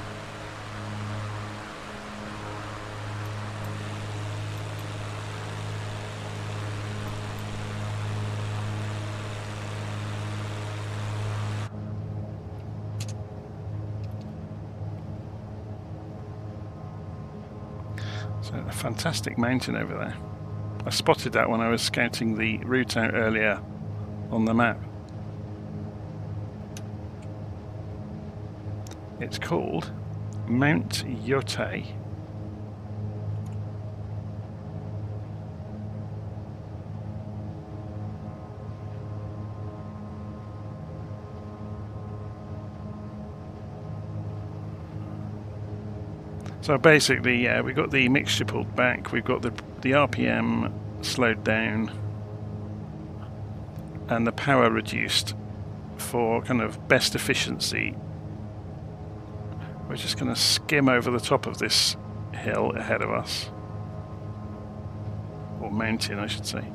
So a fantastic mountain over there. I spotted that when I was scouting the route out earlier on the map. It's called Mount Yote. So basically, yeah, we've got the mixture pulled back, we've got the RPM slowed down, and the power reduced for kind of best efficiency. We're just going to skim over the top of this hill ahead of us, or mountain, I should say.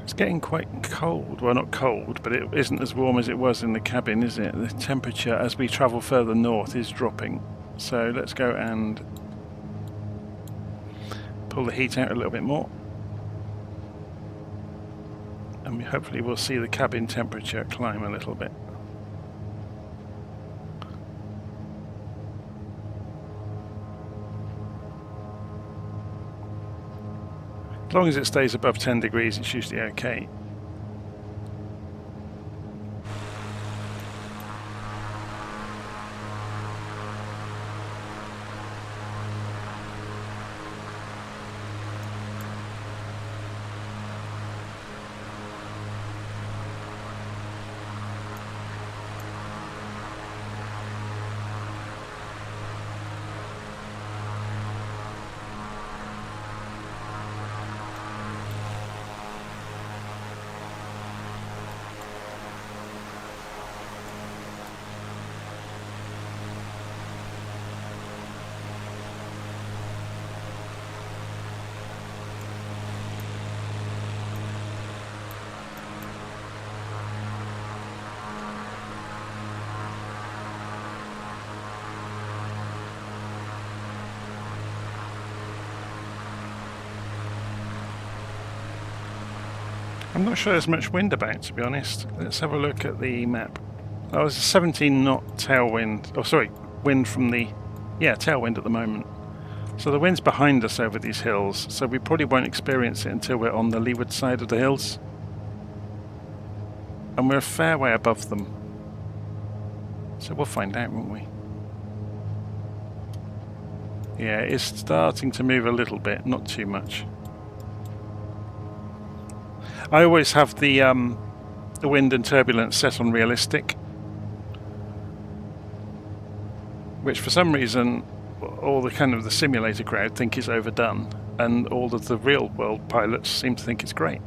It's getting quite cold. Well, not cold, but it isn't as warm as it was in the cabin, is it? The temperature as we travel further north is dropping. So let's go and pull the heat out a little bit more. And hopefully we'll see the cabin temperature climb a little bit. As long as it stays above 10 degrees, it's usually okay. I'm not sure there's much wind about, to be honest. Let's have a look at the map. Oh, there's a 17 knot tailwind. Oh, sorry, wind from the... Yeah, tailwind at the moment. So the wind's behind us over these hills, so we probably won't experience it until we're on the leeward side of the hills. And we're a fair way above them. So we'll find out, won't we? Yeah, it's starting to move a little bit, not too much. I always have the wind and turbulence set on realistic, which for some reason all the kind of the simulator crowd think is overdone, and all of the real world pilots seem to think it's great.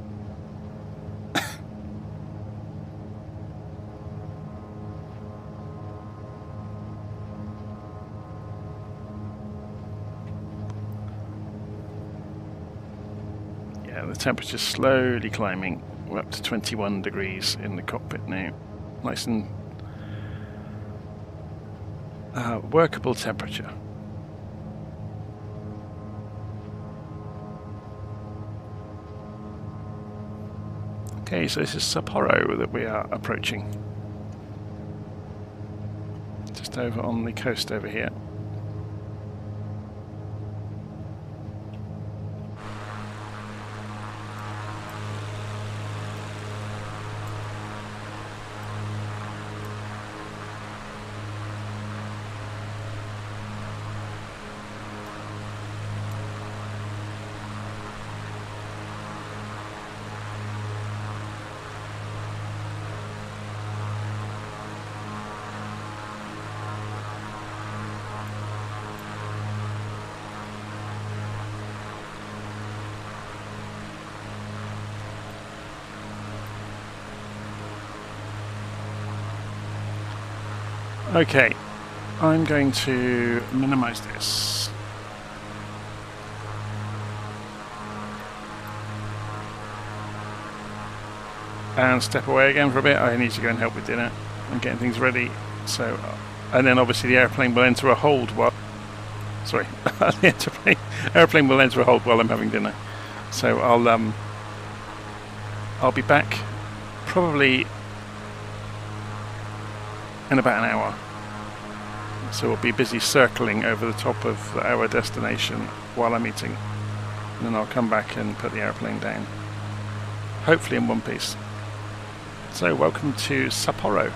The temperature's slowly climbing. We're up to 21 degrees in the cockpit now. Nice and workable temperature. Okay, so this is Sapporo that we are approaching. Just over on the coast over here. Okay, I'm going to minimize this. And step away again for a bit. I need to go and help with dinner and getting things ready. So, and then obviously the airplane will enter a hold while. Sorry, the airplane will enter a hold while I'm having dinner. So I'll be back probably in about an hour. So we'll be busy circling over the top of our destination while I'm eating. And then I'll come back and put the airplane down. Hopefully in one piece. So welcome to Sapporo.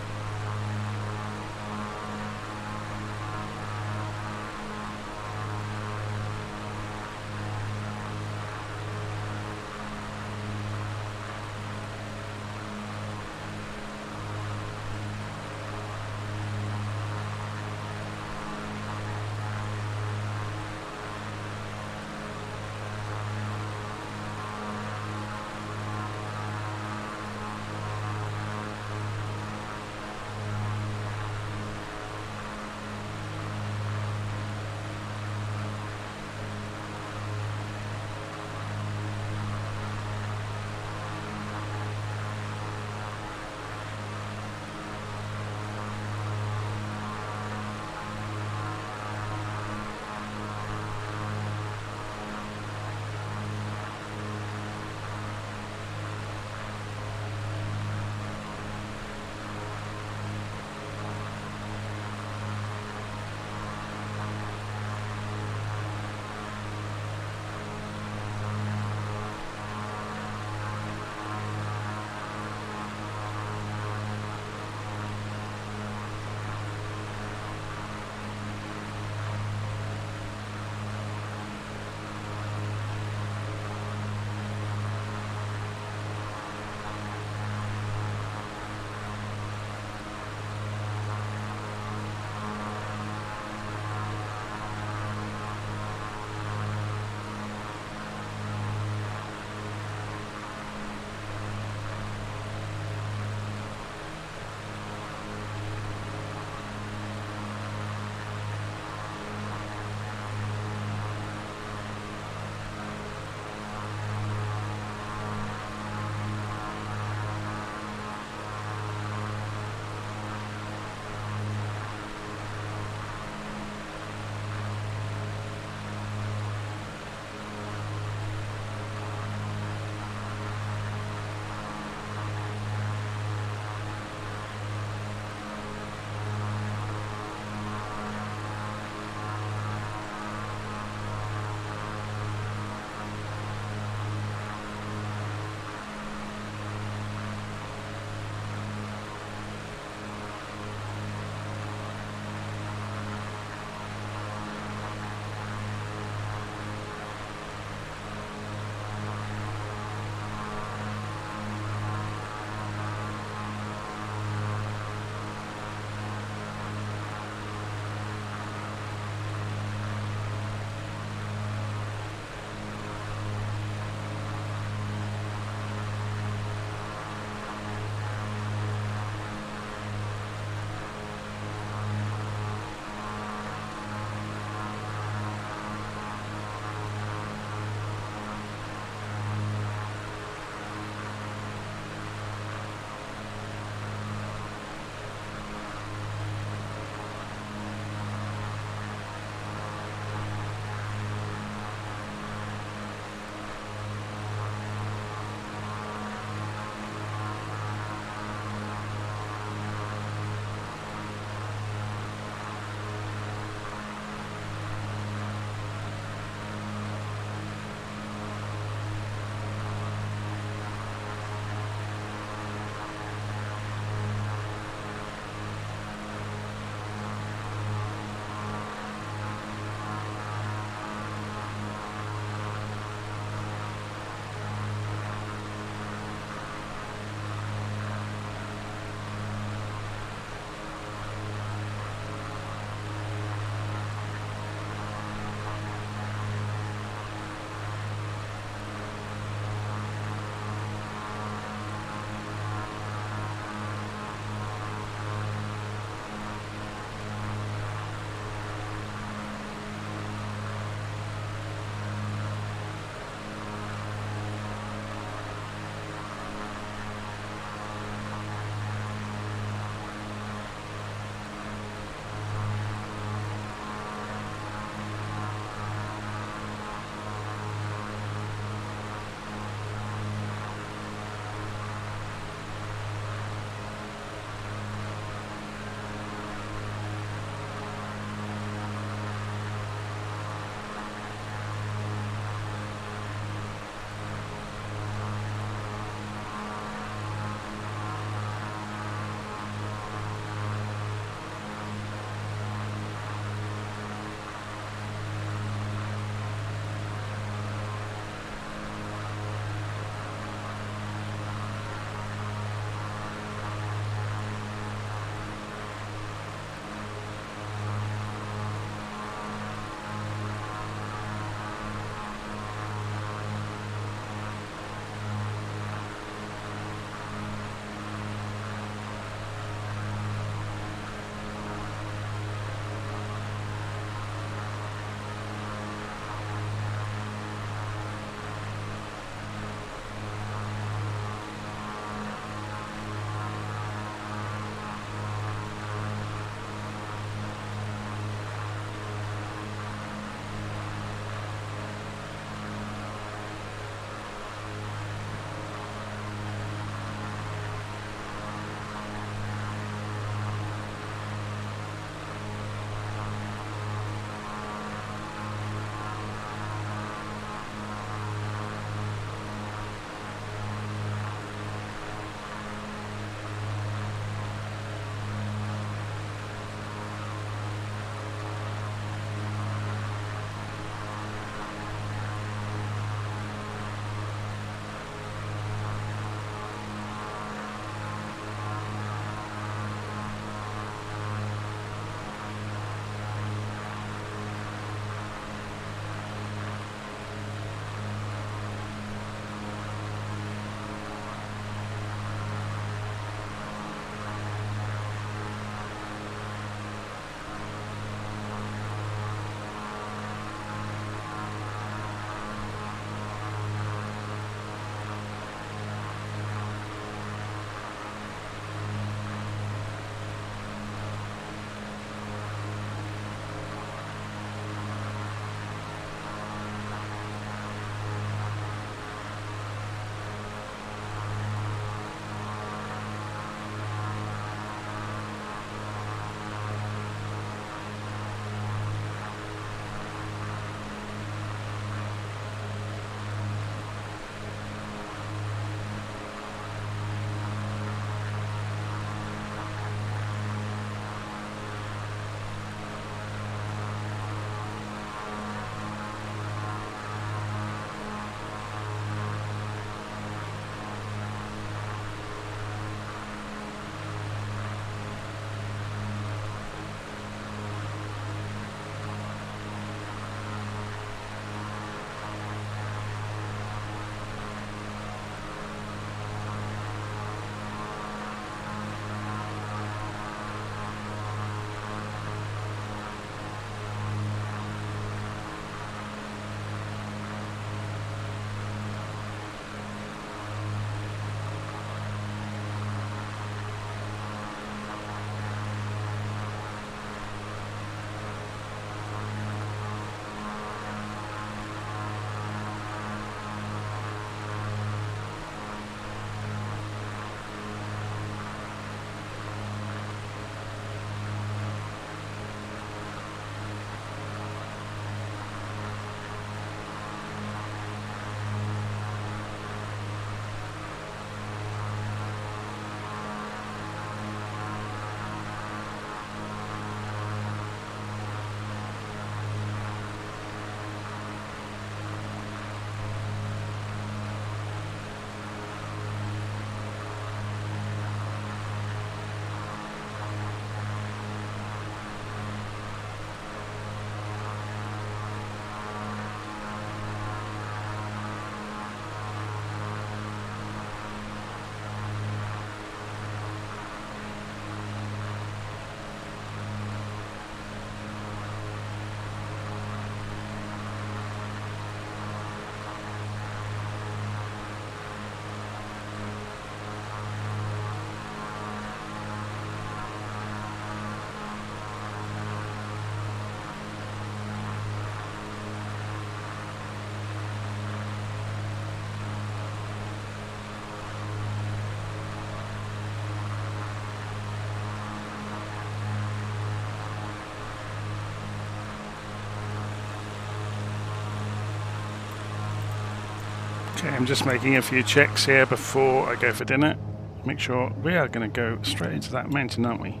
Okay, I'm just making a few checks here before I go for dinner. Make sure we are going to go straight into that mountain, aren't we?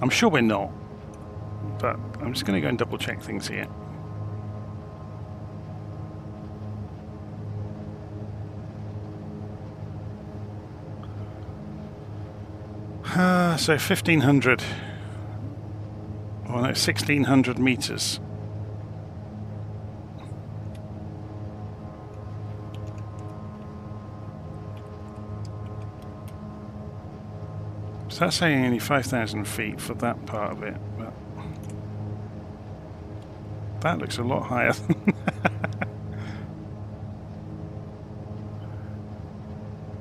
I'm sure we're not, but I'm just going to go and double check things here. So 1,500, or no, 1,600 meters. So that's saying only 5,000 feet for that part of it, but that looks a lot higher than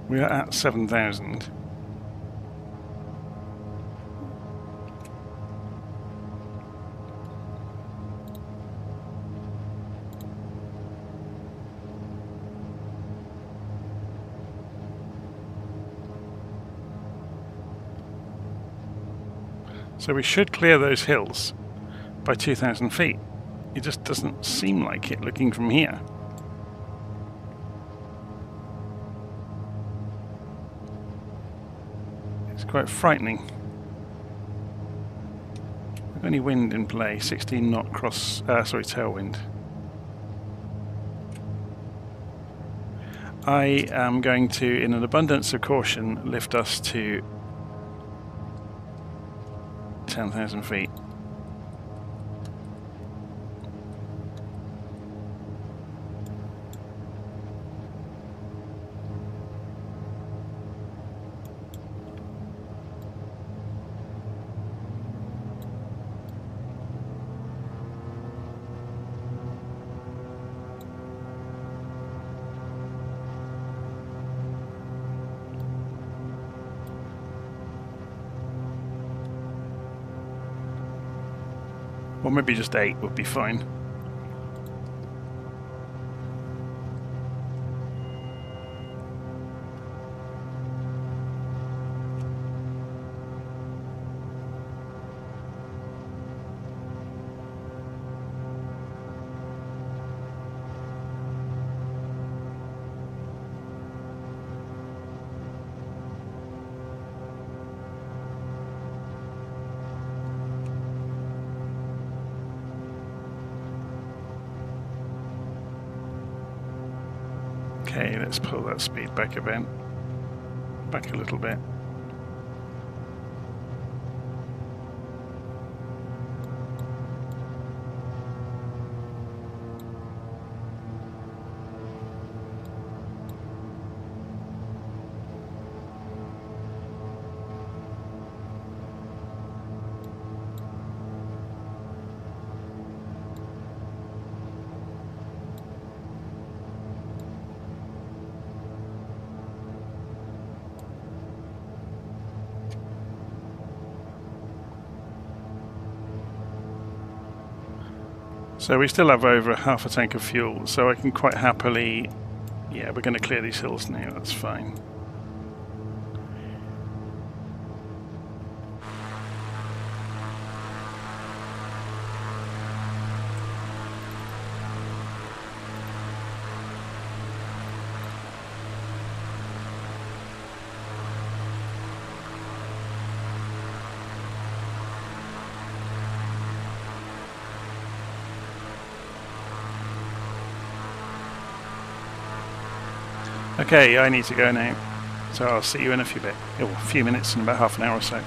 we are at 7,000. So we should clear those hills by 2,000 feet. It just doesn't seem like it looking from here. It's quite frightening. Any wind in play, 16 knot tailwind. I am going to, in an abundance of caution, lift us to 10,000 feet. Or maybe just 8 would be fine. Okay, let's pull that speed back a bit. Back a little bit. So we still have over half a tank of fuel, so I can quite happily... Yeah, we're going to clear these hills now, that's fine. Okay, I need to go now, so I'll see you in a few minutes, in about half an hour or so.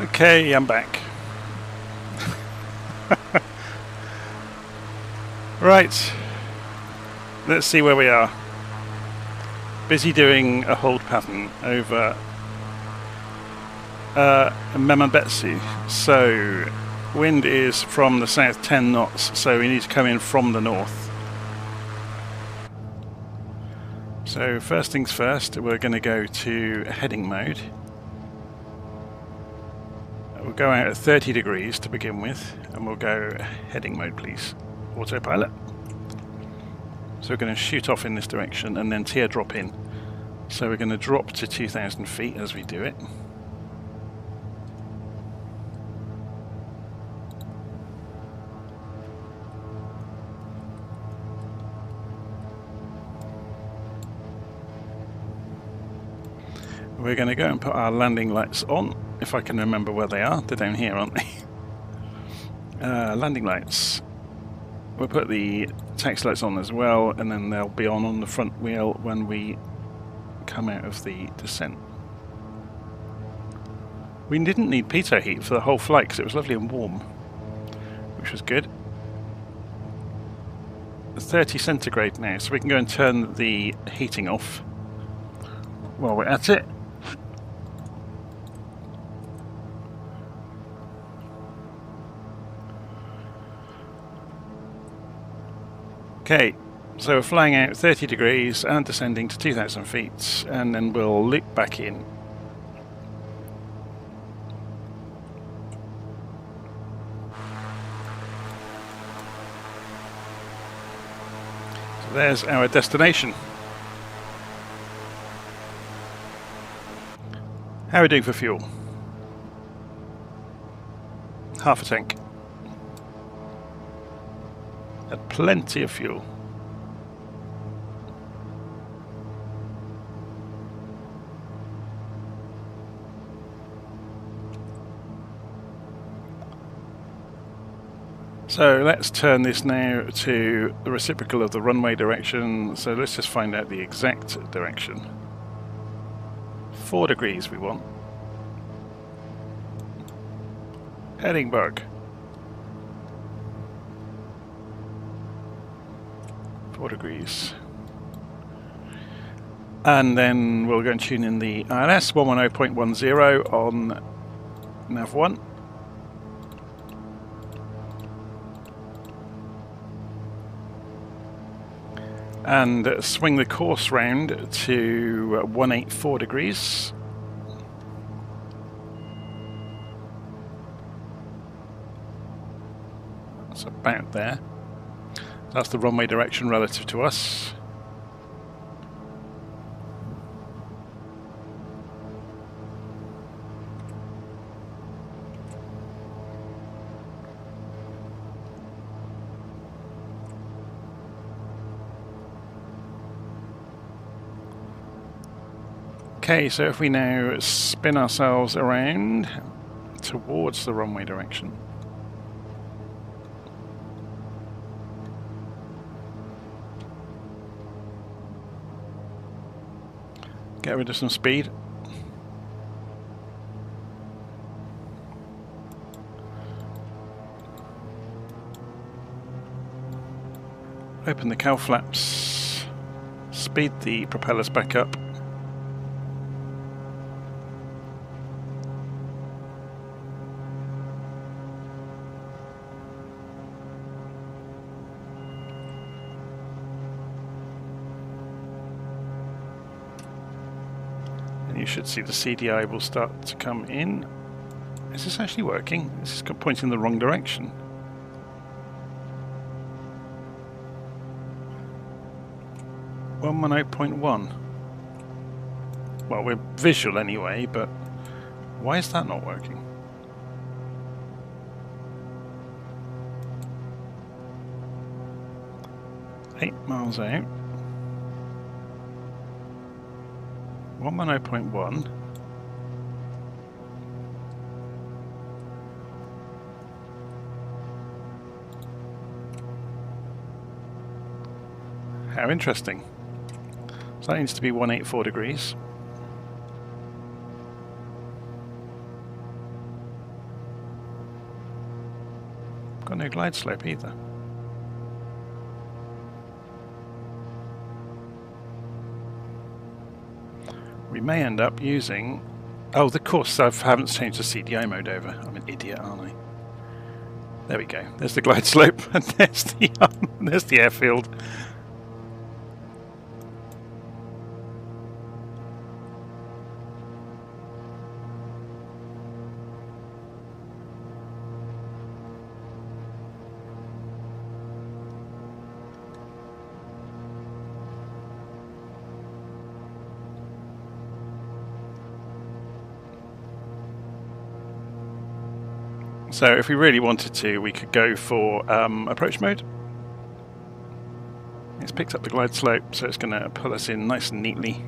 Okay, I'm back. Right, let's see where we are. Busy doing a hold pattern over Memanbetsu. So, wind is from the south 10 knots, so we need to come in from the north. So first things first, we're going to go to heading mode. We'll go out at 30 degrees to begin with, and we'll go heading mode, please. Autopilot. So we're going to shoot off in this direction and then teardrop in. So we're going to drop to 2,000 feet as we do it. We're going to go and put our landing lights on, if I can remember where they are. They're down here, aren't they? Landing lights. We'll put the taxi lights on as well, and then they'll be on the front wheel when we come out of the descent. We didn't need pitot heat for the whole flight because it was lovely and warm, which was good. 30 centigrade now, so we can go and turn the heating off while we're at it. Okay, so we're flying out 30 degrees and descending to 2,000 feet, and then we'll loop back in. So there's our destination. How are we doing for fuel? Half a tank. Had plenty of fuel. So let's turn this now to the reciprocal of the runway direction. So let's just find out the exact direction. 4 degrees we want. Heading bug. 4 degrees. And then we'll go and tune in the ILS 110.10 on nav 1. And swing the course round to 184 degrees. That's about there. That's the runway direction relative to us. Okay, so if we now spin ourselves around towards the runway direction. Get rid of some speed. Open the cowl flaps. Speed the propellers back up. You should see the CDI will start to come in. Is this actually working? This is pointing in the wrong direction. One 110.1. Well, we're visual anyway, but why is that not working? Eight miles out. 110.1. How interesting. So that needs to be 184 degrees. Got no glide slope either. We may end up using... Oh, of course, I haven't changed the CDI mode over. I'm an idiot, aren't I? There we go. There's the glide slope, and there's the airfield. So if we really wanted to, we could go for approach mode. It's picked up the glide slope, so it's going to pull us in nice and neatly.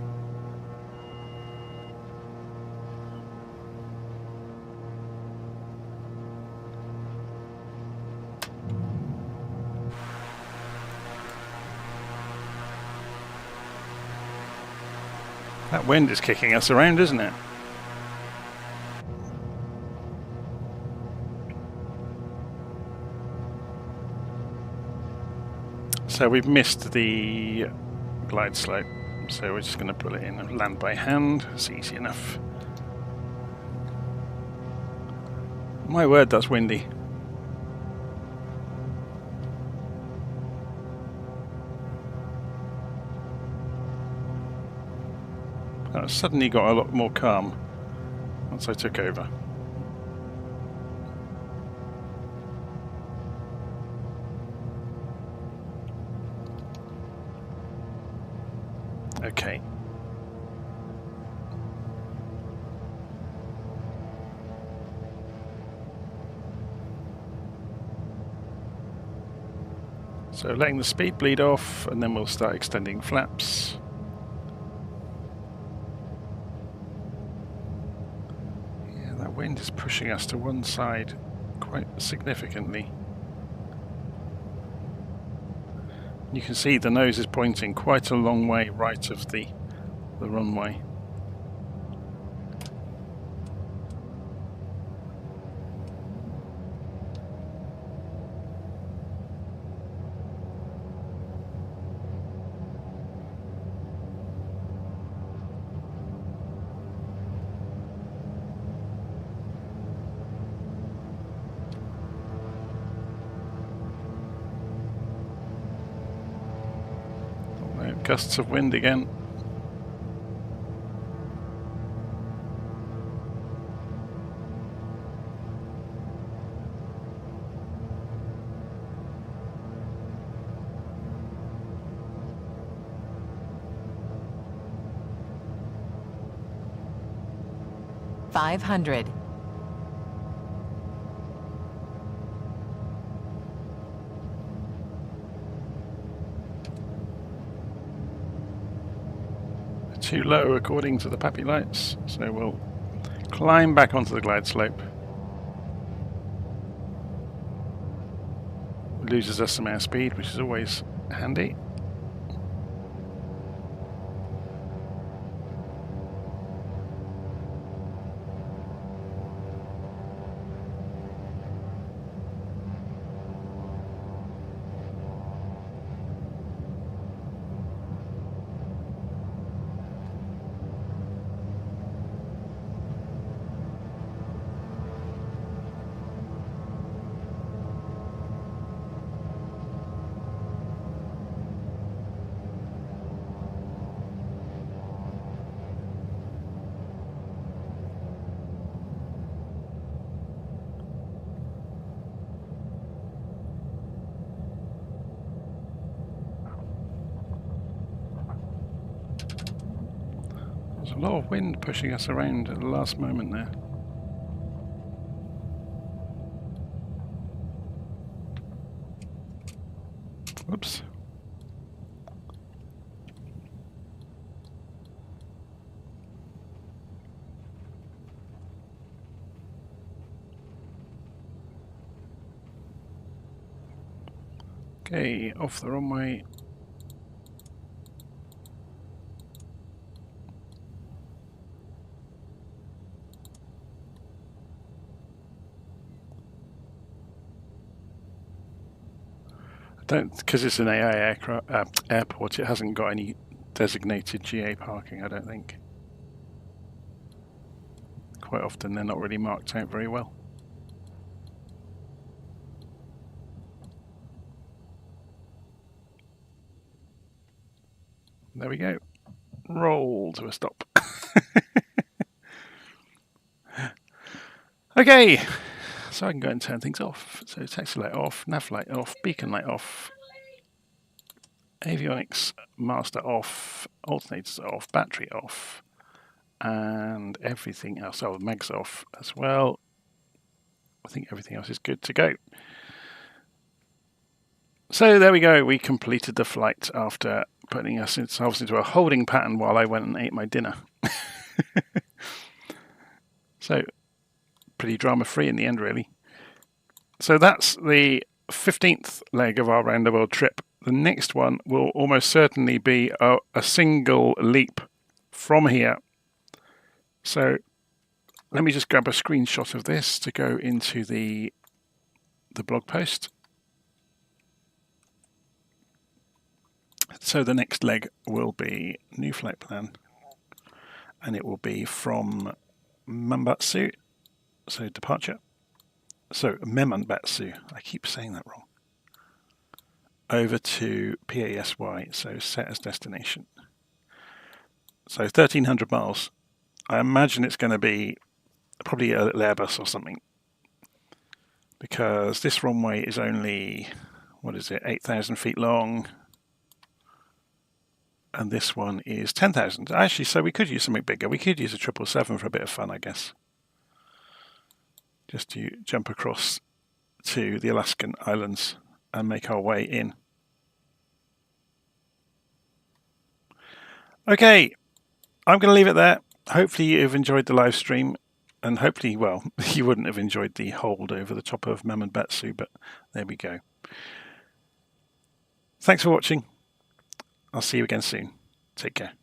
That wind is kicking us around, isn't it? So we've missed the glide slope, so we're just going to pull it in and land by hand. It's easy enough. My word, that's windy. That suddenly got a lot more calm once I took over. Okay. So letting the speed bleed off, and then we'll start extending flaps. Yeah, that wind is pushing us to one side quite significantly. You can see the nose is pointing quite a long way right of the runway. Gusts of wind again. $500. Too low according to the PAPI lights, so we'll climb back onto the glide slope. Loses us some airspeed, which is always handy. There's a lot of wind pushing us around at the last moment there. Whoops. Okay, off the runway. Because it's an AI airport, it hasn't got any designated GA parking, I don't think. Quite often they're not really marked out very well. There we go. Roll to a stop. Okay, so I can go and turn things off. So taxi light off, nav light off, beacon light off, avionics master off, alternators off, battery off, and everything else. Oh, mags off as well. I think everything else is good to go. So there we go. We completed the flight after putting ourselves into a holding pattern while I went and ate my dinner. So pretty drama-free in the end, really. So that's the 15th leg of our round the world trip. The next one will almost certainly be a single leap from here. So let me just grab a screenshot of this to go into the blog post. So the next leg will be new flight plan, and it will be from Memanbetsu, so departure. So Memanbetsu, I keep saying that wrong. Over to PASY, so set as destination. So 1,300 miles. I imagine it's going to be probably a little Airbus or something, because this runway is only, 8,000 feet long. And this one is 10,000. Actually, so we could use something bigger. We could use a 777 for a bit of fun, I guess. Just to jump across to the Alaskan islands and make our way in. Okay, I'm going to leave it there. Hopefully you've enjoyed the live stream. And hopefully, well, you wouldn't have enjoyed the hold over the top of Memanbetsu, but there we go. Thanks for watching. I'll see you again soon. Take care.